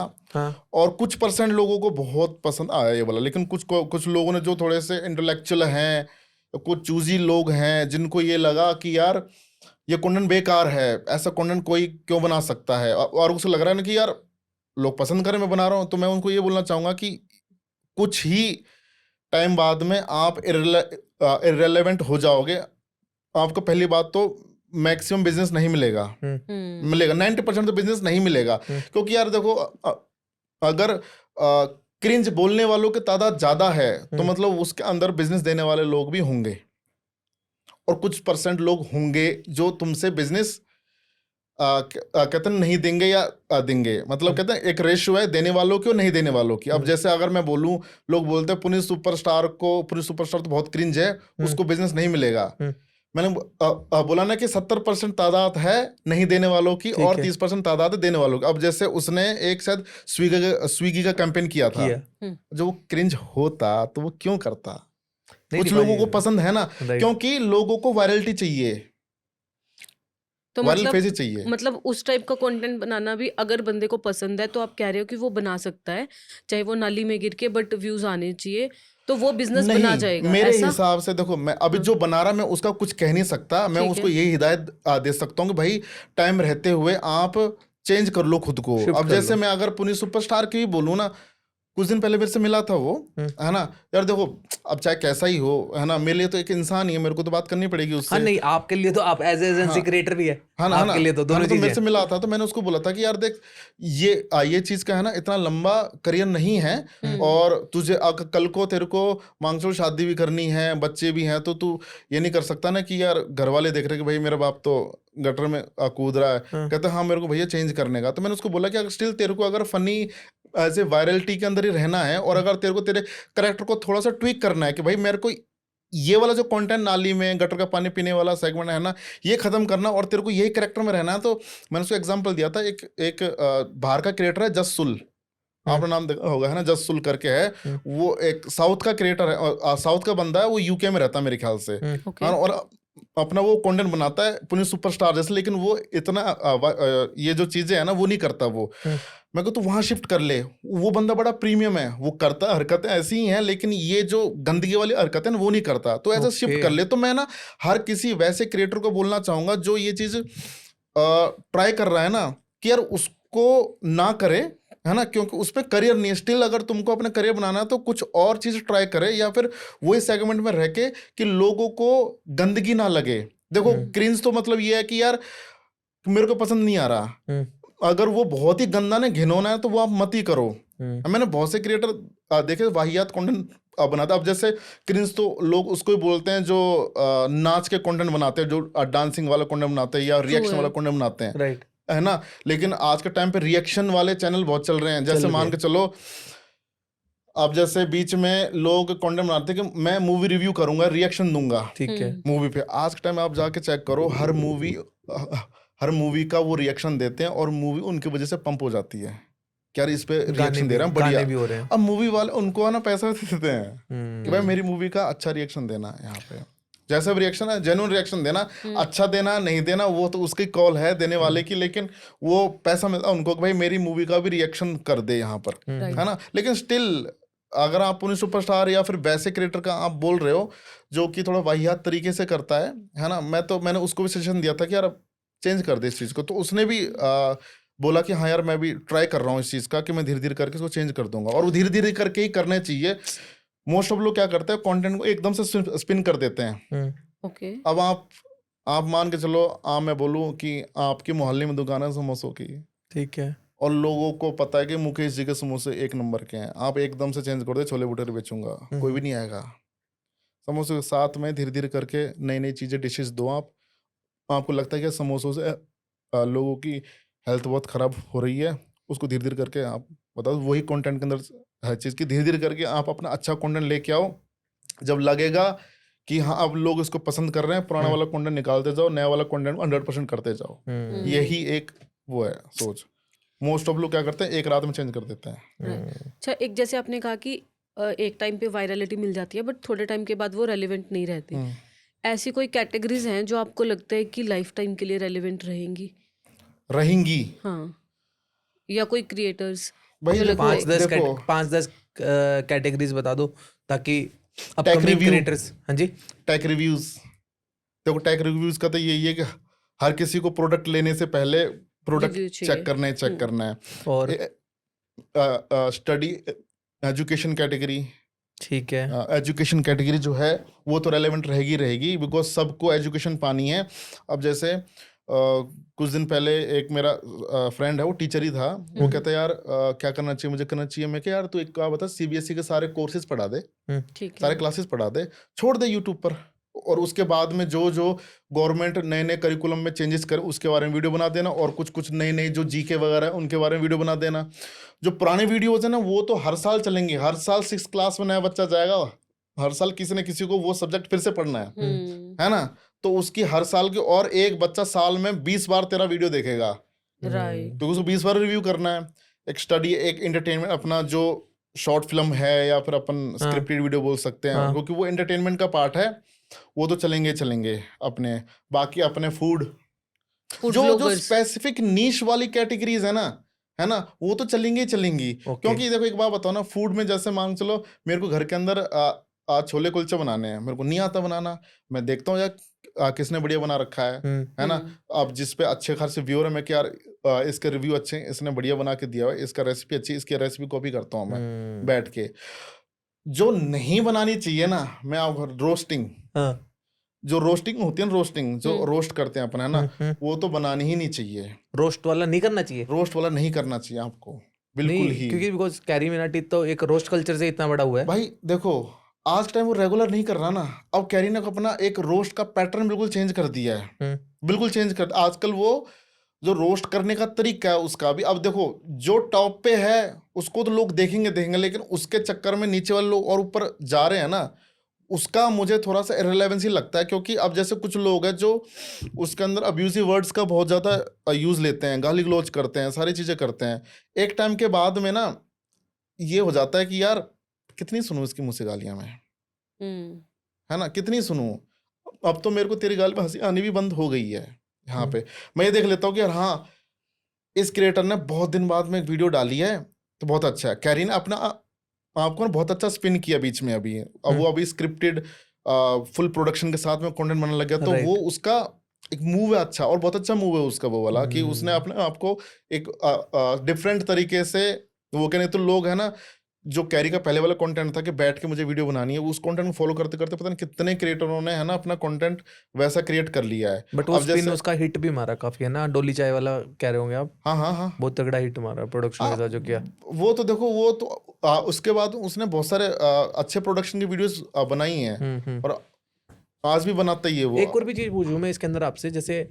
और कुछ % लोगों को बहुत पसंद आया ये वाला, लेकिन कुछ लोगों ने जो थोड़े से इंटेलेक्चुअल हैं, कुछ चूजी लोग हैं, जिनको ये लगा कि यार ये कंटेंट बेकार है, ऐसा कंटेंट कोई क्यों बना सकता है, और उसे लग रहा है ना कि यार लोग पसंद करें मैं बना रहा हूँ। तो मैं उनको ये बोलना चाहूंगा कि कुछ ही टाइम बाद में आप इररेलेवेंट हो जाओगे। आपको पहली बात तो मैक्सिमम बिजनेस नहीं मिलेगा, मिलेगा 90% तो बिजनेस नहीं मिलेगा। क्योंकि यार देखो, अगर क्रिंज बोलने वालों की तादाद ज्यादा है तो मतलब उसके अंदर बिजनेस देने वाले लोग भी होंगे, और कुछ परसेंट लोग होंगे जो तुमसे बिजनेस कहते हैं नहीं देंगे या देंगे। मतलब कहते हैं एक रेशियो है देने वालों की और नहीं देने वालों की। अब जैसे अगर मैं बोलूं, लोग बोलते हैं पुनीत सुपरस्टार तो बहुत क्रिंज है, उसको बिजनेस नहीं मिलेगा। मैंने बोला ना कि 70% तादाद है नहीं देने वालों की और 30% तादाद है देने वालों की। अब जैसे उसने एक शायद स्विगी का कैंपेन किया था, जो वो क्रिंज होता तो वो क्यों करता? कुछ लोगों को पसंद है ना, क्योंकि लोगों को वायरलिटी चाहिए, तो वायरल फेज चाहिए। मतलब उस टाइप का कंटेंट बनाना भी अगर बंदे को पसंद है तो आप कह रहे हो कि वो बना सकता है, चाहे वो नाली में गिर के, बट व्यूज आने चाहिए तो वो बिजनेस बना जाएगा। मेरे हिसाब से देखो, मैं अभी जो बना रहा मैं उसका कुछ कह नहीं सकता। मैं उसको यही हिदायत दे सकता हूँ कि भाई टाइम रहते हुए आप चेंज कर लो खुद को। अब जैसे मैं अगर पुनीत सुपरस्टार की भी बोलूँ ना, कुछ दिन पहले मेरे से मिला था वो, है ना यार। देखो अब चाहे कैसा ही हो, है ना, मेरे लिए तो एक इंसान ही है, मेरे को तो बात करनी पड़ेगी उससे। हाँ, नहीं आपके लिए तो आप एज एजेंसी क्रिएटर भी है, आपके लिए तो दोनों चीजें। मेरे से मिला था तो मैंने उसको बोला था कि यार देख, ये चीज का है ना इतना लंबा करियर नहीं है, और तुझे कल को तेरे को मांग चलो शादी भी करनी है, बच्चे भी हैं, तो तू ये नहीं कर सकता ना कि यार घर वाले देख रहे कि भाई मेरा बाप तो गटर में कूद रहा है। कहते हाँ मेरे को भैया चेंज करने का। तो मैंने उसको बोला कि अगर स्टिल तेरे को अगर फनी एज ए वायरलिटी के अंदर ही रहना है, और अगर तेरे को तेरे करेक्टर को थोड़ा सा ट्विक करना है कि भाई मेरे को ये वाला जो कंटेंट नाली में गटर का पानी पीने वाला सेगमेंट है ना, ये खत्म करना, और तेरे को यही करेक्टर में रहना है, तो मैंने उसको एग्जांपल दिया था। एक बाहर का क्रिएटर है जस सुल, आपने नाम देखा होगा, है ना, जस सुल करके है। वो एक साउथ का क्रिएटर है, और साउथ का बंदा है, वो यूके में रहता है मेरे ख्याल से, और अपना वो कंटेंट बनाता है पुनीत सुपरस्टार जैसे, लेकिन वो इतना ये जो चीजें है ना वो नहीं करता वो। मैं कहता तो वहां शिफ्ट कर ले, वो बंदा बड़ा प्रीमियम है, वो करता हरकतें ऐसी ही हैं, लेकिन ये जो गंदगी वाली हरकतें वो नहीं करता, तो ऐसा शिफ्ट कर ले। तो मैं ना हर किसी वैसे क्रिएटर को बोलना चाहूंगा जो ये चीज ट्राई कर रहा है ना, कि यार उसको ना करे, है ना, क्योंकि उस पर करियर नहीं है। स्टिल अगर तुमको अपना करियर बनाना है तो कुछ और चीज ट्राई करे, या फिर वही सेगमेंट में रह के कि लोगों को गंदगी ना लगे। देखो क्रिंज तो मतलब ये है कि यार मेरे को पसंद नहीं आ रहा, अगर वो बहुत ही गंदा ने घिनौना है तो वो आप मत ही करो। मैंने बहुत से क्रिएटर देखे वाहियात कंटेंट बनाता। अब जैसे क्रिंज तो लोग उसको ही बोलते हैं जो नाच के कंटेंट बनाते हैं, जो डांसिंग वाला कंटेंट बनाते हैं या रिएक्शन वाला कंटेंट बनाते हैं, राइट, है ना। लेकिन आज के टाइम पे रिएक्शन वाले चैनल बहुत चल रहे हैं। जैसे मान के चलो, अब जैसे बीच में लोग कंटेंट बनाते हैं कि मैं मूवी रिव्यू करूंगा, रिएक्शन दूंगा, ठीक है, मूवी पे। आज के टाइम में आप जाके चेक करो, हर मूवी का वो रिएक्शन देते हैं, और मूवी उनकी वजह से पंप हो जाती है। क्या इस पे रिएक्शन दे रहे हैं, बढ़िया भी हो रहे हैं। अब मूवी वाले उनको है ना पैसा देते हैं कि भाई मेरी मूवी का अच्छा रिएक्शन देना। यहाँ पे जैसा भी रिएक्शन है, जेन्युइन रिएक्शन देना, अच्छा देना नहीं देना वो तो उसकी कॉल है देने वाले की, लेकिन वो पैसा मिलता है उनको कि भाई मेरी मूवी का भी रिएक्शन कर दे यहाँ पर, है ना। लेकिन स्टिल अगर आप पुनीत सुपरस्टार या फिर वैसे क्रिएटर का आप बोल रहे हो जो कि थोड़ा वाहियात तरीके से करता है ना, मैंने उसको भी सजेशन दिया था कि यार चेंज कर दे इस चीज को। तो उसने भी बोला कि हाँ यार मैं भी ट्राई कर रहा हूँ इस चीज का, कि मैं धीरे धीरे करके इसको चेंज कर दूंगा, और वो धीरे धीरे करके ही करने चाहिए। मोस्ट ऑफ लोग क्या करते हैं, कंटेंट को एकदम से स्पिन कर देते हैं। ओके, अब आप मान के चलो, मैं बोलूँ कि आपकी मोहल्ले में दुकान है समोसों की, ठीक है, और लोगों को पता है कि मुकेश जी के समोसे 1 नंबर के हैं। आप एकदम से चेंज कर दे छोले भटूरे बेचूंगा, कोई भी नहीं आएगा। समोसे के साथ में धीरे धीरे करके नई नई चीजें, डिशेस दो। आपको लगता है कि समोसों से लोगों की हेल्थ बहुत खराब हो रही है, उसको धीरे धीरे करके आप बताओ, वही कंटेंट के अंदर हर चीज़ की धीरे धीरे करके आप अपना अच्छा कंटेंट लेके आओ। जब लगेगा कि हाँ अब लोग इसको पसंद कर रहे हैं, पुराना वाला कंटेंट निकालते जाओ, नया वाला कंटेंट 100% करते जाओ। यही एक वो है सोच। मोस्ट ऑफ लोग क्या करते हैं, एक रात में चेंज कर देते हैं। अच्छा, एक जैसे आपने कहा कि एक टाइम पे वायरलिटी मिल जाती है, बट थोड़े टाइम के बाद वो रेलिवेंट नहीं रहती। ऐसी कोई कैटेगरीज हैं जो आपको लगता है कि लाइफ टाइम के लिए रेलिवेंट रहेंगी? हाँ, या कोई क्रिएटर्स? भाई 5-10 कैटेगरीज बता दो ताकि अपकमिंग क्रिएटर्स। हाँ जी, टेक रिव्यूज। देखो टेक रिव्यूज का तो यही है कि हर किसी को प्रोडक्ट लेने से पहले प्रोडक्ट चेक करना है। और स्टडी एजुकेशन कैटेगरी, ठीक है। एजुकेशन कैटेगरी जो है वो तो रेलेवेंट रहेगी बिकॉज सबको एजुकेशन पानी है। अब जैसे कुछ दिन पहले एक मेरा फ्रेंड है, वो टीचर ही था, वो कहता है यार क्या करना चाहिए, मुझे करना चाहिए। मैं क्या यार तू एक क्या बता, सीबीएसई के सारे कोर्सेज पढ़ा दे, सारे क्लासेस पढ़ा दे, छोड़ दे यूट्यूब पर, और उसके बाद में जो जो गवर्नमेंट नए नए करिकुलम में चेंजेस करे उसके बारे में वीडियो बना देना, और कुछ कुछ नई नई जो जीके वगैरह है उनके बारे में वीडियो बना देना। जो पुराने वीडियोज है ना वो तो हर साल चलेंगे, हर साल 6th क्लास में नया बच्चा जाएगा, हर साल किसी न किसी को वो सब्जेक्ट फिर से पढ़ना है ना, तो उसकी हर साल की, और एक बच्चा साल में 20 बार तेरा वीडियो देखेगा, राइट, तो उसको 20 बार रिव्यू करना है। एक स्टडी, एक एंटरटेनमेंट, अपना जो शॉर्ट फिल्म है या फिर अपन स्क्रिप्टेड वीडियो बोल सकते हैं, क्योंकि वो एंटरटेनमेंट का पार्ट है, वो तो चलेंगे अपने। बाकी अपने फूड जो स्पेसिफिक नीश वाली कैटेगरीज है ना, वो तो चलेंगी। क्योंकि देखो एक बात बताओ ना, फूड में जैसे मान चलो मेरे को घर के अंदर आज छोले कुलचे बनाने हैं, मेरे को नहीं आता बनाना, मैं देखता हूँ यार किसने बढ़िया बना रखा है ना। अब जिस पे अच्छे खासे व्यूअर है, मैं क्या यार इसके रिव्यू अच्छे हैं, इसने बढ़िया बना के दिया है, इसका रेसिपी अच्छी, इसकी रेसिपी कॉपी करता हूँ मैं बैठ के। जो नहीं बनानी चाहिए ना, मैं आप रोस्टिंग, जो रोस्टिंग होती है ना, जो रोस्ट करते हैं अपन, है ना, वो तो बनानी ही नहीं चाहिए। रोस्ट वाला नहीं करना चाहिए, रोस्ट वाला नहीं करना चाहिए आपको, बिल्कुल ही, क्योंकि बिकॉज कैरी मिनाटी तो एक रोस्ट कल्चर से इतना बड़ा हुआ है भाई। देखो आज टाइम वो रेगुलर नहीं कर रहा ना, अब कैरी ने अपना एक रोस्ट का पैटर्न बिल्कुल चेंज कर दिया है, बिल्कुल चेंज कर। आजकल वो जो रोस्ट करने का तरीका है उसका भी, अब देखो जो टॉप पे है उसको तो लोग देखेंगे, लेकिन उसके चक्कर में नीचे वाले लोग और ऊपर जा रहे हैं ना, उसका मुझे थोड़ा सा इररिलेवेंस ही लगता है। क्योंकि अब जैसे कुछ लोग हैं जो उसके अंदर अब्यूजिव वर्ड्स का बहुत ज़्यादा यूज़ लेते हैं, गाली गलौज करते हैं, सारी चीज़ें करते हैं, एक टाइम के बाद में ना ये हो जाता है कि यार कितनी सुनूं इसकी मुँह से गालियाँ मैं, है ना, कितनी सुनूं। अब तो मेरे को तेरी गाली में हंसी आनी भी बंद हो गई है यहाँ पे। मैं ये देख लेता हूँ कि यार हाँ, इस क्रिएटर ने बहुत दिन बाद में एक वीडियो डाली है तो बहुत अच्छा है, कैरी ने अपना आपको ना बहुत अच्छा स्पिन किया बीच में अभी, अब वो अभी स्क्रिप्टेड फुल प्रोडक्शन के साथ में कंटेंट बनने लग गया, तो वो उसका एक मूव है अच्छा, और बहुत अच्छा मूव है उसका वो वाला, कि उसने अपने आपको एक डिफरेंट तरीके से वो कहने, तो लोग है ना जो कैरी का पहले वाला कंटेंट था कि बैठ के मुझे वीडियो बनानी है, उस कंटेंट को फॉलो करते करते पता नहीं कितने क्रिएटरों ने है ना अपना कंटेंट वैसा क्रिएट कर लिया है। बट वो स्पिन उसका हिट भी मारा काफी, है ना, डोली चाय वाला कह रहे होंगे आप। हाँ बहुत तगड़ा हिट मारा प्रोडक्शन के साथ जो किया वो तो देखो, वो तो उसके बाद उसने बहुत सारे अच्छे प्रोडक्शन की वीडियोस बनाई हैं, और आज भी बनाता ही है वो। एक और भी चीज पूछूं मैं इसके अंदर आपसे, जैसे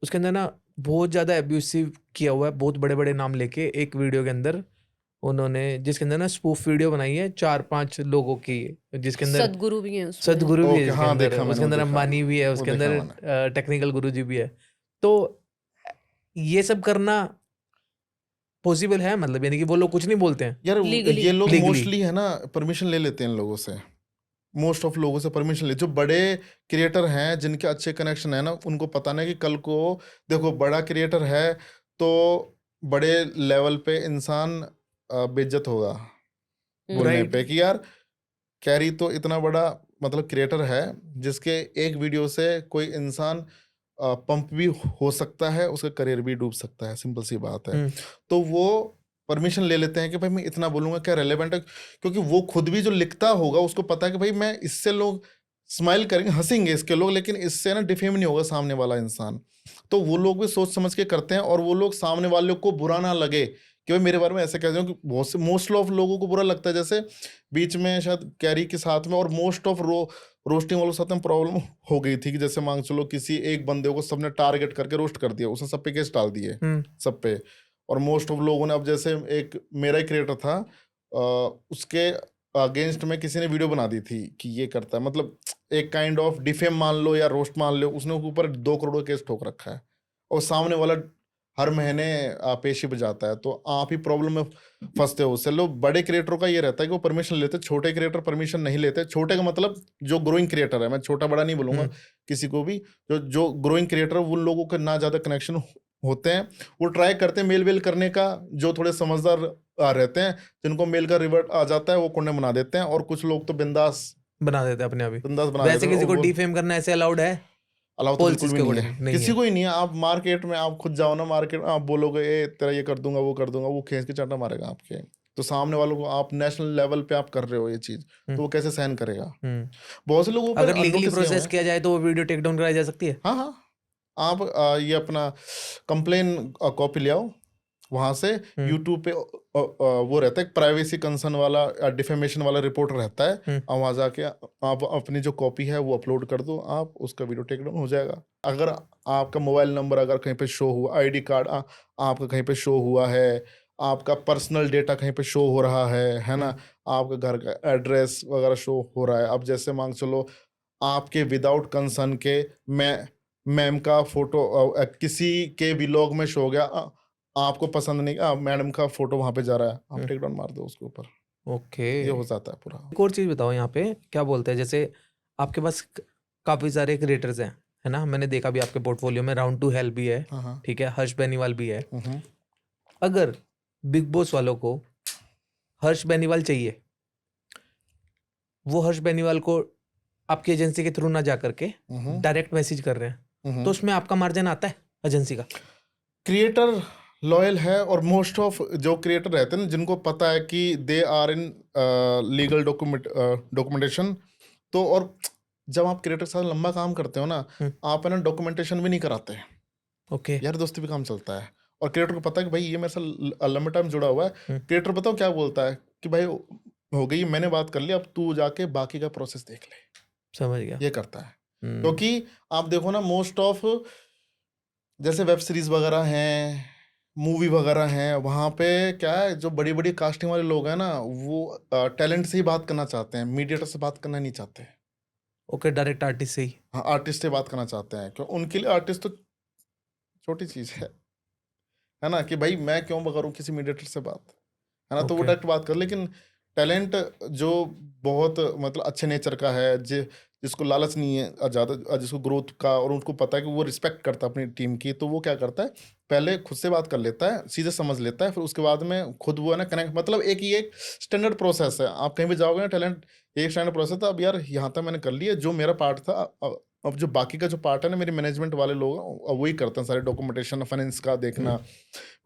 उसके अंदर ना बहुत ज्यादा एब्यूसिव किया हुआ है, बहुत बड़े बड़े नाम लेके एक वीडियो के अंदर उन्होंने, जिसके अंदर ना स्पूफ वीडियो बनाई है 4-5 लोगों की, जिसके अंदर सदगुरु भी है उसके अंदर, उसके अंदर अंबानी भी है, उसके अंदर टेक्निकल गुरुजी भी है। तो ये सब करना पॉसिबल है, मतलब यानी कि वो लोग कुछ नहीं बोलते हैं यार, ये लोग मोस्टली है ना परमिशन ले लेते हैं लोगों से, मोस्ट ऑफ लोगों से परमिशन ले, जो बड़े क्रिएटर हैं जिनके अच्छे कनेक्शन है ना, उनको पता नहीं कि कल को देखो बड़ा क्रिएटर है तो बड़े लेवल पे इंसान बेइज्जत होगा बोलने पे कि यार कैरी तो इतना बड़ा मतलब क्रिएटर है जिसके एक वीडियो से कोई इंसान पंप भी हो सकता है, उसका करियर भी डूब सकता है, सिंपल सी बात है। तो वो परमिशन ले लेते हैं कि भाई मैं इतना बोलूंगा क्या रेलेवेंट है, क्योंकि वो खुद भी जो लिखता होगा उसको पता है कि भाई मैं इससे लोग स्माइल करेंगे, हंसेंगे इसके लोग, लेकिन इससे ना डिफेम नहीं होगा सामने वाला इंसान। तो वो लोग भी सोच समझ के करते हैं, और वो लोग सामने वाले को बुरा ना लगे कि भाई मेरे बारे में ऐसे कहते हैं, कि बहुत से मोस्ट ऑफ लोगों को बुरा लगता है। जैसे बीच में शायद कैरी के साथ में और मोस्ट ऑफ रोस्टिंग वालों के साथ में प्रॉब्लम हो गई थी कि जैसे मांग चलो किसी एक बंदे को सबने टारगेट करके रोस्ट कर दिया, उसने सब पे केस डाल दिए सब पे, और मोस्ट ऑफ लोगों ने, अब जैसे एक मेरा ही क्रिएटर था उसके अगेंस्ट में किसी ने वीडियो बना दी थी कि ये करता है, मतलब एक काइंड ऑफ डिफेम मान लो या रोस्ट मान लो, उसने ऊपर 2 करोड़ का केस ठोक रखा है, और सामने वाला हर महीने पेशी बजाता है, तो आप ही प्रॉब्लम में फंसते हो उससे। लोग बड़े क्रिएटरों का ये रहता है कि वो परमिशन लेते, छोटे क्रिएटर परमिशन नहीं लेते। छोटे का मतलब जो ग्रोइंग क्रिएटर है, मैं छोटा बड़ा नहीं बोलूंगा किसी को भी, जो ग्रोइंग क्रिएटर उन लोगों के ना ज़्यादा कनेक्शन होते हैं, वो ट्राई करते हैं मेल वेल करने का, जो थोड़े समझदार रहते हैं, जिनको मेल का रिवर्ट आ जाता है वो कंटेंट बना देते हैं, और कुछ लोग तो बिंदास बना देते हैं अपने आप ही, बिंदास बना देते हैं। वैसे किसी को डिफेम करना ऐसे अलाउड है? अलाउ तो बिल्कुल भी नहीं है, किसी को ही नहीं है। आप मार्केट में आप खुद जाओ ना, मार्केट में आप बोलोगे ए तेरा ये कर दूंगा वो कर दूंगा, वो खींच के चाटा मारेगा आपके, तो सामने वालों को आप नेशनल लेवल पे आप कर रहे हो ये चीज, तो वो कैसे सहन करेगा? हम्म। बहुत से लोगों पर अगर लीगली unnoticed ये हुआ प्रोसेस है। किया जाए तो वो वीडियो टेक डाउन कराई जा सकती है। हाँ हाँ, आप ये अपना कंप्लेन कॉपी ले आओ वहां से। यूट्यूब पे वो रहता है प्राइवेसी कंसर्न वाला, डिफेमेशन वाला रिपोर्ट रहता है, और वहां जाके आप अपनी जो कॉपी है वो अपलोड कर दो, आप उसका वीडियो टेक डाउन हो जाएगा। अगर आपका मोबाइल नंबर अगर कहीं पे शो हुआ, आईडी कार्ड आपका कहीं पे शो हुआ है, आपका पर्सनल डेटा कहीं पे शो हो रहा है ना, आपका घर का एड्रेस वगैरह शो हो रहा है, अब जैसे मांग चलो आपके विदाउट कंसर्न के मैम का फोटो किसी के व्लॉग में शो हो गया, आपको पसंद नहीं, मैडम का फोटो वहां पे जा रहा है, आप टेक डाउन मार दो उसके ऊपर। ओके, ये हो जाता है पूरा। एक और चीज बताओ यहाँ पे क्या बोलते हैं, जैसे आपके पास काफी सारे क्रिएटर्स हैं, है ना, मैंने देखा भी आपके पोर्टफोलियो में राउंड टू हेल भी है, हाँ हाँ। ठीक है, हर्ष बेनीवाल भी है। अगर बिग बॉस वालों को हर्ष बेनीवाल चाहिए, वो हर्ष बेनीवाल को आपकी एजेंसी के थ्रू ना जा करके डायरेक्ट मैसेज कर रहे हैं, तो उसमें आपका मार्जिन आता है एजेंसी का? क्रिएटर लॉयल है, और मोस्ट ऑफ जो क्रिएटर रहते हैं ना, जिनको पता है कि they are in legal documentation, तो और जब आप क्रिएटर के साथ लंबा काम करते हो ना, आप है ना डॉक्यूमेंटेशन भी नहीं कराते। ओके, यार दोस्ती भी काम चलता है, और क्रिएटर को पता है कि भाई ये मेरे साथ लंबे टाइम जुड़ा हुआ है। क्रिएटर बताओ क्या बोलता है कि भाई हो गई, मैंने बात कर ली, अब तू जाके बाकी का प्रोसेस देख ले। समझ गया। ये करता है, क्योंकि आप देखो ना, मोस्ट ऑफ जैसे वेब सीरीज वगैरह हैं, मूवी वगैरह हैं, वहाँ पे क्या है, जो बड़ी बड़ी कास्टिंग वाले लोग हैं ना, वो टैलेंट से ही बात करना चाहते हैं, मीडिएटर से बात करना नहीं चाहते। ओके, डायरेक्ट आर्टिस्ट से ही। हाँ, आर्टिस्ट से बात करना चाहते हैं, क्यों? उनके लिए आर्टिस्ट तो छोटी चीज है ना, कि भाई मैं क्यों करूँ किसी मीडिएटर से बात, है ना, तो वो Okay. डायरेक्ट बात कर। लेकिन टैलेंट जो बहुत मतलब अच्छे नेचर का है, जिसको लालच नहीं है ज़्यादा, जिसको ग्रोथ का, और उनको पता है कि वो रिस्पेक्ट करता है अपनी टीम की, तो वो क्या करता है, पहले खुद से बात कर लेता है, सीधे समझ लेता है, फिर उसके बाद में खुद वो है ना कनेक्ट, मतलब एक ही एक स्टैंडर्ड प्रोसेस है। आप कहीं भी जाओगे ना, टैलेंट एक स्टैंडर्ड प्रोसेस था, अब यार यहाँ तक मैंने कर लिया जो मेरा पार्ट था, अब जो बाकी का जो पार्ट है ना, मेरे मैनेजमेंट वाले लोग वही करते हैं, सारे डॉक्यूमेंटेशन फाइनेंस का देखना।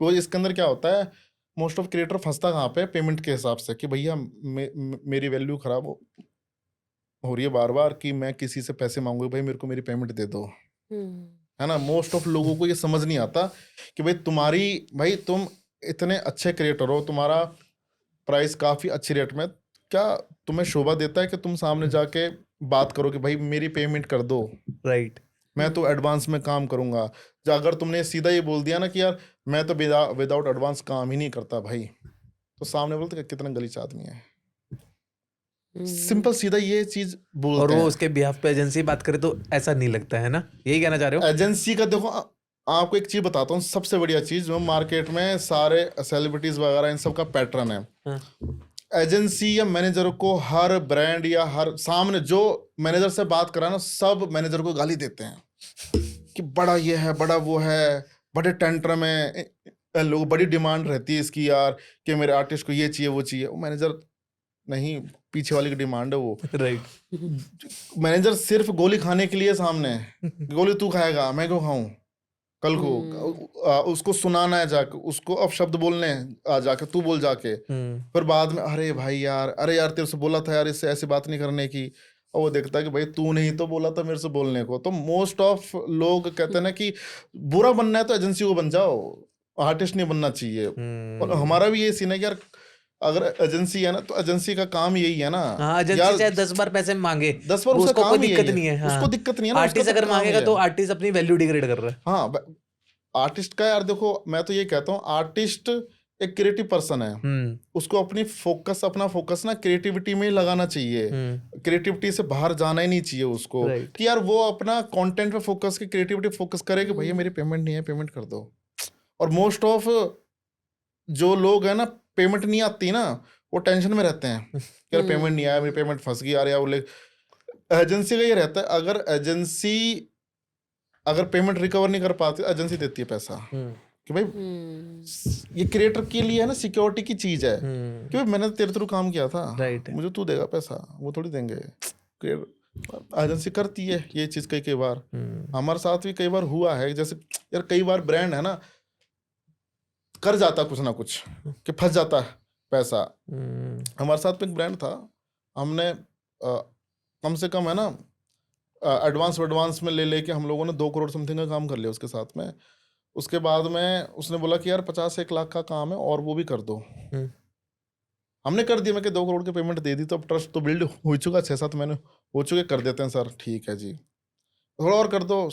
वो इसके अंदर क्या होता है, मोस्ट ऑफ क्रिएटर फंसता कहाँ पे, पेमेंट के हिसाब से, कि भैया मेरी वैल्यू खराब हो रही है बार बार, कि मैं किसी से पैसे मांगू, भाई मेरे को मेरी पेमेंट दे दो, है ना। मोस्ट ऑफ लोगों को ये समझ नहीं आता कि भाई तुम इतने अच्छे क्रिएटर हो, तुम्हारा प्राइस काफी अच्छी रेट में, क्या तुम्हें शोभा देता है कि तुम सामने जाके बात करो कि भाई मेरी पेमेंट कर दो, राइट, मैं तो एडवांस में काम करूंगा। अगर तुमने सीधा ये बोल दिया ना कि यार मैं तो विदाउट एडवांस काम ही नहीं करता भाई, तो सामने बोलते कितना गलीच आदमी है। सिंपल सीधा ये चीज बोलते और हैं। वो उसके बिहाफ पे एजेंसी बात करे तो ऐसा नहीं लगता है ना, यही कहना चाह रहे हो? एजेंसी का देखो, आपको एक चीज बताता हूँ, सबसे बढ़िया चीज जो मार्केट में सारे सेलिब्रिटीज वगैरह इन सब का पैटर्न है। एजेंसी या मैनेजर को हर ब्रांड या हर सामने जो मैनेजर से बात करा ना, सब मैनेजर को गाली देते हैं कि बड़ा ये है, बड़ा वो है, बड़े टेंट्रम है, लोग बड़ी डिमांड रहती है इसकी यार, कि मेरे आर्टिस्ट को ये चाहिए वो चाहिए। वो मैनेजर नहीं, पीछे वाली की डिमांड है वो। राइट, मैनेजर सिर्फ गोली खाने के लिए सामने, गोली तू खाएगा मैं क्यों खाऊं कल को, उसको सुनाना है जाके, उसको अब शब्द बोलने जाके, तू बोल जाके, फिर बाद में अरे भाई यार, अरे यार तेरे से बोला था यार इससे ऐसी बात नहीं करने की, और वो देखता है कि भाई तू नहीं तो बोला था मेरे से बोलने को। तो मोस्ट ऑफ लोग कहते हैं ना कि बुरा बनना है तो एजेंसी को बन जाओ, आर्टिस्ट नहीं बनना चाहिए। और हमारा भी ये सीन है कि यार अगर एजेंसी है ना, तो एजेंसी का काम यही है ना, एजेंसी चाहे 10 बार पैसे मांगे, 10 बार उसका उसको कोई काम ही दिक्कत यही नहीं है। उसको दिक्कत नहीं है ना, आर्टिस्ट अगर मांगेगा तो आर्टिस्ट अपनी वैल्यू डिग्रेड कर रहा है। हाँ, आर्टिस्ट का यार देखो, मैं तो ये कहता हूँ, आर्टिस्ट एक क्रिएटिव पर्सन है, उसको अपना फोकस ना क्रिएटिविटी में ही लगाना चाहिए, क्रिएटिविटी से बाहर जाना ही नहीं चाहिए उसको, कि यार वो अपना कंटेंट पे फोकस की क्रिएटिविटी फोकस करे कि भैया मेरी पेमेंट नहीं है, पेमेंट कर दो। और मोस्ट ऑफ जो लोग है ना, पेमेंट नहीं आती ना, वो टेंशन में रहते हैं कि यार पेमेंट नहीं आया, मेरी पेमेंट फंस गई, यार बोले। एजेंसी का ये रहता है, अगर एजेंसी पेमेंट रिकवर नहीं कर पाती, एजेंसी देती है पैसा कि भाई ये क्रिएटर के लिए है ना सिक्योरिटी की चीज है, कि भाई मैंने तेरे थ्रू काम किया था, मुझे तू देगा पैसा, वो थोड़ी देंगे। एजेंसी करती है ये चीज कई बार, हमारे साथ भी कई बार हुआ है। जैसे यार कई बार ब्रांड है ना कर जाता कुछ ना कुछ, कि फंस जाता है पैसा। हमारे साथ में एक ब्रांड था, हमने कम से कम है ना एडवांस में ले लेके हम लोगों ने 2 करोड़ समथिंग का काम कर लिया उसके साथ में। उसके बाद में उसने बोला कि यार 50-1 लाख का काम है और वो भी कर दो। हमने कर दिया, मैं कि 2 करोड़ की पेमेंट दे दी, तो अब ट्रस्ट तो बिल्ड हो चुका, 6-7 महीने हो चुके, कर देते हैं सर, ठीक है जी, थोड़ा और कर दो,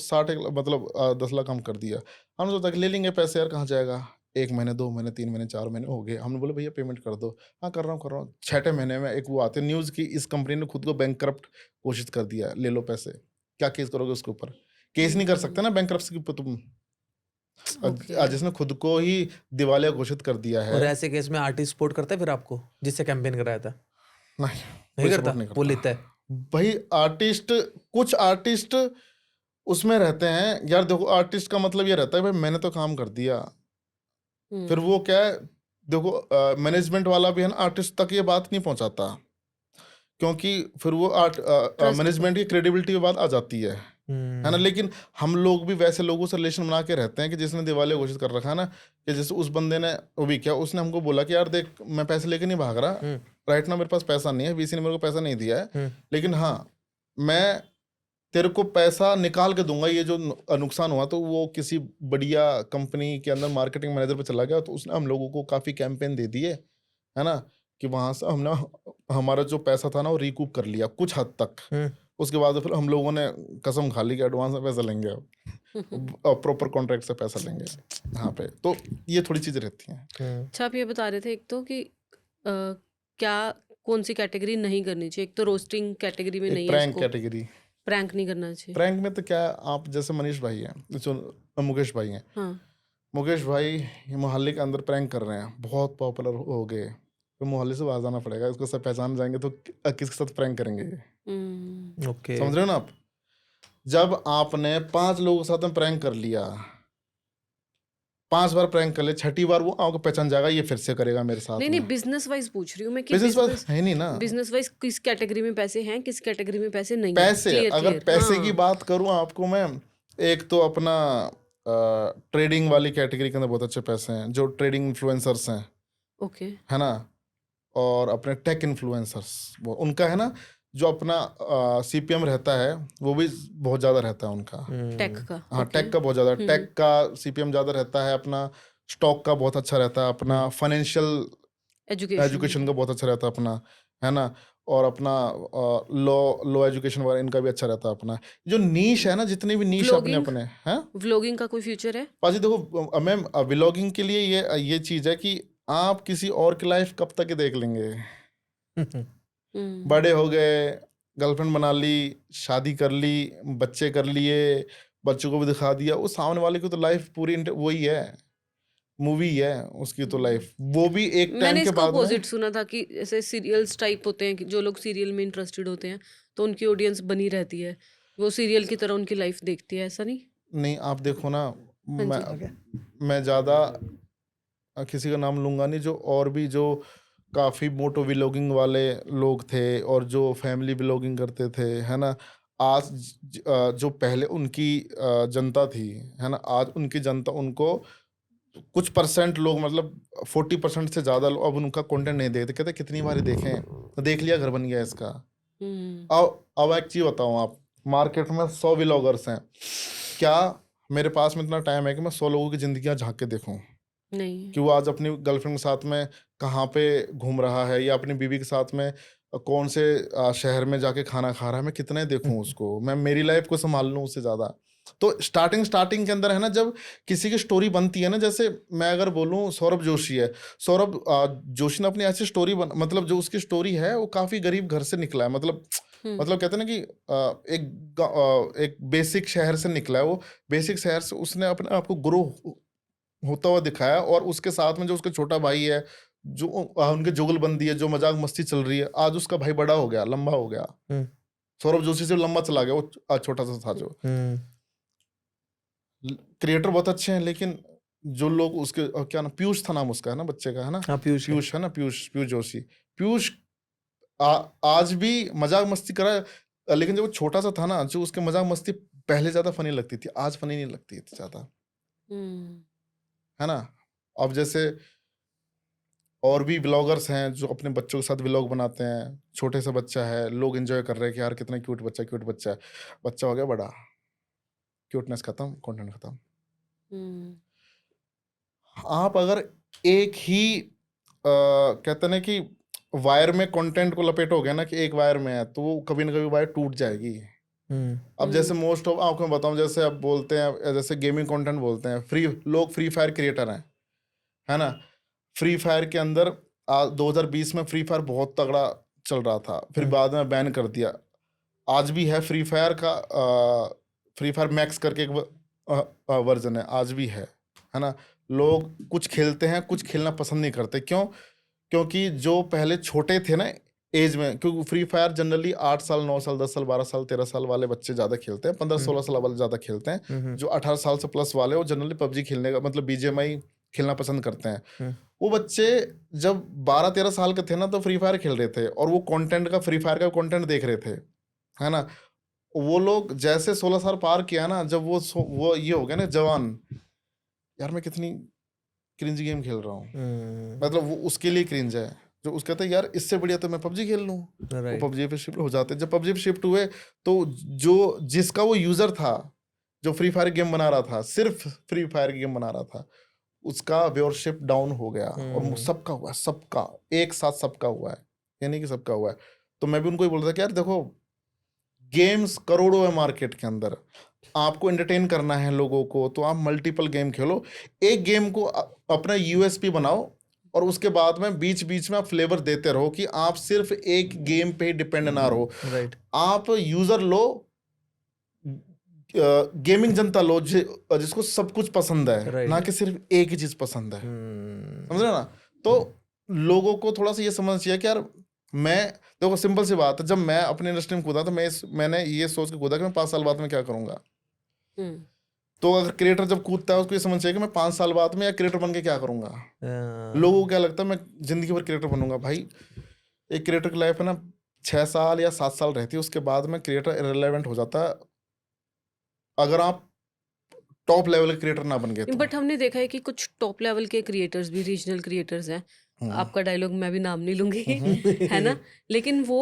10 लाख हम कर दिया। हमने सोचा कि ले लेंगे पैसे यार, कहाँ जाएगा, 1 महीने 2 महीने 3 महीने 4 महीने हो गए, हमने बोला भैया पेमेंट कर दो। हाँ कर रहा हूँ। 6ठे महीने में एक वो आते न्यूज़ की इस कंपनी ने खुद को बैंकक्रप्ट घोषित कर दिया, ले लो पैसे। क्या केस करोगे उसके ऊपर? केस नहीं कर सकते ना बैंकक्रप्सी के ऊपर तुम। आज जिसने खुद को ही दिवालिया घोषित कर दिया है। और ऐसे केस में आर्टिस्ट सपोर्ट करता है फिर आपको, जिससे कैंपेन कराया था? नहीं करता, वो लेता है भाई। कुछ आर्टिस्ट उसमें रहते हैं यार, देखो आर्टिस्ट का मतलब ये रहता है भाई मैंने तो काम कर दिया, फिर वो क्या है, देखो मैनेजमेंट वाला भी है ना, आर्टिस्ट तक ये बात नहीं पहुंचाता, क्योंकि फिर वो मैनेजमेंट की क्रेडिबिलिटी की बात आ जाती है ना। लेकिन हम लोग भी वैसे लोगों से रिलेशन बना के रहते हैं कि जिसने दिवालिया घोषित कर रखा है ना, कि जैसे उस बंदे ने वो भी क्या, उसने हमको बोला कि यार देख मैं पैसे लेके नहीं भाग रहा, राइट ना मेरे पास पैसा नहीं है, वीसी ने मेरे को पैसा नहीं दिया है, लेकिन हाँ मैं तेरे को पैसा निकाल के दूंगा, ये जो नुकसान हुआ। तो वो किसी बढ़िया कंपनी के अंदर मार्केटिंग मैनेजर पे चला गया, तो उसने हम लोगों को काफ़ी कैंपेन दे दिए है ना, कि वहाँ से हमने हमारा जो पैसा था ना वो रिकूप कर लिया कुछ हद तक। उसके बाद फिर हम लोगों ने कसम खा ली कि एडवांस में पैसा लेंगे, अब प्रॉपर कॉन्ट्रैक्ट से पैसा लेंगे यहाँ पे। तो ये थोड़ी चीज़ें रहती हैं। अच्छा, आप ये बता रहे थे एक तो कि क्या कौन सी कैटेगरी नहीं करनी चाहिए? एक तो रोस्टिंग कैटेगरी में नहीं है, प्रैंक कैटेगरी, प्रैंक नहीं करना चाहिए। प्रैंक में तो क्या है, आप जैसे मनीष भाई हैं, जो मुकेश भाई हैं, हाँ। मुकेश भाई मोहल्ले के अंदर प्रैंक कर रहे हैं, बहुत पॉपुलर हो गए, तो मोहल्ले से बाहर जाना पड़ेगा, इसको सब पहचान जाएंगे तो किसके साथ प्रैंक करेंगे ये। ओके, समझ रहे हो ना आप? जब आपने 5 लोगों के साथ में प्रैंक कर लिया, 5 बार प्रैंक कर ले, 6ठी बार वो आपको पहचान जाएगा, ये फिर से करेगा मेरे साथ। नहीं, बिजनेस वाइज पूछ रही हूँ मैं कि बिजनेस वाइज है नहीं ना, बिजनेस वाइज किस कैटेगरी में पैसे हैं, किस कैटेगरी में पैसे नहीं पैसे हैं। अगर पैसे की बात करूं आपको मैं, एक तो अपना ट्रेडिंग वाली कैटेगरी के अंदर बहुत अच्छे पैसे हैं, जो ट्रेडिंग इन्फ्लुएंसर्स हैं, ओके, है ना, और अपने टेक इन्फ्लुएंसर्स, वो उनका है ना, जो अपना सीपीएम रहता है वो भी बहुत ज़्यादा रहता है उनका, टेक का। हाँ टेक का बहुत ज़्यादा, टेक का सीपीएम ज़्यादा रहता है, अपना स्टॉक का बहुत अच्छा रहता है, अपना फाइनेंशियल एजुकेशन का बहुत अच्छा रहता है अपना, है ना, और अपना लॉ एजुकेशन वाला इनका भी अच्छा रहता है अपना। जो नीश है ना, जितने भी नीश अपने हैं। व्लॉगिंग का कोई फ्यूचर है? पाजी देखो मैम, व्लॉगिंग के लिए ये चीज़ है कि आप किसी और की लाइफ कब तक ही देख लेंगे। बड़े हो गए, गर्लफ्रेंड बना ली, शादी कर ली, बच्चे कर लिए, बच्चों को भी दिखा दिया, वो सामने वाले की तो लाइफ पूरी वही है, मूवी है उसकी तो लाइफ, वो भी एक टाइम के बाद। अपोजिट सुना था कि ऐसे सीरियल्स टाइप होते हैं कि जो लोग सीरियल में इंटरेस्टेड होते हैं तो उनकी ऑडियंस बनी रहती है, वो सीरियल की तरह उनकी लाइफ देखती है, ऐसा नहीं? आप देखो ना, मैं ज़्यादा किसी का नाम लूंगा नहीं, जो और भी जो काफ़ी मोटो व्लॉगिंग वाले लोग थे और जो फैमिली व्लॉगिंग करते थे, है ना, आज जो पहले उनकी जनता थी, है ना, आज उनकी जनता उनको कुछ परसेंट लोग, मतलब 40% से ज़्यादा लोग अब उनका कंटेंट नहीं देखते, कहते कितनी बार देखें, देख लिया, घर बन गया इसका। अब एक चीज़ बताऊँ, आप मार्केट में 100 व्लॉगर्स हैं, क्या मेरे पास में इतना टाइम है कि मैं 100 लोगों की ज़िंदगियाँ झांक के देखूँ? नहीं। कि वो आज अपनी गर्लफ्रेंड के साथ में कहाँ पे घूम रहा है, या अपनी बीवी के साथ में कौन से शहर में जाके खाना खा रहा है, मैं कितने देखूं उसको, मैं मेरी लाइफ को संभाल लूं उससे ज़्यादा। तो स्टार्टिंग के अंदर है ना, जब किसी की स्टोरी बनती है ना, जैसे मैं अगर बोलूं सौरभ जोशी है, सौरभ जोशी ने अपनी ऐसी स्टोरी मतलब जो उसकी स्टोरी है वो काफ़ी गरीब घर से निकला है, मतलब कहते हैं ना कि एक बेसिक शहर से निकला है, वो बेसिक शहर से उसने अपने आप को ग्रो होता हुआ दिखाया, और उसके साथ में जो उसका छोटा भाई है, जो उनके जुगलबंदी है, जो मजाक मस्ती चल रही है, आज उसका भाई बड़ा हो गया, लंबा हो गया, सौरभ जोशी से लंबा चला गया, वो छोटा सा था। जो क्रिएटर बहुत अच्छे हैं, लेकिन जो लोग उसके क्या ना, पीयूष था नाम उसका, है ना, बच्चे का, है ना, पीयूष है ना, पीयूष जोशी, पीयूष आज भी मजाक मस्ती करा, लेकिन जब वो छोटा सा था ना, जो उसके मजाक मस्ती पहले ज्यादा फनी लगती थी, आज फनी नहीं लगती थी ज्यादा, है ना। अब जैसे और भी व्लॉगर्स हैं जो अपने बच्चों के साथ व्लॉग बनाते हैं, छोटे सा बच्चा है, लोग एंजॉय कर रहे हैं कि यार कितना क्यूट बच्चा है, बच्चा हो गया बड़ा, क्यूटनेस खत्म, कंटेंट खत्म। हम्म, आप अगर एक ही कहते हैं ना कि वायर में कंटेंट को लपेटोगे ना, कि एक वायर में है, तो वो कभी ना कभी वायर टूट जाएगी। अब जैसे मोस्ट ऑफ, आपको मैं बताऊं, जैसे आप बोलते हैं, जैसे गेमिंग कंटेंट बोलते हैं, लोग फ्री फायर क्रिएटर हैं, है ना। फ्री फायर के अंदर 2020 में फ्री फायर बहुत तगड़ा चल रहा था, फिर बाद में बैन कर दिया। आज भी है फ्री फायर का, फ्री फायर मैक्स करके एक वर्जन है, आज भी है ना। लोग कुछ खेलते हैं, कुछ खेलना पसंद नहीं करते। क्यों? क्योंकि जो पहले छोटे थे ना एज में, क्योंकि फ्री फायर जनरली 8 साल 9 साल 10 साल 12 साल 13 साल वाले बच्चे ज़्यादा खेलते हैं, 15-16 साल वाले ज़्यादा खेलते हैं। जो 18 साल से प्लस वाले, वो जनरली पबजी खेलने का मतलब BGMI खेलना पसंद करते हैं। वो बच्चे जब 12-13 साल के थे ना, तो फ्री फायर खेल रहे थे, और वो कंटेंट का, फ्री फायर का कंटेंट देख रहे थे, है ना। वो लोग जैसे 16 साल पार किया ना, जब वो ये हो गया ना जवान, यार मैं कितनी क्रिंज गेम खेल रहा हूँ, मतलब वो उसके लिए क्रिंज है। जो उसका कहता है यार इससे बढ़िया तो मैं पबजी खेल लूँ, वो पबजी पे शिफ्ट हो जाते हैं। जब पबजी पे शिफ्ट हुए, तो जो जिसका वो यूजर था, जो फ्री फायर गेम बना रहा था, सिर्फ फ्री फायर गेम बना रहा था, उसका व्यूअरशिप डाउन हो गया। और सबका हुआ, सबका एक साथ सबका हुआ है, यानी कि सबका हुआ है। तो मैं भी उनको ही बोल रहा था कि यार देखो, गेम्स करोड़ों है मार्केट के अंदर, आपको एंटरटेन करना है लोगों को, तो आप मल्टीपल गेम खेलो। एक गेम को अपना USP बनाओ, और उसके बाद में बीच बीच में आप फ्लेवर देते रहो, कि आप सिर्फ एक गेम पे ही डिपेंड ना रहो। राइट। आप यूजर लो, गेमिंग जनता लो, जिसको सब कुछ पसंद है, Right. ना कि सिर्फ एक ही चीज पसंद है। समझ रहे हो ना। तो लोगों को थोड़ा सा ये समझना चाहिए कि यार, मैं देखो सिंपल सी बात है, जब मैं अपनी इंडस्ट्री में कूदा, तो मैंने ये सोच के कूदा कि मैं 5 साल बाद में क्या करूंगा। तो अगर क्रिएटर जब कूदता है, उसको ये समझना चाहिए कि मैं 5 साल बाद में या क्रिएटर बन के क्या करूंगा। लोगों को क्या लगता है मैं जिंदगी भर क्रिएटर बनूंगा। भाई, एक क्रिएटर की लाइफ है ना, 6 साल या 7 साल रहती है, उसके बाद में क्रिएटर इररिलेवेंट हो जाता है, अगर आप टॉप लेवल के क्रिएटर ना बन गए तो। बट हमने देखा है कि कुछ टॉप लेवल के क्रिएटर्स भी रीजनल क्रिएटर्स हैं, आपका डायलॉग मैं भी नाम नहीं लूंगी, है ना, लेकिन वो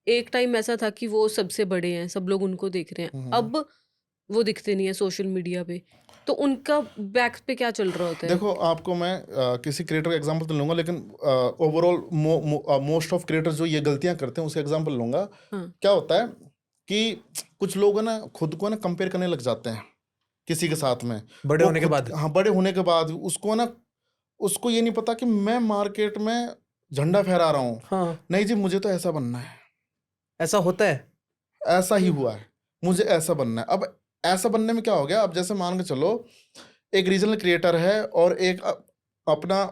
एक टाइम ऐसा था कि वो सबसे बड़े हैं, सब लोग उनको देख रहे हैं, अब वो दिखते नहीं है सोशल मीडिया पे, तो उनका बैक पे क्या चल रहा होता है? देखो, आपको मैं किसी क्रिएटर का एग्जांपल तो लूंगा, लेकिन ओवरऑल मोस्ट ऑफ क्रिएटर्स जो ये गलतियां करते हैं, उसका एग्जांपल लूंगा। क्या होता है कि कुछ लोग है ना, खुद को ना कंपेयर करने लग जाते हैं किसी के साथ में, बड़े होने के बाद। हाँ, बड़े होने के बाद उसको ना, उसको ये नहीं पता कि मैं मार्केट में झंडा फहरा रहा हूँ। हाँ। नहीं जी, मुझे तो ऐसा बनना है। ऐसा होता है, ऐसा ही हुआ है, मुझे ऐसा बनना है। अब ऐसा बनने में क्या हो गया, अब जैसे मान के चलो, एक रीजनल क्रिएटर है और एक अपना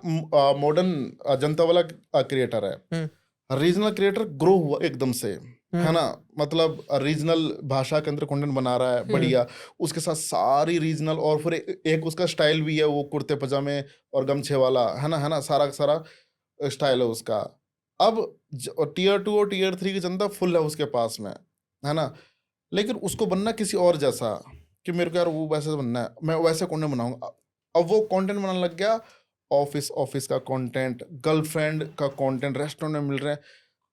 मॉडर्न जनता वाला क्रिएटर है। रीजनल क्रिएटर ग्रो हुआ एकदम से, है ना, मतलब रीजनल भाषा के अंदर कंटेंट बना रहा है बढ़िया, उसके साथ सारी रीजनल, और फिर एक उसका स्टाइल भी है, वो कुर्ते पजामे और गमछे वाला, है ना, सारा का सारा स्टाइल है उसका। अब Tier 2 और Tier 3 की जनता फुल है उसके पास में, है ना, लेकिन उसको बनना किसी और जैसा, कि मेरे को यार वो वैसे बनना है, मैं वैसे कंटेंट बनाऊंगा। अब वो कंटेंट बनाने लग गया, ऑफिस का कंटेंट, गर्लफ्रेंड का कंटेंट रेस्टोरेंट में मिल रहे हैं।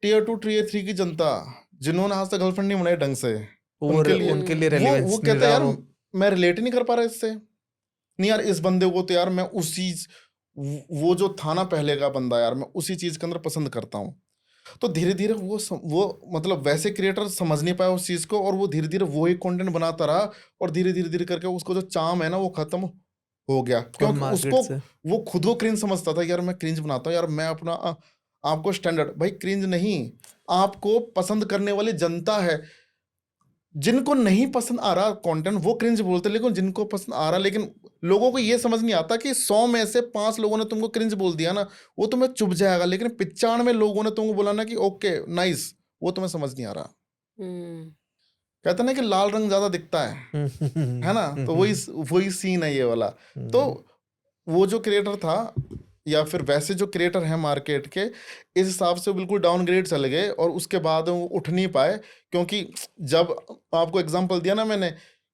Tier 2 Tier 3 की जनता, जिन्होंने आज तक गर्लफ्रेंड नहीं बनाई ढंग से, उनके लिए रेलेवेंस वो कहते हैं यार मैं रिलेट ही नहीं कर पा रहा इससे। नहीं यार, इस बंदे को तो यार मैं उसी, वो जो था ना पहले का बंदा, यार मैं उसी चीज के अंदर पसंद करता हूँ। तो धीरे धीरे वो मतलब वैसे क्रिएटर समझ नहीं पाया उस चीज को, और वो धीरे धीरे वो ही कंटेंट बनाता रहा, और धीरे धीरे धीरे करके उसको जो चार्म है ना, वो खत्म हो गया। क्योंकि उसको, वो खुद को क्रिंज समझता था, यार मैं क्रिंज बनाता हूँ, यार मैं अपना आपको स्टैंडर्ड। भाई क्रिंज नहीं, आपको पसंद करने वाली जनता है। जिनको नहीं पसंद आ रहा कंटेंट, वो क्रिंज बोलते, लेकिन जिनको पसंद आ रहा, लेकिन लोगों को ये समझ नहीं आता कि 100 में से 5 लोगों ने तुमको क्रिंज बोल दिया ना, वो तुम्हें चुभ जाएगा, लेकिन 95 लोगों ने तुमको बोला ना कि ओके नाइस, वो तुम्हें समझ नहीं आ रहा। कहते ना कि लाल रंग ज्यादा दिखता है ना, तो वही सीन है ये वाला। तो वो जो क्रिएटर था, या फिर वैसे जो क्रिएटर हैं मार्केट के, इस हिसाब से बिल्कुल डाउनग्रेड चले गए, और उसके बाद वो उठ नहीं पाए। क्योंकि जब आपको एग्जांपल दिया ना मैंने,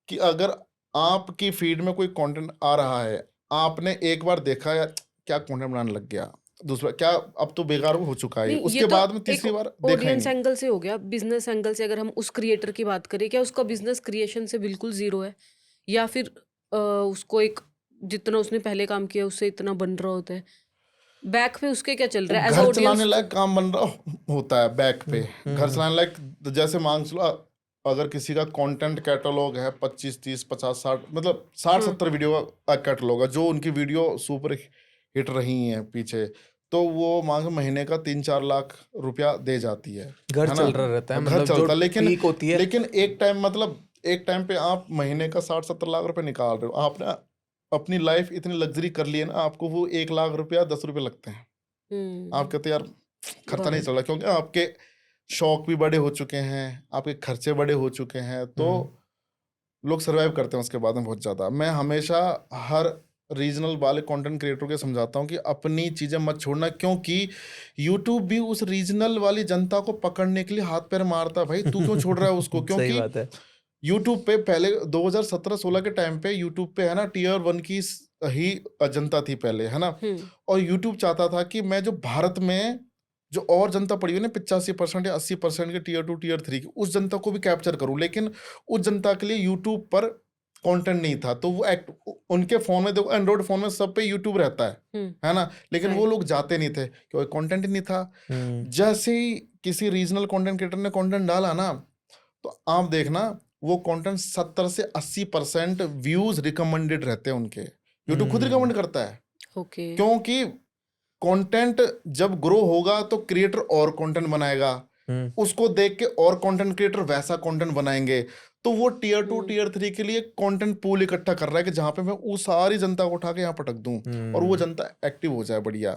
कि अगर आपकी फीड में कोई कंटेंट आ रहा है, आपने एक बार देखा यार क्या कंटेंट बनाने लग गया, दूसरा क्या अब तो बेकार हो चुका है ये। नहीं, ये उसके तो बाद में एक तीसरी बार देखा ही ऑडियंस नहीं। एंगल से हो गया। बिजनेस एंगल से अगर हम उस क्रिएटर की बात करें, क्या उसका बिजनेस क्रिएशन से बिल्कुल जीरो है, या फिर उसको एक जितना उसने पहले काम किया उससे इतना बन रहा होता है, बैक पे उसके क्या चल वो रहा है एज घर ऑडियंस? चलाने लायक काम बन रहा होता है बैक पे। घर चलाने लायक, जैसे मान लो अगर किसी का कंटेंट कैटलॉग है 25 30 50 60, मतलब 60 70 वीडियो का कैटलॉग है, जो उनकी वीडियो सुपर हिट रही हैं पीछे, तो वो मांग महीने का 3-4 लाख रुपया दे जाती है घर ना। चल रहा रहता है, घर मतलब जो चलता है, लेकिन पीक होती है। लेकिन एक टाइम पे आप महीने का 60-70 लाख रुपए निकाल रहे हो। आपने अपनी लाइफ इतनी लग्जरी कर ली है ना, आपको वो 1 लाख रुपया 10 रुपए लगते हैं। आप कहते यार खर्चा नहीं चल रहा, क्योंकि आपके शौक भी बड़े हो चुके हैं, आपके खर्चे बड़े हो चुके हैं, तो लोग सरवाइव करते हैं उसके बाद में बहुत ज़्यादा। मैं हमेशा हर रीजनल वाले कंटेंट क्रिएटर को समझाता हूँ कि अपनी चीज़ें मत छोड़ना, क्योंकि यूट्यूब भी उस रीजनल वाली जनता को पकड़ने के लिए हाथ पैर मारता है। भाई तू क्यों छोड़ रहा है उसको? सही क्योंकि बात है। यूट्यूब पे पहले 2017-16 के टाइम पे यूट्यूब पे है ना टियर 1 की ही जनता थी पहले, है ना। और यूट्यूब चाहता था कि मैं जो भारत में जो और जनता पड़ी हुई है ना 85% या 80% के टियर 2 टियर 3 की, उस जनता को भी कैप्चर करूं। लेकिन उस जनता के लिए यूट्यूब पर कंटेंट नहीं था, तो वो उनके फोन में, देखो एंड्रॉइड फोन में सब पे यूट्यूब रहता है ना, लेकिन वो लोग जाते नहीं थे क्योंकि कंटेंट ही नहीं था। जैसे ही किसी रीजनल कंटेंट क्रिएटर ने कंटेंट डाला ना, तो आप देखना वो कंटेंट 70 से 80% व्यूज रिकमेंडेड रहते हैं उनके। यूट्यूब खुद रिकमेंड करता है, क्योंकि कंटेंट जब ग्रो होगा तो क्रिएटर और कंटेंट बनाएगा, उसको देख के और कंटेंट क्रिएटर वैसा कंटेंट बनाएंगे। तो वो टियर 2 टियर 3 के लिए कंटेंट पूल इकट्ठा कर रहा है कि जहां पे मैं वो सारी जनता को उठा के यहाँ पटक दूं और वो जनता एक्टिव हो जाए बढ़िया।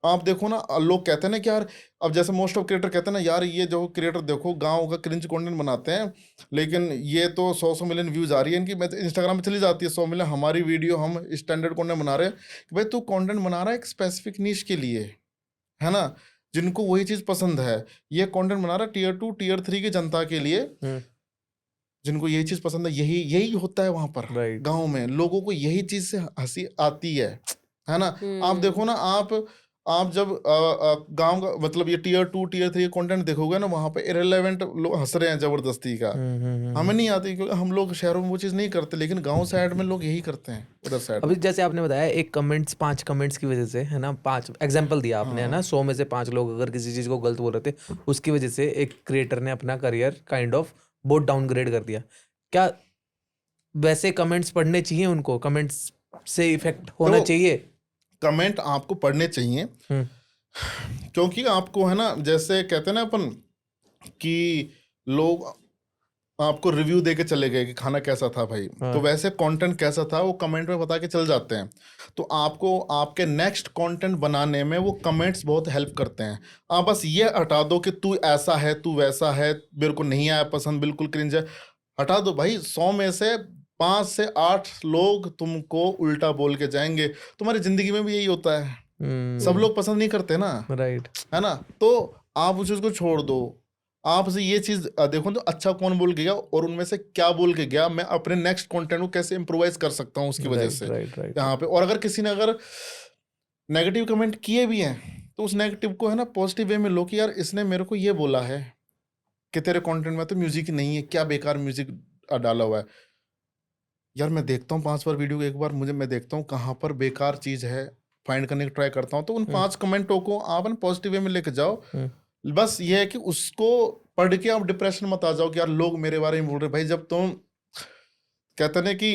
आप देखो ना, लोग कहते हैं ना कि यार, अब जैसे मोस्ट ऑफ क्रिएटर कहते हैं ना, यार ये जो क्रिएटर देखो गांव का क्रिंज कंटेंट बनाते हैं, लेकिन ये तो 100 मिलियन व्यूज आ रही है इनकी, मैं तो इंस्टाग्राम पे चली जाती है 100 मिलियन। हमारी वीडियो हम स्टैंडर्ड कंटेंट बना रहे हैं। भाई तू कंटेंट बना रहा है एक स्पेसिफिक नीश के लिए, है ना, जिनको वही चीज पसंद है। ये कंटेंट बना रहा है टियर 2 टियर 3 की जनता के लिए, जिनको यही चीज पसंद है। यही होता है वहां पर। गाँव में लोगों को यही चीज से हंसी आती है ना। आप देखो ना, आप जब गांव का मतलब ये टियर 2 टियर 3 कंटेंट देखोगे ना, वहां पे इररिलेवेंट लोग हंस रहे हैं जबरदस्ती का। हमें नहीं आती क्योंकि हम लोग शहरों में वो चीज नहीं करते, लेकिन गांव साइड में लोग यही करते हैं। उधर साइड अभी जैसे आपने बताया एक कमेंट्स 5 कमेंट्स की वजह से, है ना, 5 एग्जांपल दिया आपने, है ना, 100 में से 5 लोग अगर किसी चीज को गलत बोल रहे थे, उसकी वजह से एक क्रिएटर ने अपना करियर काइंड ऑफ बहुत डाउनग्रेड कर दिया। क्या वैसे कमेंट्स पढ़ने चाहिए उनको? कमेंट्स से इफेक्ट होना चाहिए? कमेंट आपको पढ़ने चाहिए, क्योंकि आपको, है ना, जैसे कहते हैं ना अपन कि लोग आपको रिव्यू दे के चले गए कि खाना कैसा था भाई, तो वैसे कंटेंट कैसा था वो कमेंट में बता के चल जाते हैं। तो आपको आपके नेक्स्ट कंटेंट बनाने में वो कमेंट्स बहुत हेल्प करते हैं। आप बस ये हटा दो कि तू ऐसा है, तू वैसा है, मेरे को नहीं आया पसंद, बिल्कुल क्रिंज है, हटा दो भाई। 100 में से 5 से 8 लोग तुमको उल्टा बोल के जाएंगे। तुम्हारी जिंदगी में भी यही होता है, सब लोग पसंद नहीं करते ना, राइट, है ना। तो आप उस चीज को छोड़ दो, आप से ये चीज देखो तो अच्छा कौन बोल के गया और उनमें से क्या बोल के गया, मैं अपने नेक्स्ट कंटेंट को कैसे इम्प्रोवाइज कर सकता हूँ उसकी वजह से यहाँ पे। और अगर किसी ने अगर नेगेटिव कमेंट किए भी हैं, तो उस नेगेटिव को, है ना, पॉजिटिव वे में लो कि यार इसने मेरे को ये बोला है कि तेरे कंटेंट में तो म्यूजिक नहीं है, क्या बेकार म्यूजिक डाला हुआ है। यार मैं देखता हूँ 5 बार वीडियो, एक बार मैं देखता हूँ कहाँ पर बेकार चीज है, फाइंड करने की ट्राई करता हूँ। तो उन 5 कमेंटों को आप पॉजिटिव वे में लेके जाओ। बस ये है कि उसको पढ़ के आप डिप्रेशन मत आ जाओ कि यार लोग मेरे बारे में बोल रहे। भाई जब तुम कहते ना कि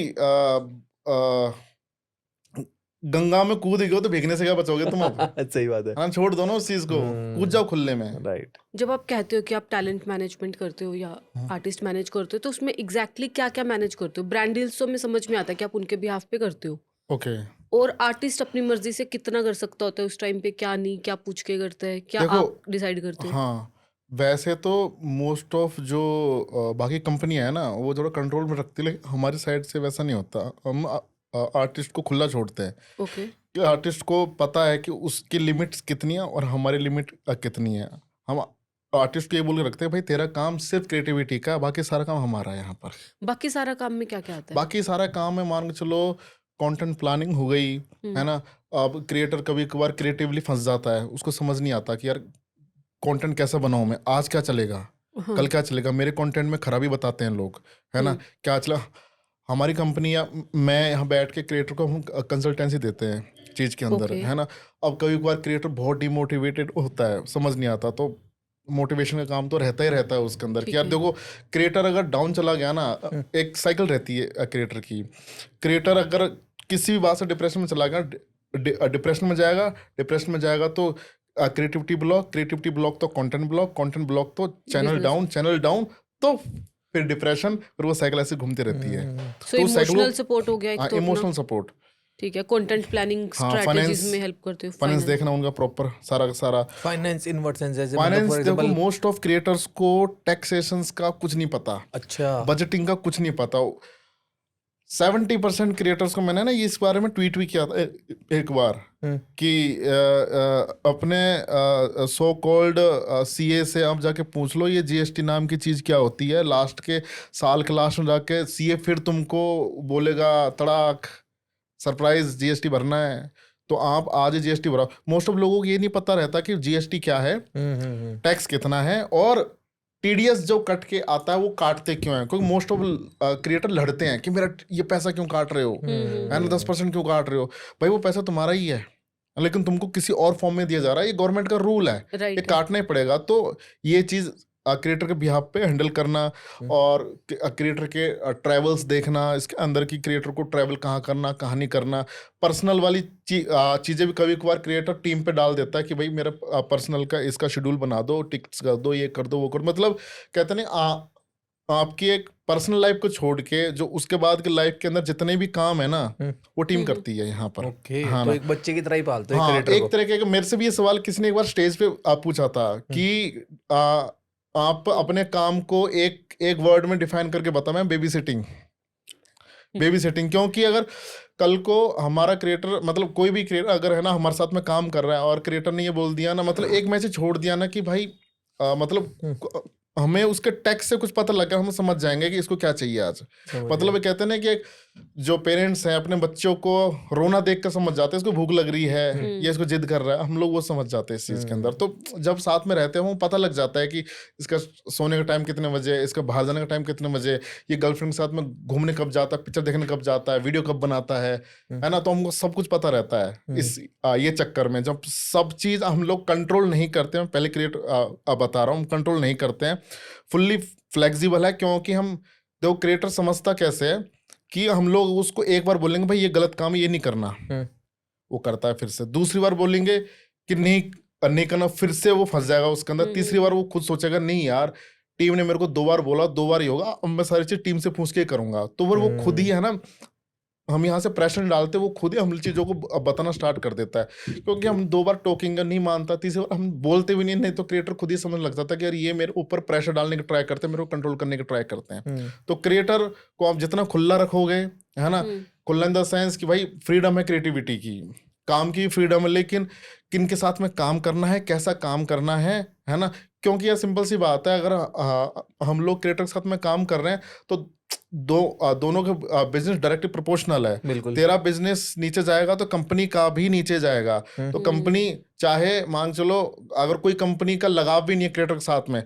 गंगा में कूद गए तो भीगने से क्या बचोगे तुम अब। सही बात है, हाँ, छोड़ दो ना उस चीज को, कूद जाओ खुले में। राइट। जब आप कहते हो कि आप टैलेंट मैनेजमेंट करते हो या आर्टिस्ट मैनेज करते हो, तो उसमें एग्जैक्टली क्या क्या मैनेज करते हो? ब्रांड डील्स तो में समझ में आता है कि आप उनके बिहाफ पे करते हो, ओके। और आर्टिस्ट अपनी मर्जी से कितना कर सकता होता है उस टाइम पे, क्या नहीं, क्या पूछ के करता है, क्या आप डिसाइड करते हो? हाँ, वैसे तो मोस्ट ऑफ जो बाकी कंपनियां है ना, वो थोड़ा कंट्रोल में रखती है, लेकिन हमारी साइड से वैसा नहीं होता। हम आर्टिस्ट को खुला छोड़ते हैं। ओके। कि आर्टिस्ट को पता है कि उसकी लिमिट्स कितनी है और हमारी लिमिट कितनी है। हम आर्टिस्ट को ये बोल के रखते हैं भाई तेरा काम सिर्फ क्रिएटिविटी का, बाकी सारा काम हमारा है यहाँ पर। बाकी सारा काम में क्या क्या आता है? बाकी सारा काम में मान के चलो कंटेंट प्लानिंग हो गई, है ना। अब क्रिएटर कभी कभार क्रिएटिवली फंस जाता है, उसको समझ नहीं आता कि यार कंटेंट कैसा बनाऊं मैं, आज क्या चलेगा, कल क्या चलेगा, मेरे कंटेंट में खराबी बताते हैं लोग, है ना, क्या चला। हमारी कंपनी या मैं यहाँ बैठ के क्रिएटर को हम कंसल्टेंसी देते हैं चीज़ के अंदर, है ना। अब कभी कभार क्रिएटर बहुत डिमोटिवेटेड होता है, समझ नहीं आता, तो मोटिवेशन का काम तो रहता ही रहता है उसके अंदर कि यार देखो क्रिएटर अगर डाउन चला गया ना, एक साइकिल रहती है क्रिएटर की। क्रिएटर अगर किसी भी बात से डिप्रेशन में चला गया, डिप्रेशन में जाएगा तो क्रिएटिविटी ब्लॉक तो कंटेंट ब्लॉक तो चैनल डाउन तो फिर डिप्रेशन, फिर वो साइकिल ऐसे घूमती रहती है। सो इमोशनल सपोर्ट हो गया एक तो इमोशनल सपोर्ट, ठीक है, कंटेंट प्लानिंग स्ट्रेटजीज में हेल्प करते हो। फाइनेंस देखना उनका प्रॉपर सारा फाइनेंस इन व्हाट सेंस, जैसे फाइनेंस देखो, मोस्ट ऑफ क्रिएटर्स को टैक्सेशंस का कुछ नहीं पता, अच्छा, बजटिंग का कुछ नहीं पता। 70% क्रिएटर्स को मैंने ना इस बारे में ट्वीट भी किया था एक बार कि अपने सो कॉल्ड सीए से आप जाके पूछ लो ये जीएसटी नाम की चीज़ क्या होती है। लास्ट के साल के लास्ट में जाके सीए फिर तुमको बोलेगा तड़ाक सरप्राइज जीएसटी भरना है, तो आप आज जीएसटी भराओ। मोस्ट ऑफ लोगों को ये नहीं पता रहता कि जीएसटी क्या है, टैक्स कितना है, और टीडीएस जो कट के आता है वो काटते क्यों हैं, क्योंकि मोस्ट ऑफ क्रिएटर लड़ते हैं कि मेरा ये पैसा क्यों काट रहे हो, है ना, 10% क्यों काट रहे हो। भाई वो पैसा तुम्हारा ही है, लेकिन तुमको किसी और फॉर्म में दिया जा रहा है, ये गवर्नमेंट का रूल है, ये काटना ही पड़ेगा। तो ये चीज क्रिएटर के बिहाफ पे हैंडल करना, और क्रिएटर के ट्रैवल्स देखना, इसके अंदर की क्रिएटर को ट्रैवल कहाँ करना कहाँ नहीं करना, पर्सनल वाली चीज़ें भी कभी कभार क्रिएटर टीम पे डाल देता है कि भाई मेरा पर्सनल का इसका शेड्यूल बना दो, टिकट्स कर दो, ये कर दो, वो कर, मतलब कहते नहीं आपकी एक पर्सनल लाइफ को छोड़ के जो उसके बाद की लाइफ के अंदर जितने भी काम है ना वो टीम करती है यहाँ पर। ओके, हाँ तो एक बच्चे की तरह ही पालते हैं हाँ, क्रिएटर एक को। तरह के मेरे से भी ये सवाल किसी ने एक बार स्टेज पे पूछा था कि आप अपने काम को एक वर्ड में डिफाइन करके बता। मैं बेबी सिटिंग, क्योंकि अगर कल को हमारा क्रिएटर, मतलब कोई भी क्रिएटर अगर है ना हमारे साथ में काम कर रहा है और क्रिएटर ने ये बोल दिया ना, मतलब एक मैसेज छोड़ दिया ना कि भाई मतलब हमें उसके टेक्स्ट से कुछ पता लगा, हम समझ जाएंगे कि इसको क्या चाहिए आज। मतलब कहते हैं ना कि जो पेरेंट्स हैं अपने बच्चों को रोना देख कर समझ जाते हैं इसको भूख लग रही है, ये इसको जिद कर रहा है, हम लोग वो समझ जाते हैं इस चीज के अंदर। तो जब साथ में रहते हैं वो पता लग जाता है कि इसका सोने का टाइम कितने बजे, इसका बाहर जाने का टाइम कितने बजे, ये गर्लफ्रेंड के साथ में घूमने कब जाता है, पिक्चर देखने कब जाता है, वीडियो कब बनाता है ना। तो हमको सब कुछ पता रहता है इस ये चक्कर में। जब सब चीज हम लोग कंट्रोल नहीं करते हैं, पहले क्रिएट बता रहा हूँ, कंट्रोल नहीं करते हैं, फुल्ली फ्लेक्सिबल है। क्योंकि हम देखो क्रिएटर समझता कैसे है कि हम लोग उसको एक बार बोलेंगे भाई ये गलत काम है, ये नहीं करना, वो करता है, फिर से दूसरी बार बोलेंगे कि नहीं करना, फिर से वो फंस जाएगा उसके अंदर, तीसरी बार वो खुद सोचेगा नहीं यार टीम ने मेरे को 2 बार बोला, 2 बार ही होगा, अब मैं सारी चीज टीम से पूछ के करूंगा। तो वो खुद ही है ना, हम यहाँ से प्रेशर डालते, वो खुद ही हम चीज़ों को बताना स्टार्ट कर देता है। क्योंकि हम 2 बार टोकेंगे, नहीं मानता, तीसरी बार हम बोलते भी नहीं तो क्रिएटर खुद ही समझ लग जाता है कि यार ये मेरे ऊपर प्रेशर डालने की ट्राई करते हैं, मेरे को कंट्रोल करने की ट्राई करते हैं। तो क्रिएटर को आप जितना खुला रखोगे, है ना, खुला इन द सेंस कि भाई फ्रीडम है क्रिएटिविटी की, काम की फ्रीडम है, लेकिन किन के साथ में काम करना है, कैसा काम करना है ना। क्योंकि यह सिंपल सी बात है, अगर हम लोग क्रिएटर के साथ में काम कर रहे हैं तो दोनों का बिजनेस डायरेक्टली प्रोपोर्शनल है। तेरा बिजनेस नीचे जाएगा तो कंपनी का भी नीचे जाएगा। तो कंपनी चाहे मान चलो अगर कोई कंपनी का लगाव भी नहीं है क्रिएटर के साथ में,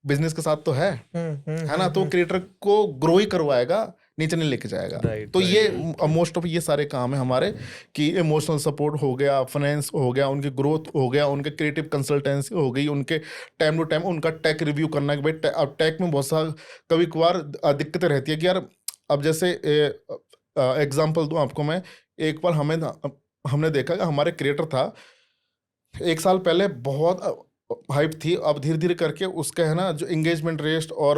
बिजनेस के साथ तो है ना, तो क्रिएटर को ग्रो ही करवाएगा, नीचे नहीं लेके जाएगा। तो ये मोस्ट ऑफ ये सारे काम है हमारे कि इमोशनल सपोर्ट हो गया, फाइनेंस हो गया, उनकी ग्रोथ हो गया, उनके क्रिएटिव कंसल्टेंसी हो गई, उनके टाइम टू टाइम उनका टेक रिव्यू करना कि भाई अब टेक में बहुत सारा कभी कभार दिक्कतें रहती है कि यार अब जैसे एग्जांपल दूं आपको मैं, एक बार हमने देखा कि हमारे क्रिएटर था 1 साल पहले बहुत हाइप थी, अब धीरे धीरे करके उसका है ना जो एंगेजमेंट रेट और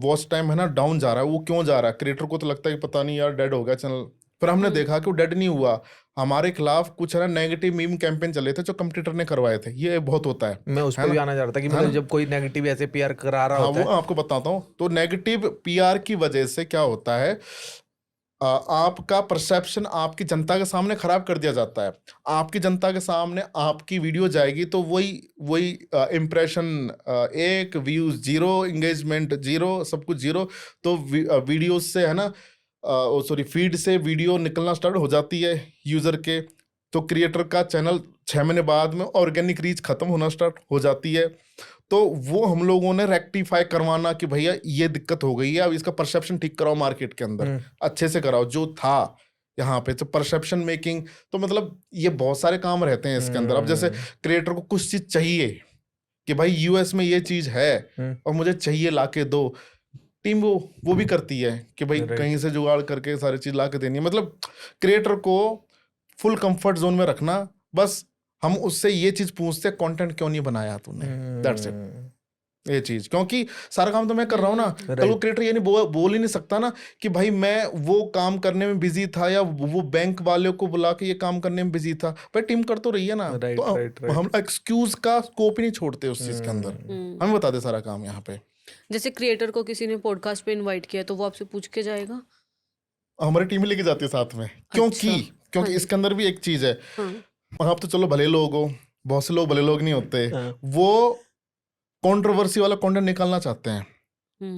वॉच टाइम है ना डाउन जा रहा है। वो क्यों जा रहा है, क्रिएटर को तो लगता है कि पता नहीं यार डेड हो गया चैनल, फिर हमने देखा कि वो डेड नहीं हुआ। हमारे खिलाफ कुछ है ना नेगेटिव मीम कैंपेन चले थे जो कंपटीटर ने करवाए थे, ये बहुत होता है। मैं उस पर भी आना चाह रहा था कि मतलब जब कोई नेगेटिव ऐसे पीआर करा रहा होता है, वो आपको बताता हूँ। तो नेगेटिव पीआर की वजह से क्या होता है, आपका परसेप्शन आपकी जनता के सामने खराब कर दिया जाता है। आपकी जनता के सामने आपकी वीडियो जाएगी तो वही इम्प्रेशन 1, व्यूज 0, एंगेजमेंट 0, सब कुछ 0। तो वीडियो से है ना सॉरी फीड से वीडियो निकलना स्टार्ट हो जाती है यूजर के, तो क्रिएटर का चैनल 6 महीने बाद में ऑर्गेनिक रीच खत्म होना स्टार्ट हो जाती है। तो वो हम लोगों ने रेक्टिफाई करवाना कि भैया ये दिक्कत हो गई है, अब इसका परसेप्शन ठीक कराओ मार्केट के अंदर, अच्छे से कराओ जो था यहाँ पे। तो परसेप्शन मेकिंग, तो मतलब ये बहुत सारे काम रहते हैं इसके अंदर। अब जैसे क्रिएटर को कुछ चीज चाहिए कि भाई यूएस में ये चीज है और मुझे चाहिए लाके दो, टीम वो भी करती है कि भाई कहीं से जुगाड़ करके सारी चीज लाके देनी है। मतलब क्रिएटर को फुल कंफर्ट जोन में रखना, बस हम उससे ये चीज पूछते हैं कंटेंट क्यों नहीं बनाया तूने, दैट्स इट। ये चीज, क्योंकि सारा काम तो मैं कर रहा हूँ ना, कल वो क्रिएटर ये नहीं बोल ही नहीं सकता ना कि भाई मैं वो काम करने में बिजी था या वो बैंक वाले को बुला के ये काम करने में बिजी था। भाई टीम कर तो रही है ना, तो हम एक्सक्यूज का स्कोप ही नहीं छोड़ते उस चीज के अंदर, हमें बता दे सारा काम यहाँ पे। जैसे क्रिएटर को किसी ने पॉडकास्ट पे इनवाइट किया तो वो आपसे पूछ के जाएगा, हमारी टीम लेके जाती है साथ में, क्योंकि इसके अंदर भी एक चीज है, आप तो चलो भले लोग हो, बहुत से लोग भले लोग नहीं होते, वो कंट्रोवर्सी वाला कंटेंट निकालना चाहते हैं,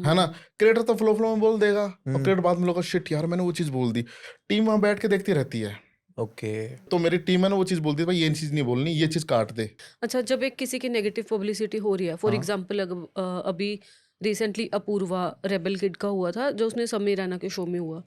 है ना। क्रिएटर तो फ्लो में बोल देगा और क्रिएटर बाद में लोग शिट यार मैंने वो चीज बोल दी, टीम वहां बैठ के देखती रहती है। तो मेरी टीम है ना वो चीज बोलती है भाई ये चीज नहीं बोलनी, ये चीज काट दे। अच्छा, जब एक किसी की नेगेटिव पब्लिसिटी हो रही है, फॉर एग्जांपल अभी रिसेंटली अपूर्वा रेबल किड का हुआ था जो उसने समीर रैना के शो में हुआ,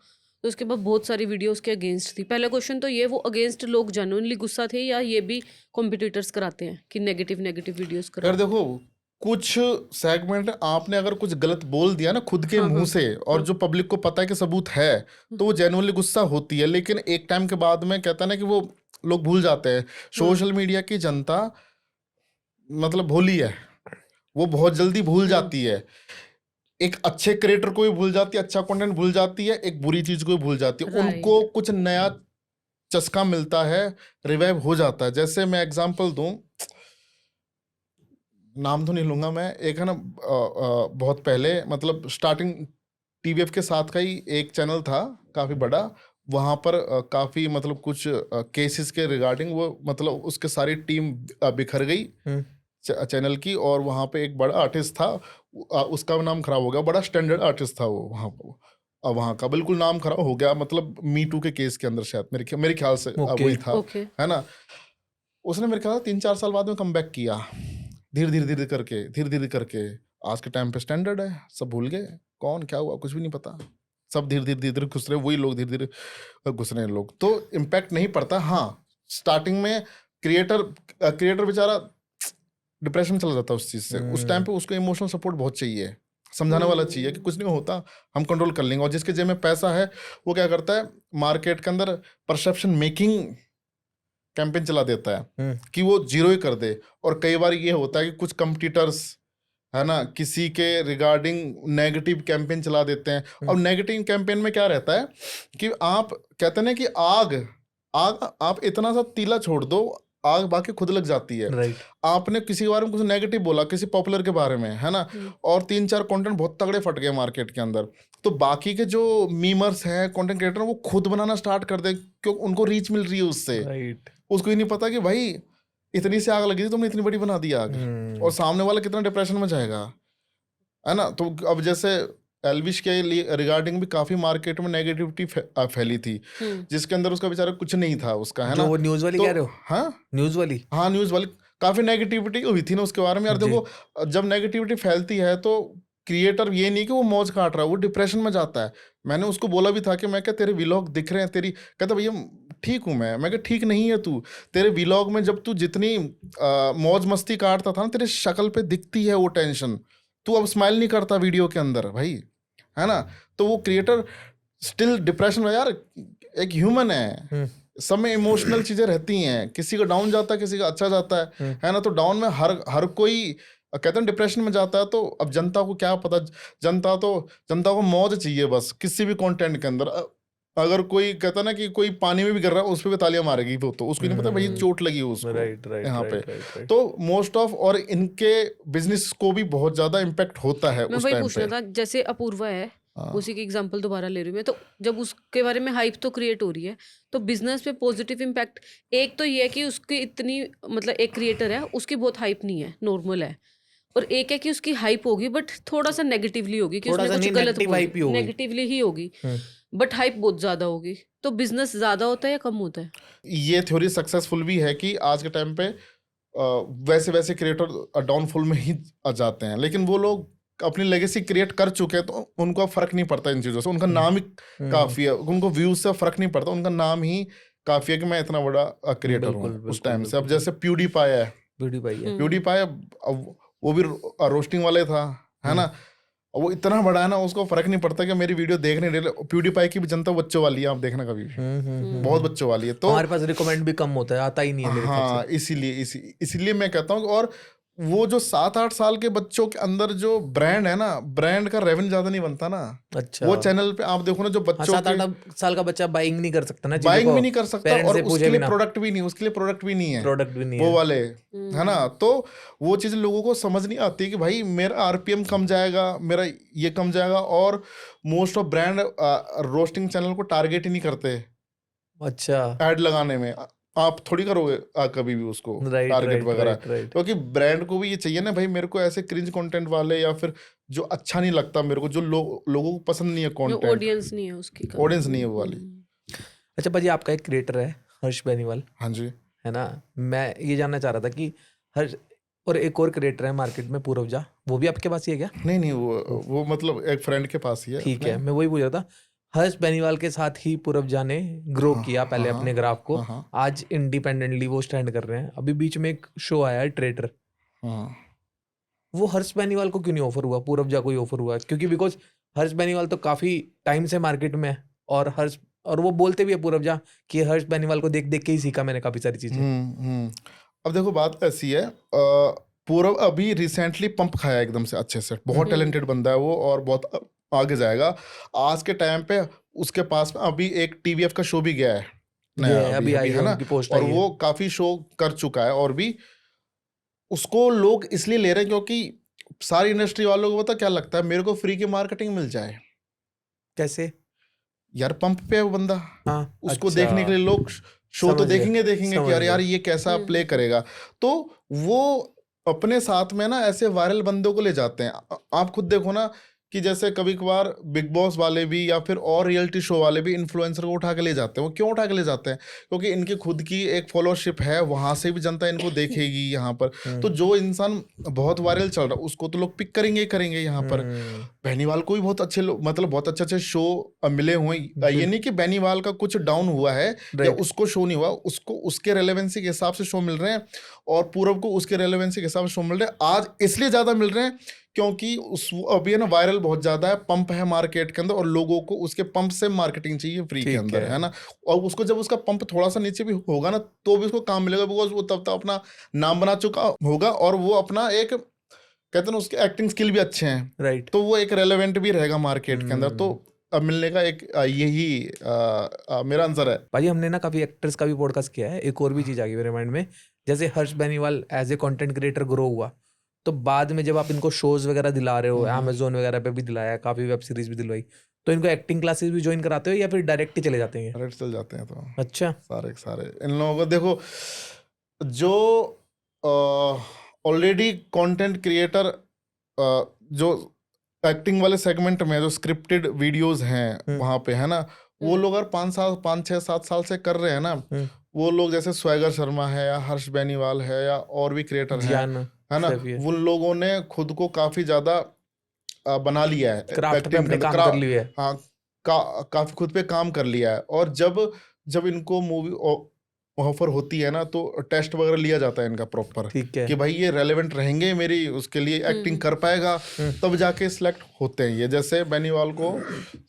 तो उसके बाद बहुत सारी वीडियोस के अगेंस्ट थी। पहला क्वेश्चन तो ये, वो अगेंस्ट लोग जेन्युइनली गुस्सा थे या ये भी कॉम्पिटिटर्स कराते हैं कि नेगेटिव वीडियोस कर देखो कुछ सेगमेंट आपने अगर कुछ गलत बोल दिया ना खुद के मुंह से, और जो पब्लिक को पता है कि सबूत है, तो वो जेन्युइनली गुस्सा होती है। लेकिन एक टाइम के बाद में कहता है ना कि वो लोग भूल जाते हैं। सोशल मीडिया की जनता मतलब भोली है, वो बहुत जल्दी भूल जाती है। एक अच्छे क्रिएटर को भी भूल जाती है, अच्छा कंटेंट भूल जाती है, एक बुरी चीज को भी भूल जाती है। उनको कुछ नया चस्का मिलता है, रिवाइव हो जाता है। जैसे मैं एग्जांपल दूं, नाम तो नहीं लूंगा मैं, एक है ना बहुत पहले मतलब स्टार्टिंग टीवीएफ के साथ का ही एक चैनल था काफी बड़ा, वहां पर काफी मतलब कुछ केसेस के रिगार्डिंग वो मतलब उसके सारी टीम बिखर गई चैनल की, और वहां पे एक बड़ा आर्टिस्ट था, उसका नाम खराब हो गया। बड़ा स्टैंडर्ड आर्टिस्ट था वो वहां का बिल्कुल नाम खराब हो गया, मतलब मी टू के केस के अंदर शायद मेरे ख्याल से वही था, है ना। उसने मेरे ख्याल 3-4 साल बाद में कमबैक किया, धीरे धीरे करके आज के टाइम पे स्टैंडर्ड है, सब भूल गए कौन क्या हुआ, कुछ भी नहीं पता, सब धीरे धीरे घुस रहे, वही लोग धीरे धीरे घुस रहे हैं लोग, तो इम्पैक्ट नहीं पड़ता। हाँ स्टार्टिंग में क्रिएटर बेचारा डिप्रेशन में चला जाता है उस चीज से, उस टाइम पे उसको इमोशनल सपोर्ट बहुत चाहिए, समझाने वाला चाहिए कि कुछ नहीं होता, हम कंट्रोल कर लेंगे। और जिसके जेब में पैसा है वो क्या करता है, मार्केट के अंदर परसेप्शन मेकिंग कैंपेन चला देता है कि वो जीरो ही कर दे। और कई बार ये होता है कि कुछ कंपटीटर्स है ना किसी के रिगार्डिंग नेगेटिव कैंपेन चला देते हैं। और नेगेटिव कैंपेन में क्या रहता है कि आप कहते हैं ना कि आग आप इतना सा तीला छोड़ दो, आग बाकी खुद लग जाती है। आपने किसी के बारे में कुछ नेगेटिव बोला, किसी पॉपुलर के बारे में, है ना, और 3-4 कंटेंट बहुत तगड़े फट गए मार्केट के अंदर, तो बाकी के जो मीमर्स हैं, कंटेंट क्रिएटर, वो खुद बनाना स्टार्ट कर दे क्योंकि उनको रीच मिल रही है उससे। उसको ही नहीं पता कि भाई इतनी से आग लगी थी, तुमने इतनी बड़ी बना दी आग, और सामने वाला कितना डिप्रेशन में जाएगा, है ना। तो अब जैसे एल्विश के रिगार्डिंग भी काफी मार्केट में नेगेटिविटी फैली थी, जिसके अंदर उसका बेचारा कुछ नहीं था उसका, है ना। वो न्यूज़ वाली कह रहे हो? हाँ न्यूज़ वाली काफी नेगेटिविटी हुई थी ना उसके बारे में। यार देखो जब नेगेटिविटी फैलती है तो क्रिएटर ये नहीं कि वो मौज काट रहा है, वो डिप्रेशन में जाता है। मैंने उसको बोला भी था कि मैं क्या तेरे व्लॉग दिख रहे हैं तेरी, कहता भैया ठीक हूँ मैं क्या ठीक नहीं है तू, तेरे व्लॉग में जब तू जितनी मौज मस्ती काटता था ना, तेरे शक्ल पे दिखती है वो टेंशन, तू अब स्माइल नहीं करता वीडियो के अंदर भाई, है ना। तो वो क्रिएटर स्टिल डिप्रेशन में, यार एक ह्यूमन है, सब में इमोशनल चीजें रहती हैं, किसी का डाउन जाता है, किसी का अच्छा जाता है ना। तो डाउन में हर कोई कहते हैं डिप्रेशन में जाता है। तो अब जनता को क्या पता, जनता को मौज चाहिए बस किसी भी कंटेंट के अंदर। अगर कोई कहता ना कि कोई पानी में भी गिर रहा है उस पर भी तालियां मारेगी, वो तो उसको नहीं पता भाई चोट लगी उसको यहाँ पे। तो मोस्ट ऑफ और इनके बिजनेस को भी बहुत ज्यादा इम्पैक्ट होता है उस टाइम पे। मैं वही पूछना था, जैसे अपूर्वा है, उसी की एग्जांपल दोबारा ले रही हूँ मैं, तो जब उसके बारे में हाइप तो क्रिएट हो रही है, तो बिजनेस पे पॉजिटिव इम्पैक्ट एक तो ये है कि उसकी इतनी मतलब एक क्रिएटर है उसकी बहुत हाइप नहीं है, नॉर्मल है, और एक है कि उसकी हाइप होगी बट थोड़ा सा नेगेटिवली होगी कि थोड़ा उसने सा कुछ नहीं, गलत नेगेटिव हाइप ही होगी। नेगेटिवली ही होगी, बट हाइप बहुत ज्यादा होगी। तो बिजनेस ज्यादा होता है या कम होता है? ये थ्योरी सक्सेसफुल भी है कि आज के टाइम पे वैसे वैसे क्रिएटर डाउनफॉल में ही आ जाते हैं, लेकिन वो लोग अपनी लेगेसी क्रिएट कर चुके हैं तो उनको फर्क नहीं पड़ता इन चीज़ों से, उनका नाम ही काफ़ी है, उनको व्यूज से फर्क नहीं पड़ता, उनका नाम ही काफ़ी है कि मैं इतना बड़ा क्रिएटर हूँ। उस टाइम से अब जैसे प्यूडीपाई है, प्यूडीपाई वो भी रोस्टिंग वाले था, है ना, वो इतना बड़ा है ना, उसको फर्क नहीं पड़ता कि मेरी वीडियो देख नहीं रहे। प्यूडीपाई की भी जनता बच्चों वाली है, आप देखना कभी भी बहुत बच्चों वाली है, तो हमारे पास रिकमेंड भी कम होता है, आता ही नहीं है मेरे ख्याल हाँ, इसीलिए मैं कहता हूँ। और वो जो 7-8 साल के बच्चों के अंदर जो ब्रांड है ना, ब्रांड का रेवेन्यू ज्यादा नहीं बनता ना। अच्छा, वो चैनल पे आप देखो ना, जो बच्चों के 7-8 साल का बच्चा बाइंग नहीं कर सकता ना, चीजों बाइंग को भी नहीं कर सकता, पेरेंट्स और से उसके पूछे लिए बिना, प्रोडक्ट भी नहीं, उसके लिए प्रोडक्ट भी नहीं है, प्रोडक्ट भी नहीं वो है। वाले, है ना। तो वो चीज़ लोगों को समझ नहीं आती कि भाई मेरा आरपीएम कम जाएगा, मेरा ये कम जाएगा। और most of brand roasting channel को टारगेट ही नहीं करते अच्छा, ऐड लगाने में। आप थोड़ी करोगे कभी भी उसको राइट टारगेट राइट वगैरह, राइट राइट। क्योंकि ब्रांड को भी ये चाहिए ना भाई, मेरे को ऐसे क्रिंज कंटेंट वाले या फिर जो अच्छा नहीं लगता मेरे को, जो लोगों को पसंद नहीं है जो कंटेंट, ऑडियंस नहीं है उसकी ऑडियंस नहीं है वो वाली। अच्छा भाजी, आपका एक क्रिएटर है हर्ष बेनीवाल, हाँ जी। है ना। मैं ये जानना चाह रहा था कि हर्ष और एक और क्रिएटर है मार्केट में, पूरवजा, वो भी आपके पास ही है क्या? नहीं, वो मतलब एक फ्रेंड के पास ही है ठीक अपने। है, मैं वही पूछ रहा था। हर्ष बेनीवाल के साथ ही पूरवजा ने ग्रो हाँ, किया पहले हाँ, अपने ग्राफ को, हाँ, आज इंडिपेंडेंटली वो स्टैंड कर रहे हैं। अभी बीच में एक शो आया है ट्रेडर, हाँ। वो हर्ष बेनीवाल को क्यों नहीं ऑफर हुआ, पूरवजा को ही ऑफर हुआ? क्योंकि बिकॉज हर्ष बेनीवाल तो काफी टाइम से मार्केट में है, और वो बोलते भी है पूरवजा कि हर्ष बेनीवाल को देख देख के ही सीखा मैंने काफी सारी चीजें। अब देखो बात ऐसी है, पूरव अभी रिसेंटली पंप खाया एकदम से अच्छे से, बहुत टैलेंटेड बंदा है वो, और बहुत आगे जाएगा। आज के टाइम पे उसके पास में अभी एक टीवीएफ का शो भी गया है नया, अभी आई है ना, उनकी पोस्ट और आई है। वो काफी शो कर चुका है। और भी उसको लोग इसलिए ले रहे हैं क्योंकि सारी इंडस्ट्री वालों को पता क्या लगता है, मेरे को फ्री की मार्केटिंग मिल जाए। कैसे? यार पंप पे है वो बंदा, हाँ, उसको अच्छा, देखने के लिए लोग शो तो समझ गए, देखेंगे कि समझ यार गए। ये कैसा प्ले करेगा। तो वो अपने साथ में ना ऐसे वायरल बंदों को ले जाते हैं। आप खुद देखो ना कि जैसे कभी कभार बिग बॉस वाले भी या फिर और रियलिटी शो वाले भी इन्फ्लुएंसर को उठा के ले जाते हैं। वो क्यों उठा के ले जाते हैं? क्योंकि इनकी खुद की एक फॉलोअरशिप है, वहां से भी जनता इनको देखेगी यहाँ पर। तो जो इंसान बहुत वायरल चल रहा है उसको तो लोग पिक करेंगे ही करेंगे यहाँ पर। बेनीवाल को भी बहुत अच्छे मतलब बहुत अच्छे शो मिले हुए। ये नहीं कि बेनीवाल का कुछ डाउन हुआ है या उसको शो नहीं हुआ, उसको उसके रेलेवेंसी के हिसाब से शो मिल रहे हैं, और पूरब को उसके रेलेवेंसी के हिसाब से शो मिल रहे हैं। आज इसलिए ज्यादा मिल रहे हैं क्योंकि उस अभी है ना वायरल बहुत ज्यादा है, पंप है मार्केट के अंदर, और लोगों को उसके पंप से मार्केटिंग चाहिए फ्री के अंदर, है ना। और उसको जब उसका पंप थोड़ा सा नीचे भी होगा ना तो भी उसको काम मिलेगा, बिकॉज वो तब तक अपना नाम बना चुका होगा, और वो अपना एक कहते हैं ना उसके एक्टिंग स्किल भी अच्छे हैं, राइट, तो वो एक रेलेवेंट भी रहेगा मार्केट के अंदर। तो अब मिलने का एक यही मेरा आंसर है। भाई हमने ना काफी एक्टर्स का भी पॉडकास्ट किया है। एक और भी चीज आ गई मेरे माइंड में, जैसे Harsh Beniwal as a content creator grow हुआ, तो बाद में जब आप इनको शोज वगैरह दिला रहे हो, अमेजोन वगैरह पे भी दिलाया, काफी वेब सीरीज भी दिलवाई, तो इनको एक्टिंग क्लासेस भी ज्वाइन कराते हो या फिर डायरेक्ट ही चले जाते हैं? डायरेक्ट चल जाते हैं। तो अच्छा, सारे इन लोगों को देखो, जो ऑलरेडी कंटेंट क्रिएटर जो एक्टिंग वाले सेगमेंट में जो स्क्रिप्टेड वीडियोस हैं वहां पे, है ना, वो लोग अगर 5-6-7 साल से कर रहे हैं ना, वो लोग जैसे स्वैगर शर्मा है या हर्ष बेनीवाल है या और भी क्रिएटर हैं, है ना, उन लोगों ने खुद को काफी ज्यादा बना लिया है, क्राफ्ट पे अपने काम कर लिया है। हाँ, काफी खुद पे काम कर लिया है। और जब इनको मूवी ऑफर होती है ना तो टेस्ट वगैरह लिया जाता है इनका प्रॉपर, ठीक है, कि भाई ये रेलेवेंट रहेंगे मेरी उसके लिए, एक्टिंग कर पाएगा, तब जाके सिलेक्ट होते हैं ये। जैसे बेनीवाल को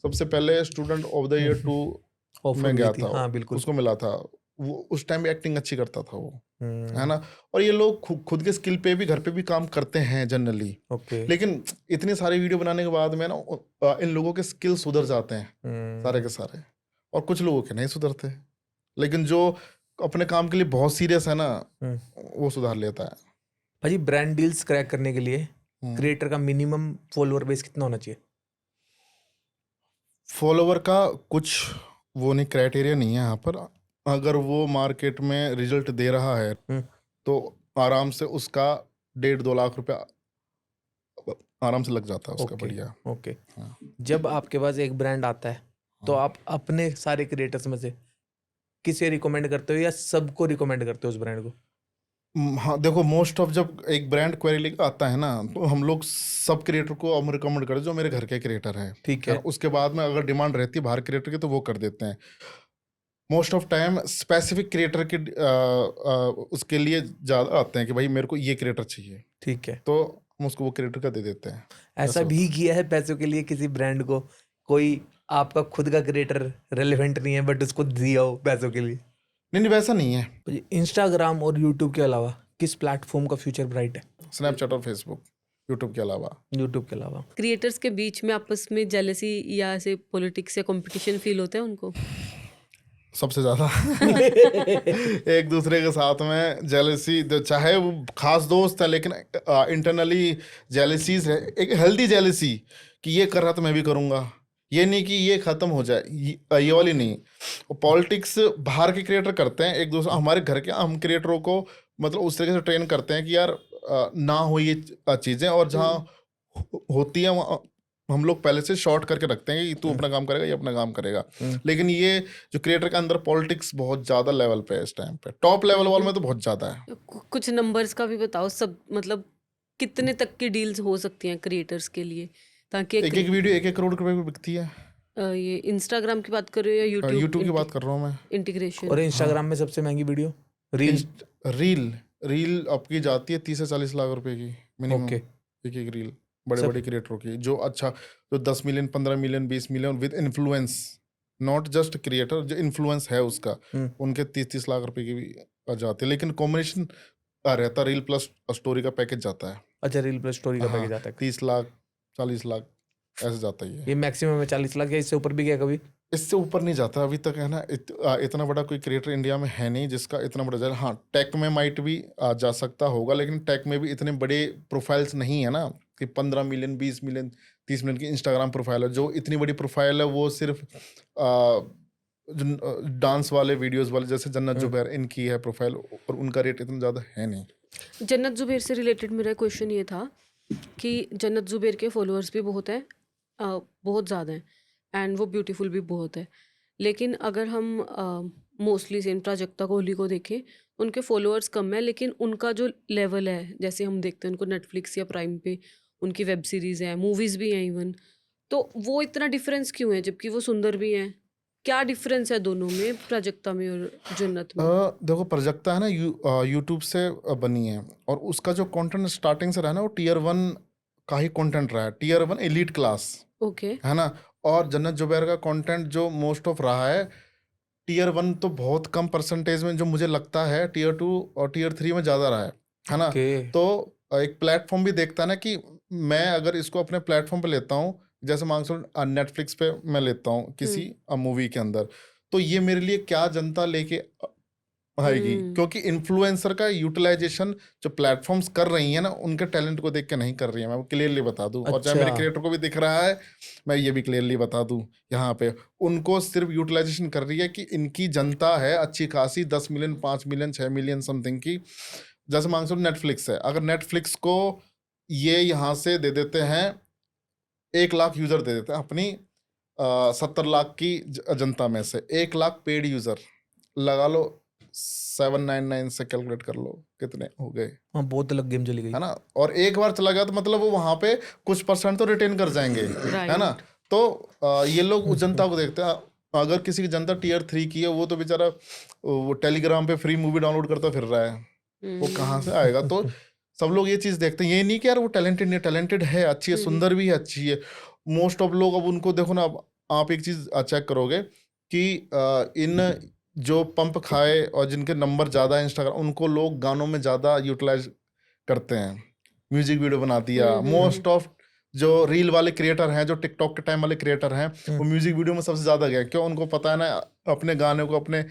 सबसे पहले स्टूडेंट ऑफ द ईयर 2 में गया था, हाँ, बिल्कुल, उसको मिला था। वो उस टाइम भी एक्टिंग अच्छी करता था वो, है ना। और ये लोग खुद के स्किल पे भी घर पे भी काम करते हैं जनरली, लेकिन इतनी सारी वीडियो बनाने के बाद में ना इन लोगों के स्किल सुधर जाते हैं सारे के सारे, और कुछ लोगों के नहीं सुधरते। लेकिन जो अपने काम के लिए बहुत सीरियस है ना, वो सुधार लेता है। भाजी ब्रांड डील्स क्रैक करने के लिए क्रिएटर का मिनिमम फॉलोअर बेस कितना होना चाहिए? फॉलोवर का कुछ वो नहीं, क्राइटेरिया नहीं है यहाँ पर। अगर वो मार्केट में रिजल्ट दे रहा है तो आराम से उसका 1.5-2 लाख रुपया आराम से लग जाता है उसका। ओके बढ़िया। ओके। हाँ। जब आपके पास एक ब्रांड आता है तो हाँ। आप अपने सारे क्रिएटर्स में से किसे रिकमेंड करते हो या सबको रिकमेंड करते हो उस ब्रांड को? हाँ देखो, मोस्ट ऑफ जब एक ब्रांड क्वेरी लेकर आता है ना, तो हम लोग सब क्रिएटर को हम रिकमेंड करते हैं जो मेरे घर के क्रिएटर हैं, ठीक है है। ना। उसके बाद में अगर डिमांड रहती है बाहर क्रिएटर की तो वो कर देते हैं। Most of time specific creator के उसके लिए ज़्यादा आते हैं कि भाई मेरे को ये क्रिएटर चाहिए, ठीक है। तो हम उसको वो क्रिएटर का दे देते हैं। ऐसा ऐसा भी किया है पैसों के लिए किसी ब्रांड को, कोई आपका खुद का क्रिएटर रेलेवेंट नहीं है बट उसको दिया हो पैसों के लिए? नहीं नहीं, वैसा नहीं है। तो इंस्टाग्राम और यूट्यूब के अलावा किस प्लेटफॉर्म का फ्यूचर ब्राइट है? स्नैपचैट और फेसबुक, यूट्यूब के अलावा। यूट्यूब के अलावा क्रिएटर्स के बीच में आपस में जेलसी या ऐसे पॉलिटिक्स या कंपटीशन फील होता है उनको? सबसे ज़्यादा एक दूसरे के साथ में जेलसी, चाहे वो खास दोस्त है लेकिन इंटरनली जेलसीज है। एक हेल्दी जेलसी कि ये कर रहा तो मैं भी करूँगा, ये नहीं कि ये ख़त्म हो जाए, ये वाली नहीं। पॉलिटिक्स बाहर के क्रिएटर करते हैं एक दूसरे, हमारे घर के हम क्रिएटरों को मतलब उस तरीके से ट्रेन करते हैं कि यार ना हो ये चीज़ें, और जहाँ होती है वहाँ हम लोग पहले से शॉर्ट करके रखते हैं कि तू अपना काम करेगा, ये अपना काम करेगा। लेकिन ये जो क्रिएटर के अंदर पॉलिटिक्स बहुत ज़्यादा लेवल पे है इस टाइम पे, टॉप लेवल वाले में तो बहुत ज़्यादा है। कुछ नंबर्स का भी बताओ, सब मतलब कितने तक की डील्स हो सकती हैं क्रिएटर्स के लिए, ताकि एक वीडियो 1-1 करोड़ रुपए में बिकती है। ये इंस्टाग्राम की बात कर रहे हो या यूट्यूब की बात कर रहा हूँ मैं। इंटीग्रेशन? और इंस्टाग्राम में सबसे महंगी वीडियो रील आपकी जाती है 30 से 40 लाख रुपए की मिनिमम। ओके। एक रील बड़े बड़े क्रिएटरों की जो अच्छा, जो 10 million 15 million 20 million with influence, not just creator, जो इन्फ्लुएंस है उसका, उनके 30-30 लाख रुपए की भी जाती है। लेकिन कॉम्बिनेशन रहता, रील प्लस स्टोरी का पैकेज जाता है। अच्छा, रील प्लस स्टोरी का पैकेज आता है। 30 लाख 40 लाख ऐसे जाता ही है। ये मैक्सिमम है 40 लाख, या इससे ऊपर भी गया कभी? इससे ऊपर नहीं जाता अभी तक, है ना। इतना बड़ा कोई क्रिएटर इंडिया में है नहीं जिसका इतना बड़ा जाए। हाँ, टेक में माइट भी जा सकता होगा, लेकिन टेक में भी इतने बड़े प्रोफाइल्स नहीं है ना कि 15 मिलियन 20 मिलियन 30 मिलियन की इंस्टाग्राम प्रोफाइल है। जो इतनी बड़ी प्रोफाइल है वो सिर्फ डांस वाले वीडियोस वाले जैसे जन्नत जुबैर इनकी है प्रोफाइल, और उनका रेट इतना ज़्यादा है नहीं। जन्नत जुबैर से रिलेटेड मेरा क्वेश्चन ये था कि जन्नत जुबैर के फॉलोअर्स भी बहुत हैं, बहुत ज़्यादा हैं, एंड वो ब्यूटीफुल भी बहुत है। लेकिन अगर हम मोस्टली सेम प्राजक्ता कोहली को देखें, उनके फॉलोअर्स कम है लेकिन उनका जो लेवल है, जैसे हम देखते हैं उनको नेटफ्लिक्स या प्राइम पे उनकी वेब सीरीज़ है, मूवीज़ भी हैं इवन, तो वो इतना डिफरेंस क्यों है जबकि वो सुंदर भी हैं? क्या डिफरेंस है दोनों में, प्राजक्ता में और जन्नत में? देखो, प्राजक्ता है ना यूट्यूब से बनी है, और उसका जो कंटेंट स्टार्टिंग से रहा ना वो टियर 1 का ही कंटेंट रहा है, टियर 1 एलीट क्लास, ओके। है ना। और जन्नत जुबैर का कंटेंट जो मोस्ट ऑफ रहा है टियर 1 तो बहुत कम परसेंटेज में, जो मुझे लगता है टियर 2 और टियर 3 में ज़्यादा रहा है ना। तो एक प्लेटफॉर्म भी देखता है ना कि मैं अगर इसको अपने प्लेटफॉर्म पे लेता हूँ, जैसे मान लो नेटफ्लिक्स पे मैं लेता हूँ किसी मूवी के अंदर, तो ये मेरे लिए क्या जनता लेके आएगी, क्योंकि इन्फ्लुएंसर का यूटिलाइजेशन जो प्लेटफॉर्म्स कर रही हैं ना, उनके टैलेंट को देख के नहीं कर रही है, मैं वो क्लियरली बता दूं। और चाहे मेरे क्रिएटर को भी दिख रहा है, मैं ये भी क्लियरली बता दूं यहाँ पे, उनको सिर्फ यूटिलाइजेशन कर रही है कि इनकी जनता है अच्छी खासी 10 मिलियन 5 मिलियन 6 मिलियन समथिंग की। जैसे मान लो नेटफ्लिक्स है, अगर नेटफ्लिक्स को ये यहाँ से दे देते हैं 1 लाख यूजर दे देते हैं अपनी 70 लाख की जनता में से, 1 लाख पेड यूजर लगा लो, 799 से कैलकुलेट कर लो कितने हो गए। हाँ, बहुत अलग गेम चली गई, है ना। और एक बार चला गया तो मतलब वो वहां पे कुछ % तो रिटेन कर जाएंगे, है ना। तो ये लोग उस जनता को देखते हैं। अगर किसी की जनता टियर 3 की है, वो तो बेचारा वो टेलीग्राम पे फ्री मूवी डाउनलोड करता फिर रहा है, वो कहाँ से आएगा। तो सब लोग ये चीज देखते हैं, ये नहीं कि यार वो टैलेंटेड नहीं, टैलेंटेड है, अच्छी है, सुंदर भी है, अच्छी है। मोस्ट ऑफ लोग अब उनको देखो ना, अब आप एक चीज चेक करोगे कि इन जो पंप खाए और जिनके नंबर ज़्यादा है इंस्टाग्राम, उनको लोग गानों में ज़्यादा यूटिलाइज करते हैं, म्यूजिक वीडियो बना दिया। मोस्ट ऑफ जो रील वाले क्रिएटर हैं, जो टिकटॉक के टाइम वाले क्रिएटर हैं, वो म्यूजिक वीडियो में सबसे ज़्यादा गए। क्यों? उनको पता है ना, अपने गाने को अपने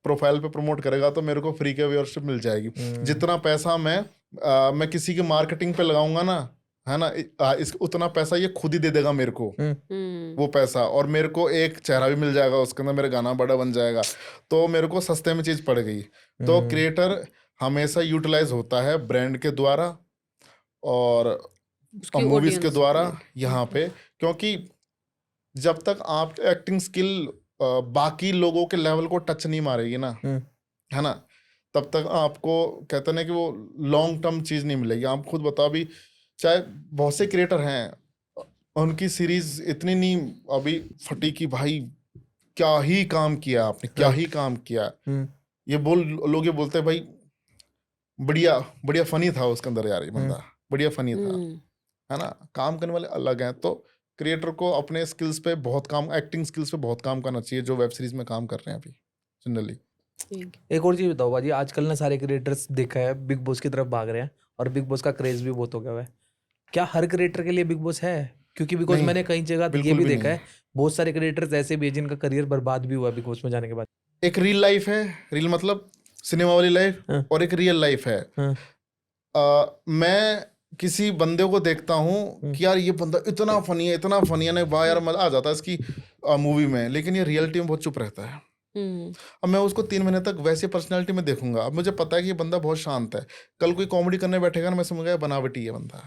प्रोफाइल पे प्रमोट करेगा तो मेरे को फ्री के व्यूअरशिप मिल जाएगी। जितना पैसा मैं किसी की मार्केटिंग पे लगाऊंगा ना, है ना, उतना पैसा ये खुद ही दे देगा मेरे को, वो पैसा, और मेरे को एक चेहरा भी मिल जाएगा उसके अंदर, मेरा गाना बड़ा बन जाएगा, तो मेरे को सस्ते में चीज़ पड़ गई। तो क्रिएटर हमेशा यूटिलाइज होता है ब्रांड के द्वारा, और उसकी मूवीज के audience द्वारा पे। यहाँ पे, क्योंकि जब तक आप एक्टिंग स्किल बाकी लोगों के लेवल को टच नहीं मारेगी ना, है ना, तब तक आपको कहते हैं कि वो लॉन्ग टर्म चीज नहीं मिलेगी। आप खुद बताओ, अभी चाहे बहुत से क्रिएटर हैं, उनकी सीरीज इतनी नहीं अभी फटी कि भाई क्या ही काम किया आपने, क्या ही काम किया। ये लोग ये बोलते हैं भाई बढ़िया बढ़िया फनी था उसके अंदर यार, ये बंदा बढ़िया फनी था, है ना। काम करने वाले अलग हैं, तो क्रिएटर को अपने स्किल्स पे बहुत काम, एक्टिंग स्किल्स पे बहुत काम करना चाहिए, जो वेब सीरीज में काम कर रहे हैं अभी जनरली। एक और चीज बताओ बाजी, आजकल ना सारे क्रिएटर्स देखा है बिग बॉस की तरफ भाग रहे हैं और बिग बॉस का क्रेज भी बहुत हो गया है। क्या हर क्रिएटर के लिए बिग बॉस है? क्योंकि बिकॉज नहीं, मैंने कई जगह ये बिल्कुल भी भी देखा नहीं है, बहुत सारे क्रिएटर्स ऐसे भी हैं जिनका करियर बर्बाद भी हुआ बिग बॉस में जाने के बाद। एक रियल लाइफ है, रियल मतलब सिनेमा वाली लाइफ, हाँ। और एक रियल लाइफ है। हाँ। मैं किसी बंदे को देखता हूँ कि यार ये बंदा इतना फनी है, इतना फनी है ना, वाह यार मजा आ जाता है इसकी मूवी में, लेकिन ये रियलिटी में बहुत चुप रहता है। अब मैं उसको 3 महीने तक वैसे पर्सनैलिटी में देखूंगा, अब मुझे पता है कि ये बंदा बहुत शांत है, कल कोई कॉमेडी करने बैठेगा ना, मैं समझूंगा बनावटी है बंदा,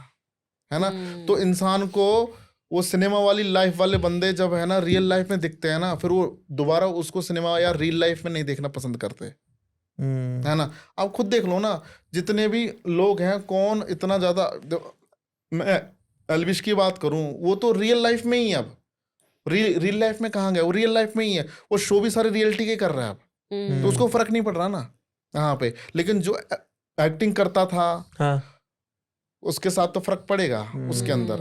है ना। तो इंसान को वो सिनेमा वाली लाइफ वाले बंदे जब है ना रियल लाइफ में दिखते हैं ना, फिर वो दोबारा उसको सिनेमा या रियल लाइफ में नहीं देखना पसंद करते, है ना। आप खुद देख लो ना, जितने भी लोग हैं, कौन इतना ज्यादा, मैं एल्विश की बात करूं, वो तो रियल लाइफ में ही है अब, रियल लाइफ में कहाँ गया, वो रियल लाइफ में ही है, वो शो भी सारे रियलिटी के कर रहा है अब, तो उसको फर्क नहीं पड़ रहा ना यहाँ पे। लेकिन जो एक्टिंग करता था, हाँ। उसके साथ तो फर्क पड़ेगा उसके अंदर,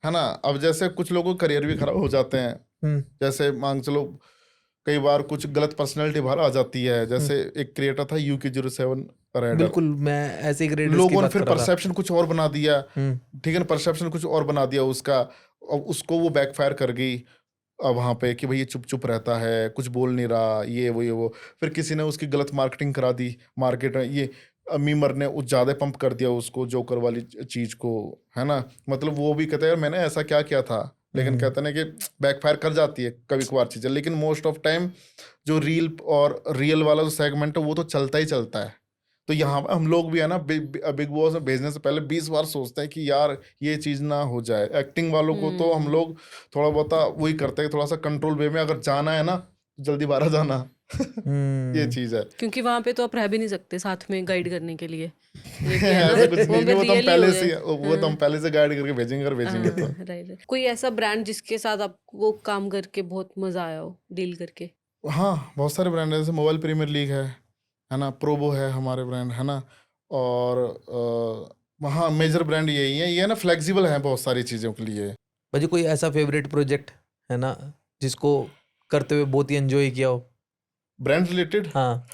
है ना। अब जैसे कुछ लोगों के करियर भी खराब हो जाते हैं, जैसे मांग चलो कई बार कुछ गलत पर्सनैलिटी बाहर आ जाती है, जैसे एक क्रिएटर था UK07 रेडर, बिल्कुल मैं ऐसे ही क्रिएटर्स की लोगों ने बात फिर कर रहा था। परसेप्शन कुछ और बना दिया, ठीक है ना, परसेप्शन कुछ और बना दिया उसका, अब उसको वो बैकफायर कर गई वहाँ पे कि भाई ये चुप चुप रहता है, कुछ बोल नहीं रहा, ये वो। फिर किसी ने उसकी गलत मार्केटिंग करा दी, मार्केट में ये मीमर ने उस ज़्यादा पंप कर दिया उसको, जोकर वाली चीज़ को, है ना। मतलब वो भी कहते हैं यार मैंने ऐसा क्या किया था, लेकिन कहते हैं कि बैकफायर कर जाती है कभी कभार चीज़ें, लेकिन मोस्ट ऑफ टाइम जो रील और रियल वाला जो सेगमेंट है वो तो चलता ही चलता है। तो यहाँ हम लोग भी है ना बिग बॉस में भेजने से पहले 20 बार सोचते हैं कि यार ये चीज़ ना हो जाए। एक्टिंग वालों को तो हम लोग थोड़ा बहुत वही करते हैं, थोड़ा सा कंट्रोल वे में अगर जाना है ना, जल्दी बाहर जाना ये चीज़ है, क्योंकि वहां पे तो आप रह भी नहीं सकते साथ में गाइड करने के लिए। ऐसा कुछ नहीं, वो तो हम पहले से वो तो हम पहले से गाइड करके भेजेंगे, अगर भेजेंगे तो। राइट। कोई ऐसा ब्रांड जिसके साथ आपको काम करके बहुत मजा आया हो, डील करके? हाँ, बहुत सारे ब्रांड है, जैसे मोबाइल प्रीमियर लीग है ना, प्रोबो है हमारे ब्रांड, है ना। और वहाँ मेजर ब्रांड यही है, ये ना फ्लेक्सिबल है बहुत सारी चीज़ों के लिए। भाजी कोई ऐसा फेवरेट प्रोजेक्ट है ना जिसको करते हुए बहुत ही एंजॉय किया हो ब्रांड रिलेटेड? हाँ।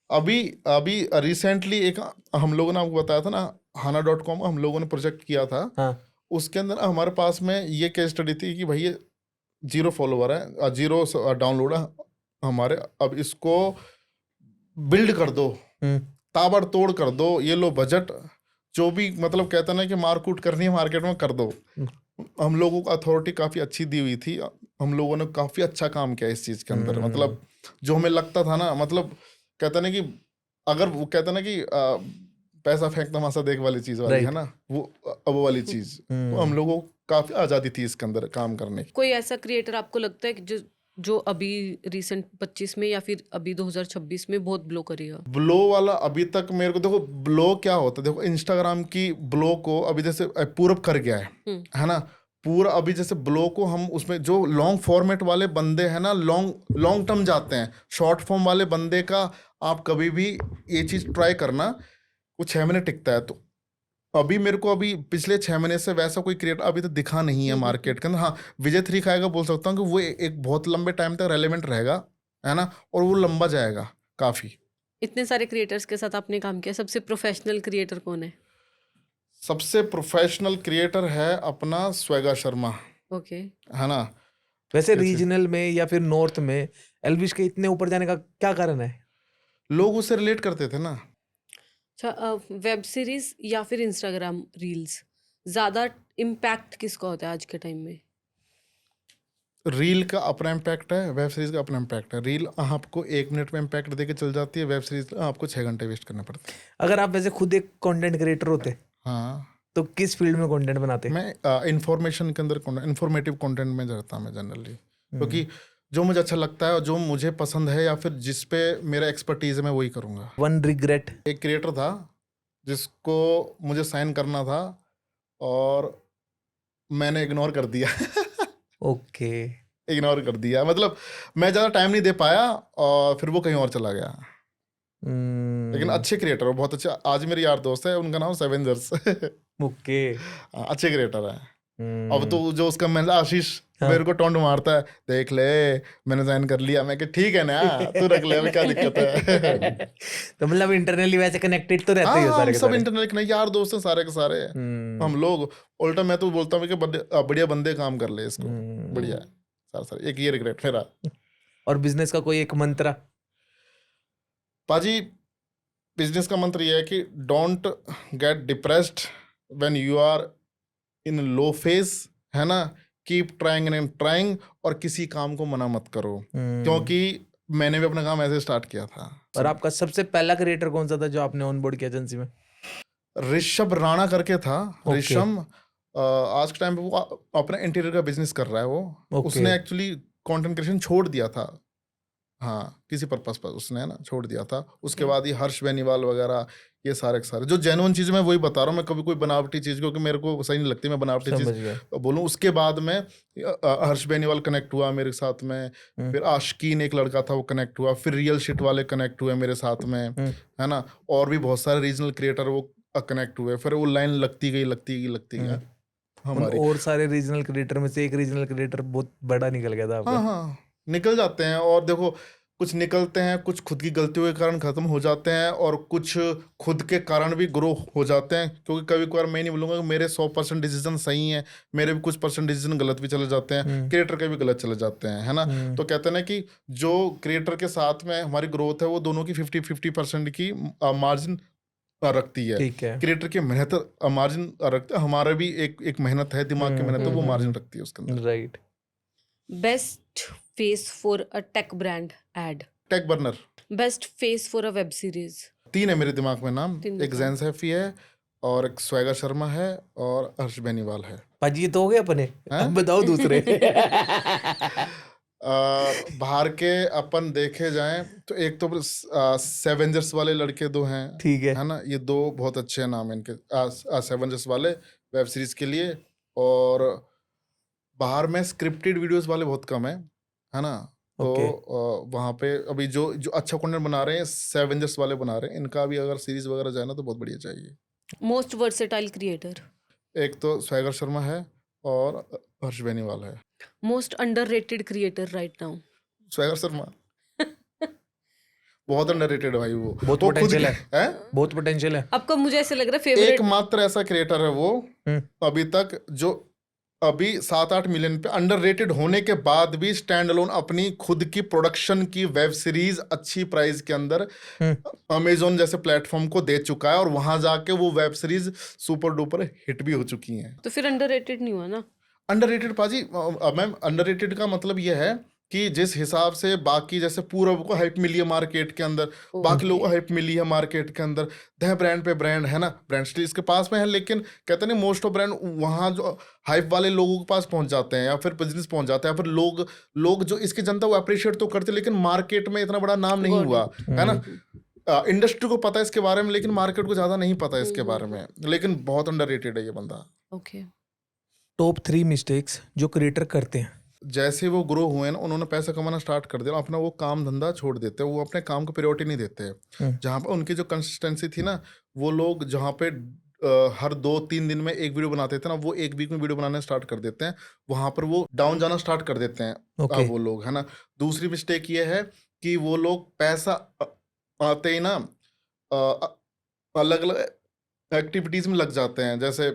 अभी अभी रिसेंटली एक हम लोगों ने आपको बताया था ना, hana.com हम लोगों ने प्रोजेक्ट किया था। हाँ। उसके अंदर हमारे पास में ये केस स्टडी थी कि भाई ये 0 फॉलोवर है, 0 डाउनलोड है हमारे, अब इसको बिल्ड कर दो, ताबड़तोड़ कर दो, ये लो बजट, जो भी मतलब कहते हैं ना कि मारकूट करनी है मार्केट में कर दो। हम लोगों को अथॉरिटी काफ़ी अच्छी दी हुई थी, हम लोगों ने काफ़ी अच्छा काम किया इस चीज़ के अंदर। मतलब जो हमें लगता था ना, मतलब कहते ना कि अगर वो कहते ना कि पैसा फेंक तमाशा देख वाली चीज़ वाली, है ना, वो वाली चीज़, तो हम लोगों को काफ़ी आज़ादी थी इसके अंदर काम करने की। कोई ऐसा क्रिएटर आपको लगता है कि जो अभी रिसेंट 25 में या फिर अभी 2026 में बहुत ब्लो करेगा? ब्लो वाला अभी तक मेरे को, देखो ब्लो क्या होता है, देखो इंस्टाग्राम की ब्लो को अभी जैसे पूरब कर गया है ना, पूरा अभी जैसे ब्लो को हम उसमें जो लॉन्ग फॉर्मेट वाले बंदे हैं ना, लॉन्ग टर्म जाते हैं, शॉर्ट फॉर्म वाले बंदे का आप कभी भी ये चीज़ ट्राई करना, वो 6 महीने टिकता है। तो अभी मेरे को अभी पिछले 6 महीने से वैसा कोई क्रिएटर अभी तो दिखा नहीं है मार्केट के अंदर। हाँ, विजय 3 खाएगा बोल सकता हूँ कि वो एक बहुत लंबे टाइम तक रेलेवेंट रहेगा, है ना, और वो लंबा जाएगा काफ़ी। इतने सारे क्रिएटर्स के साथ आपने काम किया, सबसे प्रोफेशनल क्रिएटर कौन है? सबसे प्रोफेशनल क्रिएटर है अपना स्वैगा शर्मा, ओके, है ना। वैसे रीजनल में या फिर नॉर्थ में एल्विश के इतने ऊपर जाने का क्या कारण है? लोग उससे रिलेट करते थे ना। अच्छा, वेब सीरीज या फिर इंस्टाग्राम रील्स, ज़्यादा इम्पैक्ट किसका होता है आज के टाइम में? रील का अपना इम्पैक्ट है, वेब सीरीज का अपना इम्पैक्ट है। रील आपको 1 मिनट में इम्पैक्ट देके चल जाती है, वेब सीरीज आपको 6 घंटे वेस्ट करना पड़ता है। अगर आप वैसे खुद एक कंटेंट क्रिएटर होते हाँ, तो किस फील्ड में कंटेंट बनाते हैं? मैं इंफॉर्मेशन के अंदर इंफॉर्मेटिव कंटेंट में रहता मैं जनरली, क्योंकि जो मुझे अच्छा लगता है और जो मुझे पसंद है या फिर जिस पे मेरा एक्सपर्टीज है मैं वही करूँगा। One regret? एक क्रिएटर था जिसको मुझे साइन करना था और मैंने इग्नोर कर दिया। ओके। इग्नोर कर दिया, मतलब मैं ज़्यादा टाइम नहीं दे पाया और फिर वो कहीं और चला गया। लेकिन अच्छे क्रिएटर हो, बहुत अच्छे। आज मेरे यार दोस्त है, उनका नाम सेवेंजर्स। ओके। अच्छे क्रिएटर है। अब तो जो उसका मैनेजर आशीष मेरे को टोंट मारता है, देख ले मैंने साइन कर लिया। मैं कि ठीक है ना, तू रख ले, अभी क्या दिक्कत है। तो मतलब इंटरनली वैसे कनेक्टेड तो रहते ही हो हाँ, सारे हम के सब सारे। इंटरनेट नहीं, यार दोस्त हैं सारे के सारे। हम लोग उल्टा, मैं तो बोलता हूँ कि बढ़िया बंदे काम कर ले इसको, बढ़िया है सारा। एक ये रिग्रेट मेरा। और बिजनेस का कोई एक मंत्र? पाजी, बिजनेस का मंत्र ये है कि don't get depressed when you are in low phase, है ना। कीप ट्राइंग एंड ट्राइंग, और किसी काम को मना मत करो, क्योंकि मैंने भी अपना काम ऐसे स्टार्ट किया था। और आपका सबसे पहला क्रिएटर कौन सा था जो आपने ऑन बोर्ड किया एजेंसी में? ऋषभ राणा करके था। Okay. ऋषभ आज के टाइम पे वो अपना इंटीरियर का बिजनेस कर रहा है वो। Okay. उसने एक्चुअली कंटेंट क्रिएशन छोड़ दिया था, हाँ, किसी पर्पस पर उसने ना छोड़ दिया था। उसके बाद ये हर्ष बेनीवाल वगैरह, ये सारे के सारे जो जेन्युइन चीज़ मैं वही बता रहा हूँ। मैं कभी कोई बनावटी चीज़, क्योंकि मेरे को सही नहीं लगती मैं बनावटी चीज़ बोलूँ। उसके बाद में हर्ष बेनीवाल कनेक्ट हुआ मेरे साथ में, फिर आशिकीन एक लड़का था वो कनेक्ट हुआ, फिर रियल शिट वाले कनेक्ट हुए मेरे साथ में, है ना। और भी बहुत सारे रीजनल क्रिएटर वो कनेक्ट हुए। फिर वो लाइन लगती गई हमारी। और सारे रीजनल क्रिएटर में से एक रीजनल क्रिएटर बहुत बड़ा निकल गया था आपका। हाँ, निकल जाते हैं। और देखो, कुछ निकलते हैं, कुछ खुद की गलतियों के कारण खत्म हो जाते हैं, और कुछ खुद के कारण भी ग्रो हो जाते हैं। क्योंकि कभी कभार मैं नहीं बोलूँगा कि मेरे 100% डिसीजन सही हैं, मेरे भी कुछ % डिसीजन गलत भी चले जाते हैं, क्रिएटर के भी गलत चले जाते हैं, है ना। तो कहते हैं ना कि जो क्रिएटर के साथ में हमारी ग्रोथ है वो दोनों की 50-50% की मार्जिन रखती है। क्रिएटर की मेहनत मार्जिन रखती है, हमारा भी एक मेहनत है, दिमाग की मेहनत है, वो मार्जिन रखती है उसके अंदर। Right. Best face for a tech brand ad? Tech Burner. Best face for a web series? 3 है मेरे दिमाग में नाम। एक जैन सैफी है, और एक स्वैगर शर्मा है, और हर्ष बेनीवाल है। पाजी ये तो हो गए अपने, अब बताओ दूसरे। बाहर के अपन देखे जाएं तो एक तो सेवेंजर्स वाले लड़के 2 हैं, ठीक है ना। ये 2 बहुत अच्छे नाम हैं इनके, सेवेंजर्स वाले वेब सीरीज के लिए। और बाहर में स्क्रिप्टेड वीडियोस वाले बहुत कम है ना। तो वहाँ पे अभी जो अच्छा कंटेंट बना रहे हैं सेवेंजर्स वाले बना रहे हैं। इनका भी अगर सीरीज वगैरह जाए ना तो बहुत बढ़िया चाहिए। Most versatile creator? एक तो स्वैगर शर्मा है और हर्ष बेनीवाल है। Most underrated creator right now? Swagger Sharma. बहुत अंडररेटेड है भाई वो। बहुत पोटेंशियल है, बहुत पोटेंशियल है। आपका मुझे ऐसे लग रहा है फेवरेट एकमात्र ऐसा क्रिएटर है वो अभी तक जो अभी 7-8 मिलियन पे अंडररेटेड होने के बाद भी स्टैंड अलोन अपनी खुद की प्रोडक्शन की वेब सीरीज अच्छी प्राइस के अंदर अमेजोन जैसे प्लेटफॉर्म को दे चुका है, और वहां जाके वो web series super duper hit भी हो चुकी हैं। तो फिर अंडररेटेड नहीं हुआ ना? अंडररेटेड पाजी, मैम अंडररेटेड का मतलब ये है कि जिस हिसाब से बाकी जैसे पूरब को हाइप मिली है मार्केट के अंदर, बाकी लोगों को हाइप मिली है मार्केट के अंदर, दह ब्रांड पे ब्रांड है ना, ब्रांड स्टिल इसके पास में है, लेकिन कहते हैं मोस्ट ऑफ ब्रांड वहाँ जो हाइप वाले लोगों के पास पहुंच जाते हैं, या फिर बिजनेस पहुंच जाते हैं, या फिर लोग जो इसकी जनता वो अप्रिशिएट तो करते, लेकिन मार्केट में इतना बड़ा नाम नहीं हुआ, है ना। इंडस्ट्री को पता है इसके बारे में, लेकिन मार्केट को ज्यादा नहीं पता इसके बारे में, लेकिन बहुत अंडररेटेड है ये बंदा। ओके। टॉप 3 मिस्टेक्स जो क्रिएटर करते हैं? जैसे वो ग्रो हुए ना, उन्होंने पैसा कमाना स्टार्ट कर दिया, अपना वो काम धंधा छोड़ देते हैं, वो अपने काम को प्रायोरिटी नहीं देते। जहाँ पर उनकी जो कंसिस्टेंसी थी ना, वो लोग जहाँ पे हर 2-3 दिन में एक वीडियो बनाते थे ना, वो एक वीक में वीडियो बनाना स्टार्ट कर देते हैं, वहाँ पर वो डाउन जाना स्टार्ट कर देते हैं वो लोग, है ना। दूसरी मिस्टेक ये है कि वो लोग पैसा आते ही ना अलग अलग एक्टिविटीज में लग जाते हैं, जैसे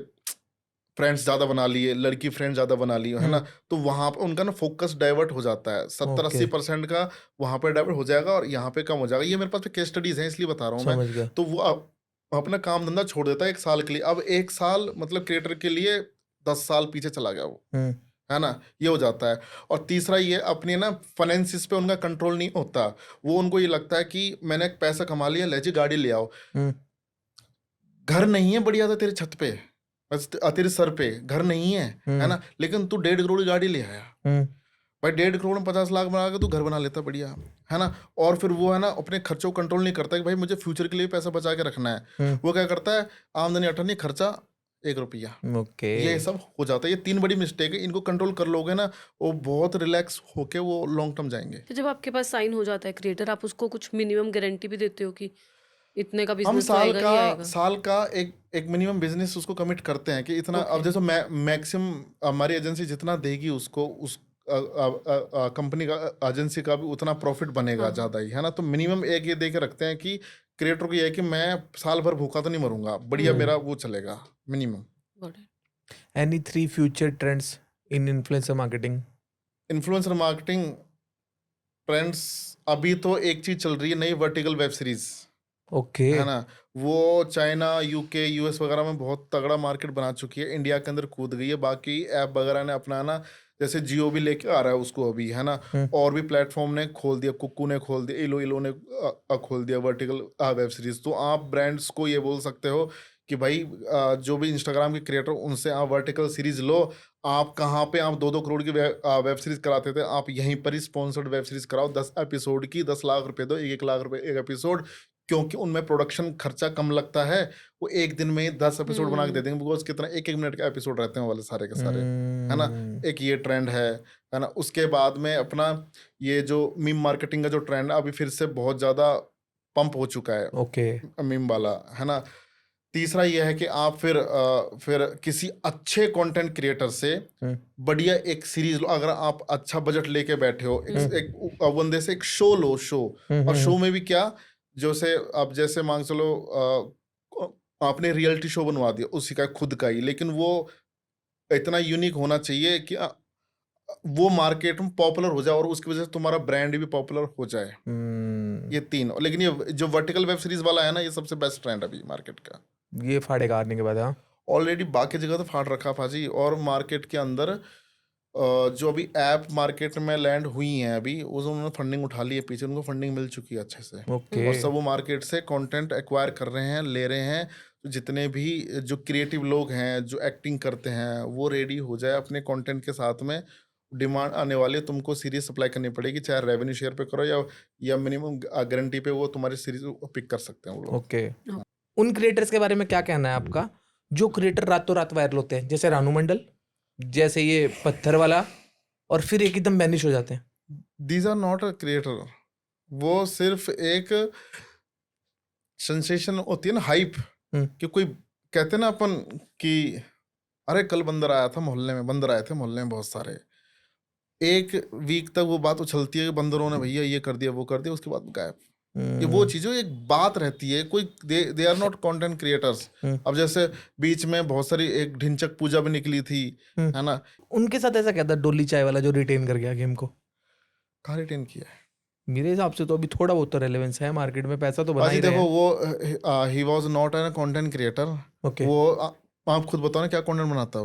फ्रेंड्स ज़्यादा बना लिए, लड़की फ्रेंड ज़्यादा बना ली, है ना। तो वहाँ पर उनका ना फोकस डाइवर्ट हो जाता है, 70-80% का वहाँ पर डाइवर्ट हो जाएगा और यहाँ पे कम हो जाएगा। ये मेरे पास केस स्टडीज हैं, इसलिए बता रहा हूँ मैं। तो वो अपना काम धंधा छोड़ देता है 1 साल के लिए। अब 1 साल मतलब क्रिएटर के लिए 10 साल पीछे चला गया वो, है ना, ये हो जाता है। और तीसरा ये अपने ना फाइनेंसिस पे उनका कंट्रोल नहीं होता। वो उनको ये लगता है कि मैंने पैसा कमा लिया, ले जी गाड़ी ले आओ, घर नहीं है बढ़िया था तेरे छत पे, बस तेरे सर पे घर नहीं है ना, लेकिन तू 1.5 करोड़ की गाड़ी ले आया भाई, 1.5 करोड़ में 50 लाख बना के तू घर बना लेता बढ़िया, है ना। और फिर वो है ना अपने खर्चों को कंट्रोल नहीं करता कि भाई मुझे फ्यूचर के लिए पैसा बचा के रखना है। वो क्या करता है, आमदनी 8 नहीं, खर्चा 1 रुपया। ओके। ये सब हो जाता है। ये 3 बड़ी मिस्टेक है, इनको कंट्रोल कर लोगे ना, वो बहुत रिलैक्स होके वो लॉन्ग टर्म जाएंगे। तो जब आपके पास साइन हो जाता है क्रिएटर, आप उसको कुछ मिनिमम गारंटी भी देते हो कि इतने का हम बिजनेस तो आएगा ही आएगा? साल का एक मिनिमम बिजनेस उसको कमिट करते हैं कि इतना। अब जैसे मैक्सिमम हमारी एजेंसी जितना देगी उसको, उस कंपनी का एजेंसी का भी उतना प्रॉफिट बनेगा ज़्यादा ही, है ना। तो मिनिमम एक ये दे के रखते हैं कि क्रिएटर को ये है कि मैं साल भर भूखा तो नहीं मरूंगा, बढ़िया मेरा वो चलेगा minimum. Any 3 future trends in influencer marketing? Influencer marketing trends, अभी तो एक चीज चल रही है नई, वर्टिकल वेब सीरीज, ओके। है ना। वो चाइना, यूके, यूएस वगैरह में बहुत तगड़ा मार्केट बना चुकी है, इंडिया के अंदर कूद गई है। बाकी ऐप वगैरह ने अपना ना, जैसे जियो भी लेके आ रहा है उसको अभी, है ना। और भी प्लेटफॉर्म ने खोल दिया, कुकू ने खोल दिया, इलो ने खोल दिया वर्टिकल वेब सीरीज। तो आप ब्रांड्स को ये बोल सकते हो कि भाई जो भी इंस्टाग्राम के क्रिएटर, उनसे आप वर्टिकल सीरीज लो। आप कहाँ पे आप 2-2 करोड़ की वेब सीरीज कराते थे, आप यहीं पर ही स्पॉन्सर्ड वेब सीरीज कराओ 10 एपिसोड की, 10 लाख रुपए दो, 1 लाख रुपए एक एपिसोड, क्योंकि उनमें प्रोडक्शन खर्चा कम लगता है। वो एक दिन में 10 एपिसोड बना के दे देंगे, बिकॉज कितना 1-1 मिनट का एपिसोड रहते हैं वाले सारे के सारे, है ना। एक ये ट्रेंड है ना। उसके बाद में अपना ये जो मीम मार्केटिंग का जो ट्रेंड है, अभी फिर से बहुत ज्यादा पंप हो चुका है, ओके। मीम वाला, है ना। तीसरा ये है कि आप फिर किसी अच्छे कंटेंट क्रिएटर से बढ़िया एक सीरीज लो। अगर आप अच्छा बजट लेके बैठे हो, एक बंदे से एक शो लो, शो। और शो में भी क्या, जैसे अब जैसे मान चलो आपने रियलिटी शो बनवा दिया उसी का खुद का ही, लेकिन वो इतना यूनिक होना चाहिए कि वो मार्केट में पॉपुलर हो जाए और उसकी वजह से तुम्हारा ब्रांड भी पॉपुलर हो जाए। ये 3। लेकिन ये जो वर्टिकल वेब सीरीज वाला है ना, ये सबसे बेस्ट ट्रेंड अभी मार्केट का। ये फाड़ेगा आने के बाद। हाँ, ऑलरेडी बाकी जगह तो फाड़ रखा भाजी। और मार्केट के अंदर जो अभी ऐप मार्केट में लैंड हुई हैं अभी, उस उन्होंने फंडिंग उठा ली है पीछे, उनको फंडिंग मिल चुकी है अच्छे से। ओके। और सब वो मार्केट से कंटेंट एक्वायर कर रहे हैं, ले रहे हैं। तो जितने भी जो क्रिएटिव लोग हैं, जो एक्टिंग करते हैं, वो रेडी हो जाए अपने कंटेंट के साथ में। डिमांड आने वाली है, तुमको सीरीज सप्लाई करनी पड़ेगी, चाहे रेवेन्यू शेयर पे करो या मिनिमम गारंटी पे वो तुम्हारी सीरीज पिक कर सकते हैं वो लोग। ओके। उन क्रिएटर्स के बारे में क्या कहना है आपका जो क्रिएटर रातों रात वायरल होते हैं, जैसे रानू मंडल, जैसे ये पत्थर वाला, और फिर एकदम बैनिश हो जाते हैं? These are not a creator, वो सिर्फ एक सेंसेशन होती है ना, हाइप। कि कोई कहते ना अपन कि अरे कल बंदर आया था मोहल्ले में, बंदर आए थे मोहल्ले में बहुत सारे। एक वीक तक वो बात उछलती है कि बंदरों ने भैया ये कर दिया वो कर दिया, उसके बाद गायब। ये वो चीजें एक बात रहती है, कोई they are not content creators. अब जैसे बीच में बहुत सारी एक ढिंचक पूजा भी निकली थी, है ना। उनके साथ ऐसा क्या था, डोली चाय वाला जो रिटेन कर गया गेम को? कहाँ रिटेन किया है? मेरे हिसाब से तो अभी थोड़ा बहुत तो रेलेवेंस है, मार्केट में पैसा तो बना ही रहे देखो हैं। वो he was not an content creator. Okay. वो आप खुद बताओ ना क्या कंटेंट बनाता है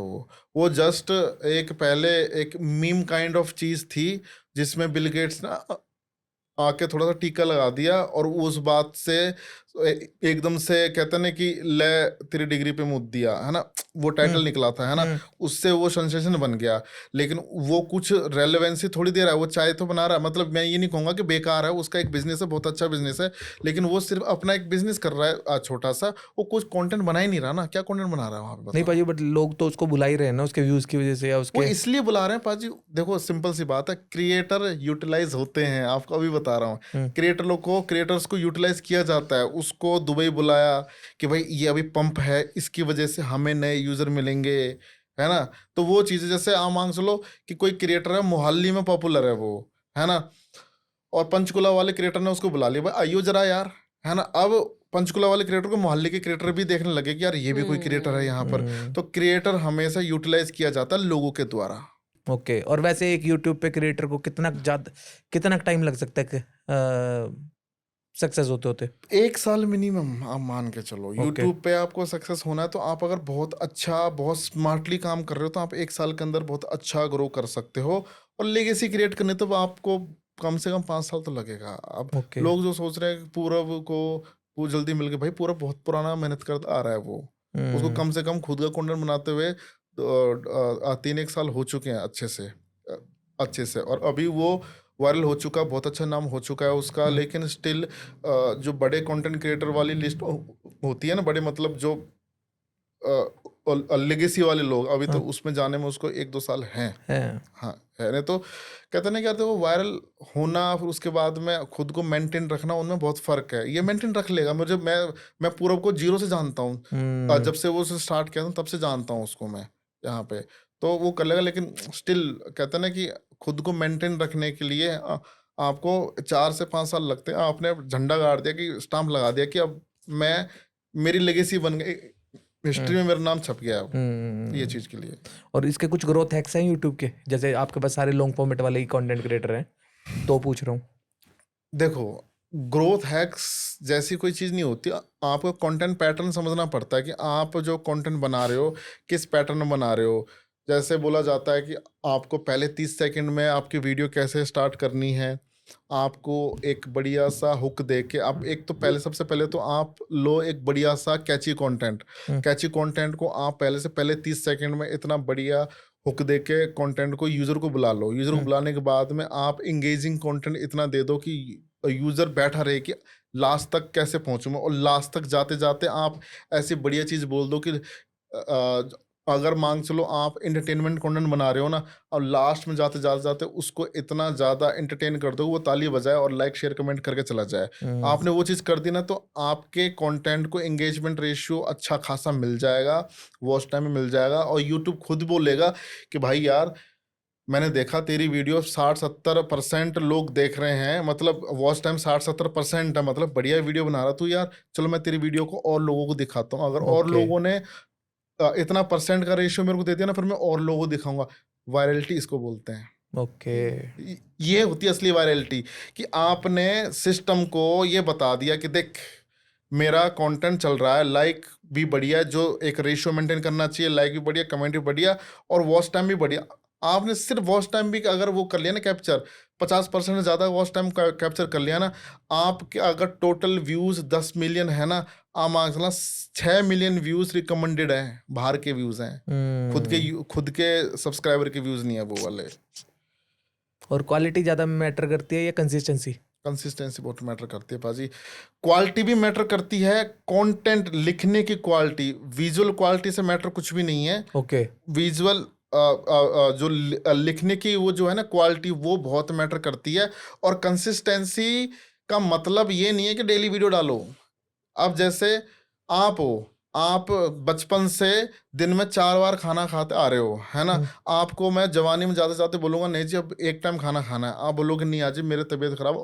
वो जस्ट एक पहले एक मीम काइंड ऑफ चीज थी, जिसमें बिल गेट्स ना आके थोड़ा सा टीका लगा दिया, और उस बात से एकदम से कहते हैं ना कि ले तेरी डिग्री पे मुद्द दिया, है ना। वो टाइटल निकला था, है ना। उससे वो सेंसेशन बन गया, लेकिन वो कुछ रेलेवेंसी थोड़ी दे रहा है। वो चाय तो बना रहा है, मतलब मैं ये नहीं कहूँगा कि बेकार है, उसका एक बिजनेस है, बहुत अच्छा बिजनेस है, लेकिन वो सिर्फ अपना एक बिजनेस कर रहा है छोटा सा। वो कुछ कंटेंट बना ही नहीं रहा ना, क्या कंटेंट बना रहा है वहाँ पे? नहीं पाजी, बट लोग तो उसको बुला ही रहे हैं ना उसके व्यूज की वजह से, या वो उसके इसलिए बुला रहे हैं पाजी। देखो सिंपल सी बात है, क्रिएटर यूटिलाइज होते हैं, आपको अभी बता रहा हूँ। क्रिएटर्स को यूटिलाइज किया जाता है। उसको दुबई बुलाया कि भाई ये अभी पंप है, इसकी वजह से हमें नए यूजर मिलेंगे, है ना। तो वो चीजें, जैसे आप मान लो कि कोई क्रिएटर है मोहाली में पॉपुलर है वो, है ना, और पंचकुला वाले क्रिएटर ने उसको बुला लिया, भाई आइयो जरा यार, है ना। अब पंचकुला वाले क्रिएटर को मोहल्ले के क्रिएटर भी देखने लगे कि यार ये भी कोई क्रिएटर है यहाँ पर। तो क्रिएटर हमेशा यूटिलाइज किया जाता है लोगों के द्वारा। ओके। और वैसे एक यूट्यूब पे क्रिएटर को कितना टाइम लग सकता है सक्सेस होते होते? 1 साल मिनिमम आप मान के चलो। यूट्यूब पे आपको सक्सेस होना है तो आप अगर बहुत अच्छा, बहुत स्मार्टली काम कर रहे हो, तो आप 1 साल के अंदर बहुत अच्छा ग्रो कर सकते हो। और लेगेसी क्रिएट करने तो आपको कम से कम 5 साल तो लगेगा। अब लोग जो सोच रहे हैं पूरब को वो जल्दी मिल गए, भाई पूरब बहुत पुराना मेहनत करता आ रहा है वो, उसको कम से कम खुद का कंटेंट बनाते हुए 3-1 साल हो चुके हैं अच्छे से, और अभी वो वायरल हो चुका, बहुत अच्छा नाम हो चुका है उसका। लेकिन स्टिल जो बड़े कंटेंट क्रिएटर वाली लिस्ट होती है ना, बड़े मतलब जो लेगेसी वाले लोग, अभी तो उसमें जाने में उसको 1-2 साल हैं। हाँ है, नहीं तो कहते नहीं कहते, वो वायरल होना फिर उसके बाद में खुद को मेंटेन रखना, उनमें बहुत फर्क है। ये मेंटेन रख लेगा, मैं पूरब को जीरो से जानता हूँ, जब से वो स्टार्ट किया था तब से जानता हूँ उसको मैं यहाँ पे, तो वो कर लेगा। लेकिन स्टिल कहते ना कि खुद को मेंटेन रखने के लिए आपको 4 से 5 साल लगते हैं। आपने झंडा गाड़ दिया, कि स्टाम्प लगा दिया कि अब मेरी लेगेसी बन गई, हिस्ट्री में मेरा नाम छप गया अब ये चीज के लिए। और इसके कुछ ग्रोथ हैक्स हैं यूट्यूब के, जैसे आपके पास सारे लॉन्ग फॉर्मेट वाले ही कंटेंट क्रिएटर हैं, तो पूछ रहा हूँ। देखो, ग्रोथ हैक्स जैसी कोई चीज़ नहीं होती, आपको कंटेंट पैटर्न समझना पड़ता है कि आप जो कंटेंट बना रहे हो किस पैटर्न में बना रहे हो। जैसे बोला जाता है कि आपको पहले 30 सेकंड में आपकी वीडियो कैसे स्टार्ट करनी है, आपको एक बढ़िया सा हुक दे के आप एक तो पहले सबसे पहले तो आप लो एक बढ़िया सा कैची कंटेंट को आप पहले 30 सेकंड में इतना बढ़िया हुक दे के कंटेंट को यूज़र को बुला लो। यूज़र को बुलाने के बाद में आप इंगेजिंग कंटेंट इतना दे दो कि यूज़र बैठा रहे कि लास्ट तक कैसे पहुंचूं मैं, और लास्ट तक जाते जाते आप ऐसी बढ़िया चीज़ बोल दो कि अगर मांग चलो आप इंटरटेनमेंट कंटेंट बना रहे हो ना, और लास्ट में जाते जाते जाते उसको इतना ज़्यादा इंटरटेन कर दो वो ताली बजाए और लाइक शेयर कमेंट करके चला जाए। आपने वो चीज़ कर दी ना, तो आपके कंटेंट को एंगेजमेंट रेशियो अच्छा खासा मिल जाएगा, वॉच टाइम में मिल जाएगा, और यूट्यूब खुद बोलेगा कि भाई यार मैंने देखा तेरी वीडियो 60-70% लोग देख रहे हैं, मतलब वॉच टाइम 60-70% है, मतलब बढ़िया वीडियो बना रहा तू यार, चलो मैं तेरी वीडियो को और लोगों को दिखाता हूँ। अगर और लोगों ने इतना परसेंट का रेशियो मेरे को दे दिया ना, फिर मैं और लोगों को दिखाऊंगा। वायरलिटी इसको बोलते हैं। ये होती है असली वायरलिटी, कि आपने सिस्टम को ये बता दिया कि देख मेरा कंटेंट चल रहा है, लाइक भी बढ़िया, जो एक रेशियो मेंटेन करना चाहिए, लाइक भी बढ़िया, कमेंट भी बढ़िया, और वॉच टाइम भी बढ़िया। आपने सिर्फ वॉच टाइम भी अगर वो कर लिया ना कैप्चर, 50% से ज़्यादा वॉच टाइम कैप्चर कर लिया ना, आपके अगर टोटल व्यूज़ 10 मिलियन है ना, आप मान चला 6 मिलियन व्यूज़ रिकमेंडेड है, बाहर के व्यूज़ हैं, खुद के सब्सक्राइबर के व्यूज़ नहीं है वो वाले। और क्वालिटी ज़्यादा मैटर करती है या कंसिस्टेंसी? कंसिस्टेंसी बहुत मैटर करती है पाजी। क्वालिटी भी मैटर करती है, कंटेंट लिखने की क्वालिटी, विजुअल क्वालिटी से मैटर कुछ भी नहीं है। विजुअल जो लिखने की वो जो है ना क्वालिटी, वो बहुत मैटर करती है। और कंसिस्टेंसी का मतलब ये नहीं है कि डेली वीडियो डालो। अब जैसे आप बचपन से दिन में 4 बार खाना खाते आ रहे हो, है ना, आपको मैं जवानी में जाते जाते बोलूंगा नहीं जी अब एक टाइम खाना खाना है, आप बोलोगे नहीं आज मेरी तबीयत खराब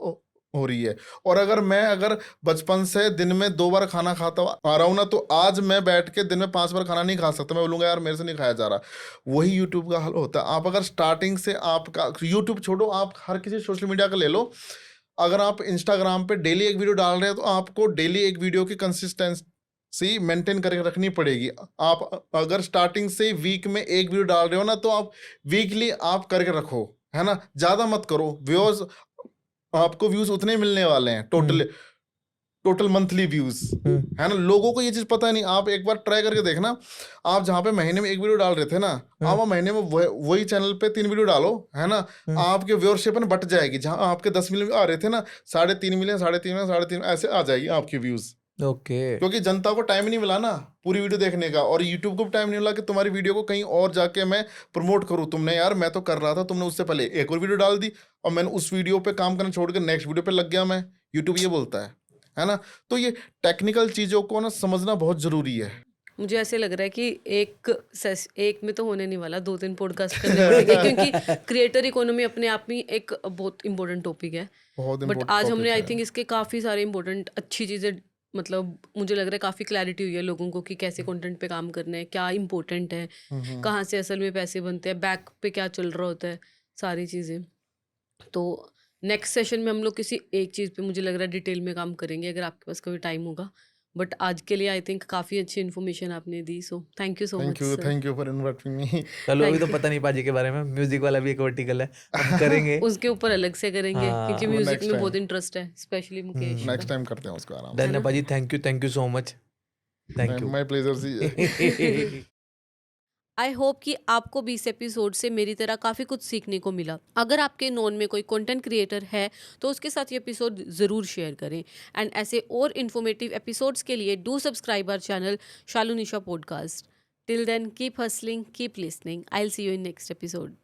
हो रही है। और अगर बचपन से दिन में 2 बार खाना खाता आ रहा हूँ ना, तो आज मैं बैठ के दिन में 5 बार खाना नहीं खा सकता, मैं बोलूँगा यार मेरे से नहीं खाया जा रहा। वही यूट्यूब का हाल होता है। आप अगर स्टार्टिंग से आपका यूट्यूब छोड़ो, आप हर किसी सोशल मीडिया का ले लो, अगर आप इंस्टाग्राम पे डेली एक वीडियो डाल रहे हैं तो आपको डेली एक वीडियो की कंसिस्टेंसी मेंटेन करके रखनी पड़ेगी। आप अगर स्टार्टिंग से वीक में एक वीडियो डाल रहे हो ना, तो आप वीकली आप करके रखो, है ना, ज़्यादा मत करो। व्यूज आपको व्यूज उतने ही मिलने वाले हैं, टोटल मंथली व्यूज, है ना। लोगों को ये चीज पता नहीं। आप एक बार ट्राई करके देखना, आप जहाँ पे महीने में एक वीडियो डाल रहे थे ना, आप महीने में वही चैनल पे 3 वीडियो डालो, है ना, आपके व्यूअरशिप ना बट जाएगी। जहाँ आपके 10 मिलियन आ रहे थे ना, 3.5 मिलियन, 3.5 ऐसे आ जाएगी आपकी व्यूज। क्योंकि जनता को टाइम नहीं मिला ना पूरी वीडियो देखने का, और यूट्यूब को भी टाइम नहीं मिला कि तुम्हारी वीडियो को कहीं और जाके मैं प्रमोट करूँ। तुमने यार मैं तो कर रहा था, तुमने उससे पहले एक और वीडियो डाल दी, और मैंने उस वीडियो पे काम करना छोड़ के नेक्स्ट वीडियो पे लग गया मैं। यूट्यूब ये बोलता है ना। तो ये टेक्निकल चीज़ों को ना समझना बहुत ज़रूरी है। मुझे ऐसे लग रहा है कि एक में तो होने नहीं वाला, 2-3 पॉडकास्ट करने पड़ेंगे क्योंकि क्रिएटर इकोनॉमी अपने आप में एक बहुत इंपॉर्टेंट टॉपिक है। बट आज हमने आई थिंक इसके काफ़ी सारे इंपॉर्टेंट अच्छी चीज़ें, मतलब मुझे लग रहा है काफ़ी क्लैरिटी हुई है लोगों को कि कैसे कंटेंट पे काम करना है, क्या इंपॉर्टेंट है, कहाँ से असल में पैसे बनते हैं, बैक पे क्या चल रहा होता है, सारी चीज़ें। तो नेक्स्ट सेशन में हम लोग किसी एक चीज़ पे मुझे लग रहा है डिटेल में काम करेंगे, अगर आपके पास कभी टाइम होगा। बट आज के लिए आई थिंक काफ़ी अच्छी इन्फॉर्मेशन आपने दी, so thank you so much. Thank you for inviting me. चलो अभी तो पता नहीं पाजी के बारे में, म्यूजिक वाला भी एक वर्टिकल है, हम करेंगे उसके ऊपर अलग से करेंगे क्योंकि म्यूजिक में बहुत इंटरेस्ट है, स्पेशली मुकेश। नेक्स्ट टाइम करते हैं उसको आराम से। धन्यवाद पाजी, thank you so much. Thank you. My pleasure see. I hope कि आपको भी इस एपिसोड से मेरी तरह काफ़ी कुछ सीखने को मिला। अगर आपके नोन में कोई कंटेंट क्रिएटर है तो उसके साथ ये एपिसोड ज़रूर शेयर करें। एंड ऐसे और इन्फॉर्मेटिव एपिसोड्स के लिए do subscribe our channel Shalu Nisha podcast. Till then keep hustling, keep listening. I will see you in next episode.